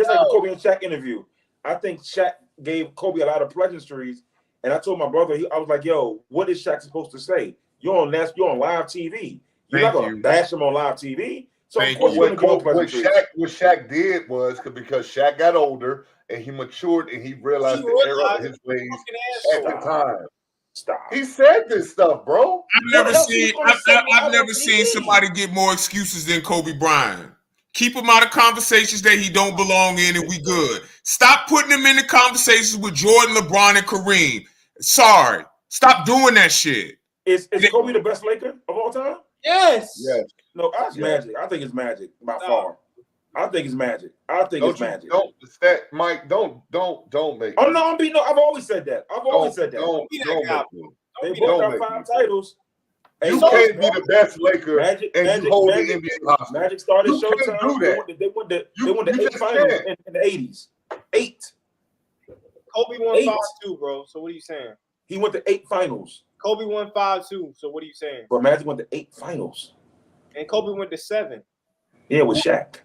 and Shaq interview. I think Shaq gave Kobe a lot of pleasantries, and I told my brother, I was like, "Yo, what is Shaq supposed to say? You're on live TV. You're not gonna bash him on live TV." So of course, what Shaq did was because Shaq got older and he matured and he realized the error of his ways at the time. Stop. He said this stuff, bro. I've never seen somebody get more excuses than Kobe Bryant. Keep him out of conversations that he don't belong in, and we good. Stop putting him in the conversations with Jordan, LeBron, and Kareem. Sorry, stop doing that shit. Is Kobe the best Laker of all time? Yes. Yes. No, that's Magic. I think it's Magic by far. I think it's Magic. Magic. Don't Mike. Don't make. Oh no, I've always said that. I've always said that. Don't they both got 5 titles. You can't be the best Laker and you hold the NBA hostage. Magic started Showtime. They won the 8 finals in the 80s. 8. Kobe won 5 too, bro. So what are you saying? He went to 8 finals. Kobe won 5 too. So what are you saying? But Magic went to 8 finals. And Kobe went to 7. Yeah, with Shaq.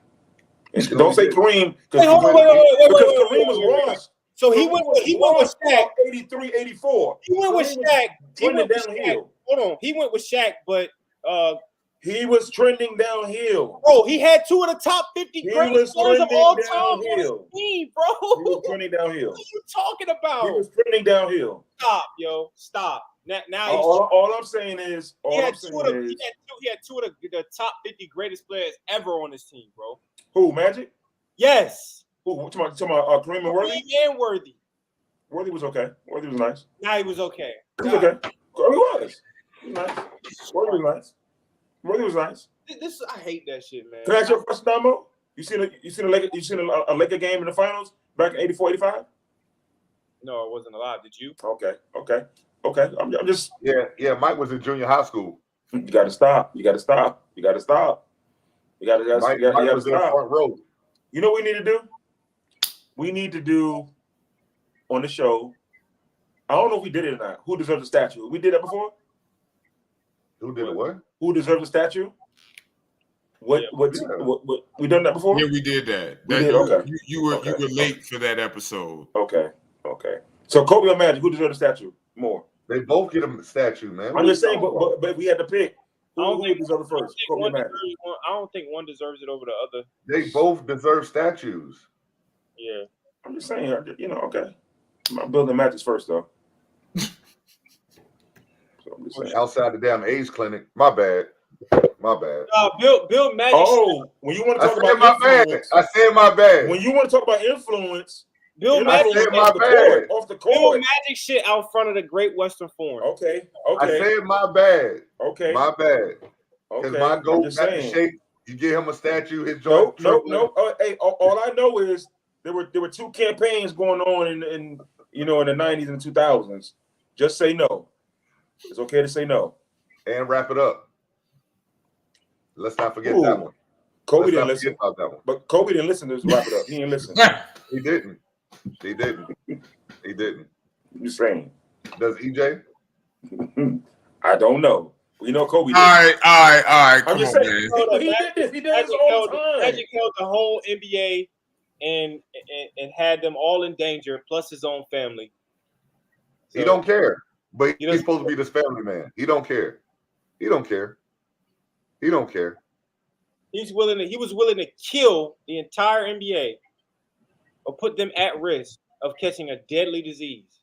Don't say Kareem because Kareem was washed. So he went with Shaq 83, 84. He went with Shaq. He went downhill. Hold on. He went with Shaq, but he was trending downhill. Bro, he had 2 of the top 50 greatest players of all time on his team, bro. He was trending downhill. What are you talking about? He was trending downhill. Stop, yo. Stop. Now all I'm saying is he had 2 of the top 50 greatest players ever on his team, bro. Who, Magic? Yes. Who? Talking about Kareem and Worthy? And Worthy. Worthy was okay. Worthy was nice. Nah, he was okay. He was okay. He was nice. Worthy was nice. Worthy was nice. I hate that shit, man. Can I ask you a question, Damo? You seen a Laker game in the finals back in 84, 85? No, I wasn't alive. Did you? Okay. I'm just yeah. Mike was in junior high school. You gotta stop. You gotta stop. Mike was in the front row. You know what we need to do? We need to do on the show. I don't know if we did it or not. Who deserves a statue? We did that before? Who did it what? Who deserves a statue? What we done that before? Yeah, we did that. Okay. You were late for that episode. Okay. So Kobe or Magic, who deserves a statue more? They both get a statue, man. I'm just saying, but we had to pick. Who deserves it first? Kobe or Magic? I don't think one deserves it over the other. They both deserve statues. Yeah. I'm just saying, okay. I'm building Magic's first, though. Outside the damn AIDS clinic. My bad. Bill Magic. Oh, when you want to talk about influence, I said my bad. When you want to talk about influence, Bill Magic off the court. Bill Magic shit out front of the Great Western Forum. Okay. I said my bad. Okay. My bad. Because my goat got the shape. You give him a statue, his joint. No. Hey, all I know is there were 2 campaigns going on in the 90s and 2000s. Just say no. It's okay to say no. And wrap it up. Let's not forget that one. Kobe didn't listen about that one. But Kobe didn't listen to wrap it up. He didn't listen. He didn't. I'm just saying. Does EJ? I don't know. We know Kobe did. All right. I'm just saying. He did this. He did this all the time. Magic held the whole NBA and had them all in danger, plus his own family. So, he don't care. But he's supposed to be this family man. He don't care. He was willing to kill the entire NBA or put them at risk of catching a deadly disease.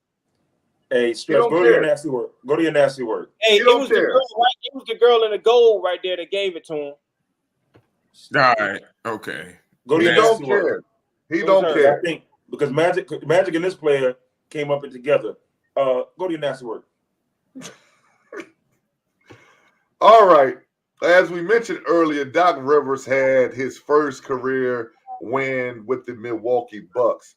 Hey, Stress, go to your nasty work. Hey, it was the girl in the gold right there that gave it to him. All right. Okay. Go to your nasty work. He don't care. I think because Magic and this player came up together. Go to your nasty work. All right. As we mentioned earlier, Doc Rivers had his first career win with the Milwaukee Bucks.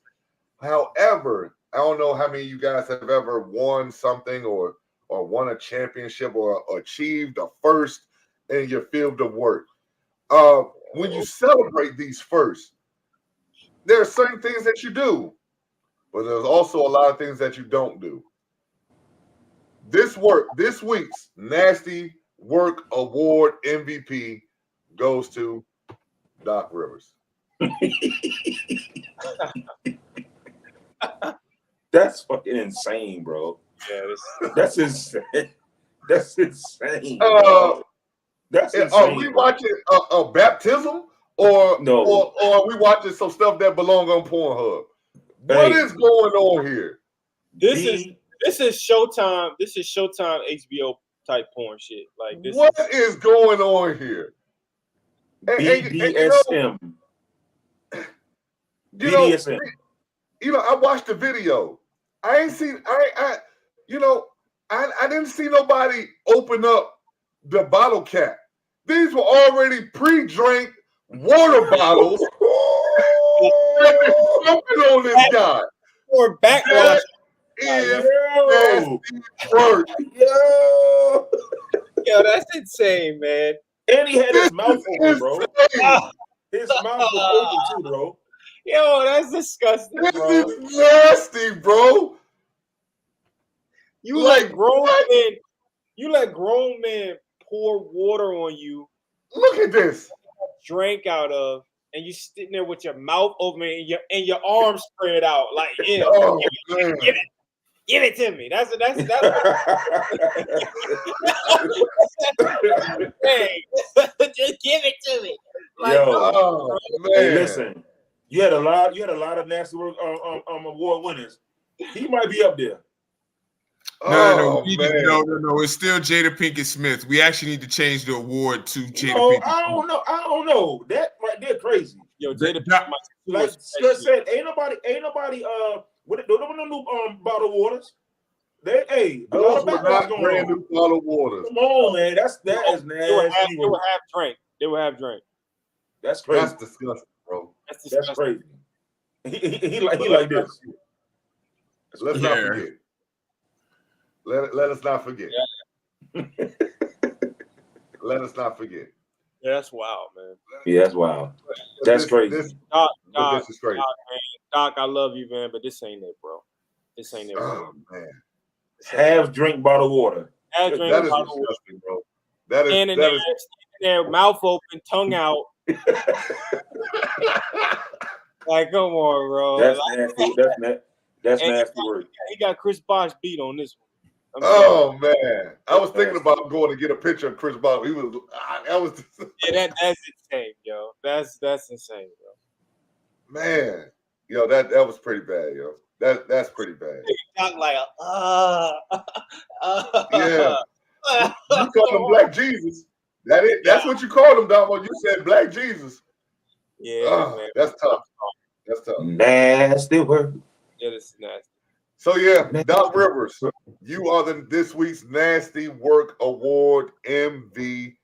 However, I don't know how many of you guys have ever won something or won a championship or achieved a first in your field of work. When you celebrate these firsts, there are certain things that you do. but there's also a lot of things that you don't do. This week's Nasty Work Award MVP goes to Doc Rivers. That's fucking insane, bro. Yeah, That's insane. That's insane. That's insane. Are we watching a baptism or No. or are we watching some stuff that belong on Pornhub? What is going on here? this is Showtime. This is Showtime HBO type porn shit. Like this. What is going on here? BDSM. BDSM. I watched the video. I ain't seen. I didn't see nobody open up the bottle cap. These were already pre-drank water bottles. Jumping on this guy. Or backwash. Is nasty work. Yo, that's insane, man. And he had his mouth open, bro. Insane. His mouth was open too, bro. Yo, that's disgusting, This bro. is nasty, bro. You Like, let grown what? men. You let grown men pour water on you, Look at this. drink out of, and you sitting there with your mouth open and your arms spread out like, yeah, Oh, man. give it to me. That's hey, just give it to me. Like, Yo. Oh, Hey, man. listen, you had a lot of Nasty Work award winners. He might be up there. Oh, man. No. It's still Jada Pinkett Smith. We actually need to change the award to Jada No, Pinkett. I don't know. That right there crazy. yo, Jada, Like Scott said, ain't nobody with no new bottled waters. A lot Those of were backwards not going brand on. new bottled waters. Come on, man. That is they were nasty. half drink. They were half drink. That's crazy. That's disgusting, bro. That's That's disgusting. crazy. He like this. Let's not forget. Let us not forget. Let us not forget. Yeah, that's wild, man. Yeah, that's wild. That's crazy. Doc, This is crazy. Doc, I love you, man, but this ain't it, bro. This ain't it. Oh, man. Half drink bottled water. Half drink That is bottle water. disgusting, bro. That And is in there, mouth open, tongue out. Like, come on, bro. That's Like, nasty. That's And nasty work. he got Chris Bosh beat on this one. Oh, man. I was thinking about going to get a picture of Chris Bosh. Yeah, that's insane, yo. That's insane, yo. Man. Yo, that was pretty bad, yo. That's pretty bad. Doc like, Yeah. You call him Black Jesus. That's what you called him, Damo. You said Black Jesus. Yeah, man. That's tough. That's tough. Nasty work. Yeah, this is nasty. So yeah, Doc Rivers, you are this week's Nasty Work Award MVP.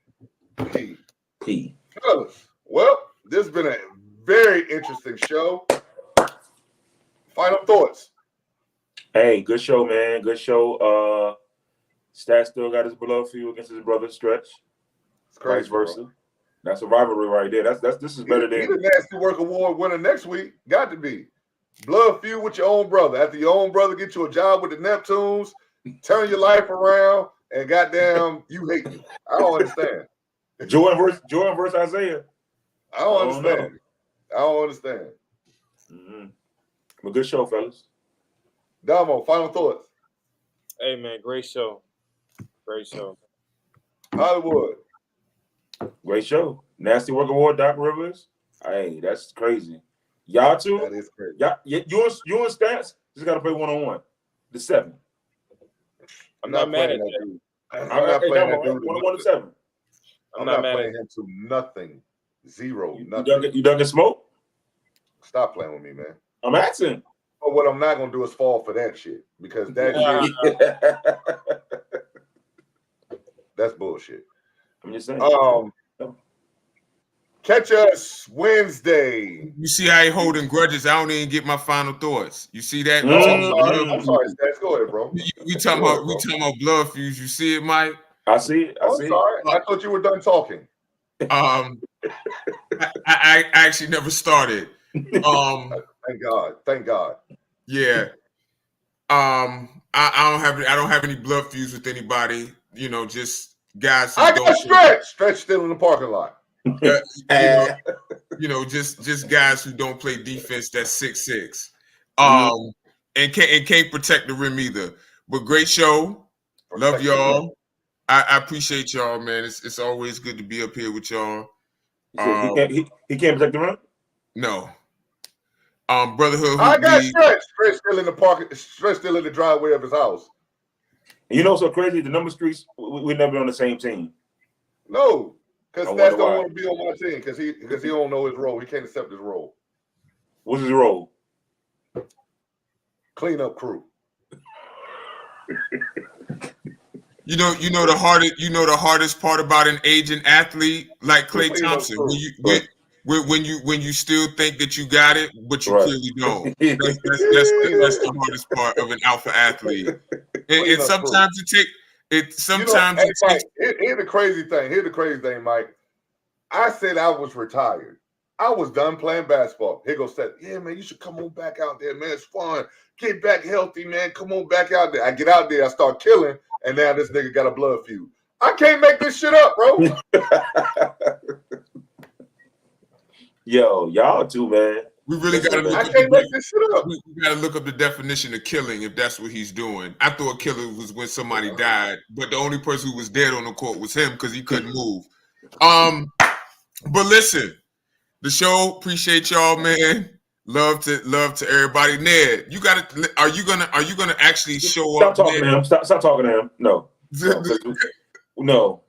P. Fellas, well, this has been a very interesting show. Final thoughts. Hey, good show, man. Good show. Stat still got his blood for you against his brother Stretch. It's crazy, Vice versa. That's a rivalry right there. This is better He than the Nasty Work Award winner next week. Got to be. Blood feud with your own brother. After your own brother get you a job with the Neptunes, turn your life around, and goddamn, you hate me. I don't understand. Jordan versus Isaiah. I don't understand. I don't understand. A good show, fellas. Damo, final thoughts. Hey, man, great show. Great show. Hollywood. Great show. Nasty Work Award, Doc Rivers. Hey, that's crazy. Y'all too. That is crazy. You and Stats just got to play 1-on-1. The 7. I'm not mad at that. dude. I'm not playing that dude. 1-on-1 to 7. I'm not playing him to nothing. Zero. Nothing. You done get smoke? Stop playing with me, man. I'm asking. But what I'm not gonna do is fall for that shit because that shit, that's bullshit. I'm just saying. Catch us Wednesday. You see how he holding grudges? I don't even get my final thoughts. You see that? I'm sorry, Stats. Go ahead, bro. We talking about blood fuse. You see it, Mike? I see it. I'm sorry. I thought you were done talking. I actually never started. Thank God. Thank God. Yeah. I don't have any blood feuds with anybody. You know, just guys who I don't. got Stretch. Stretch still in the parking lot. Just guys who don't play defense. That's 6'6". Mm-hmm. And can't protect the rim either. But great show. Love Protect the y'all. I appreciate y'all, man. It's always good to be up here with y'all. He can't protect the rim. No. Brotherhood. I got Stretch. Stretch still in the parking. Stretch still in the driveway of his house. You know, so crazy. The number streets. We never on the same team. No, because I Stats wonder don't why. want to be on my team because he don't know his role. He can't accept his role. What's his role? Cleanup crew. You know the hardest part about an aging athlete like Klay Thompson when you still think that you got it, but you clearly don't. That's the hardest part of an alpha athlete. And sometimes here's the crazy thing. Here's the crazy thing, Mike. I said I was retired. I was done playing basketball. Here goes Seth. Yeah, man, you should come on back out there, man. It's fun. Get back healthy, man. Come on back out there. I get out there, I start killing, and now this nigga got a blood feud. I can't make this shit up, bro. Yo, y'all too, man. We really got to look. I can't make this shit up. We got to look up the definition of killing if that's what he's doing. I thought killing was when somebody died, but the only person who was dead on the court was him because he couldn't move. But listen, the show. Appreciate y'all, man. Love to everybody. Ned, you got to. Are you gonna actually show Stop up? Talking to him. Stop talking to him. No,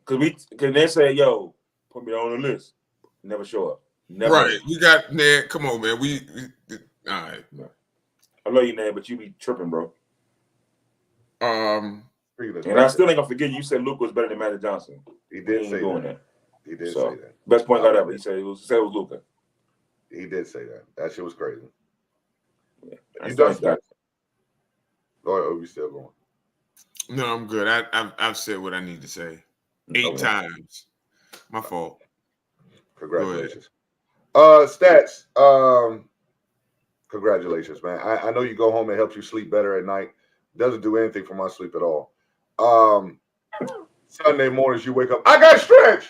because they say, yo, put me on the list. Never show up. Never. Right. We got Ned. Come on, man. We all right. I love you, Ned, but you be tripping, bro. And I still ain't gonna forget you said Luka was better than Magic Johnson. He did say that. He did say that. Best point guard ever. He said it was Luka. He did say that. That shit was crazy. Yeah, you done that? Or are we still going? No, I'm good. I've said what I need to say 8 times. My fault. Congratulations. Stats. Congratulations, man. I know you go home and helps you sleep better at night. Doesn't do anything for my sleep at all. Sunday mornings you wake up. I got Stretch.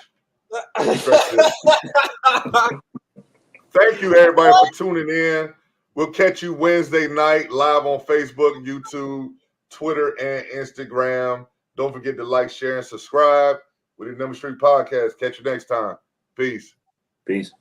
Thank you, everybody, for tuning in. We'll catch you Wednesday night live on Facebook, YouTube, Twitter, and Instagram. Don't forget to like, share, and subscribe with the Number Street Podcast. Catch you next time. Peace. Peace.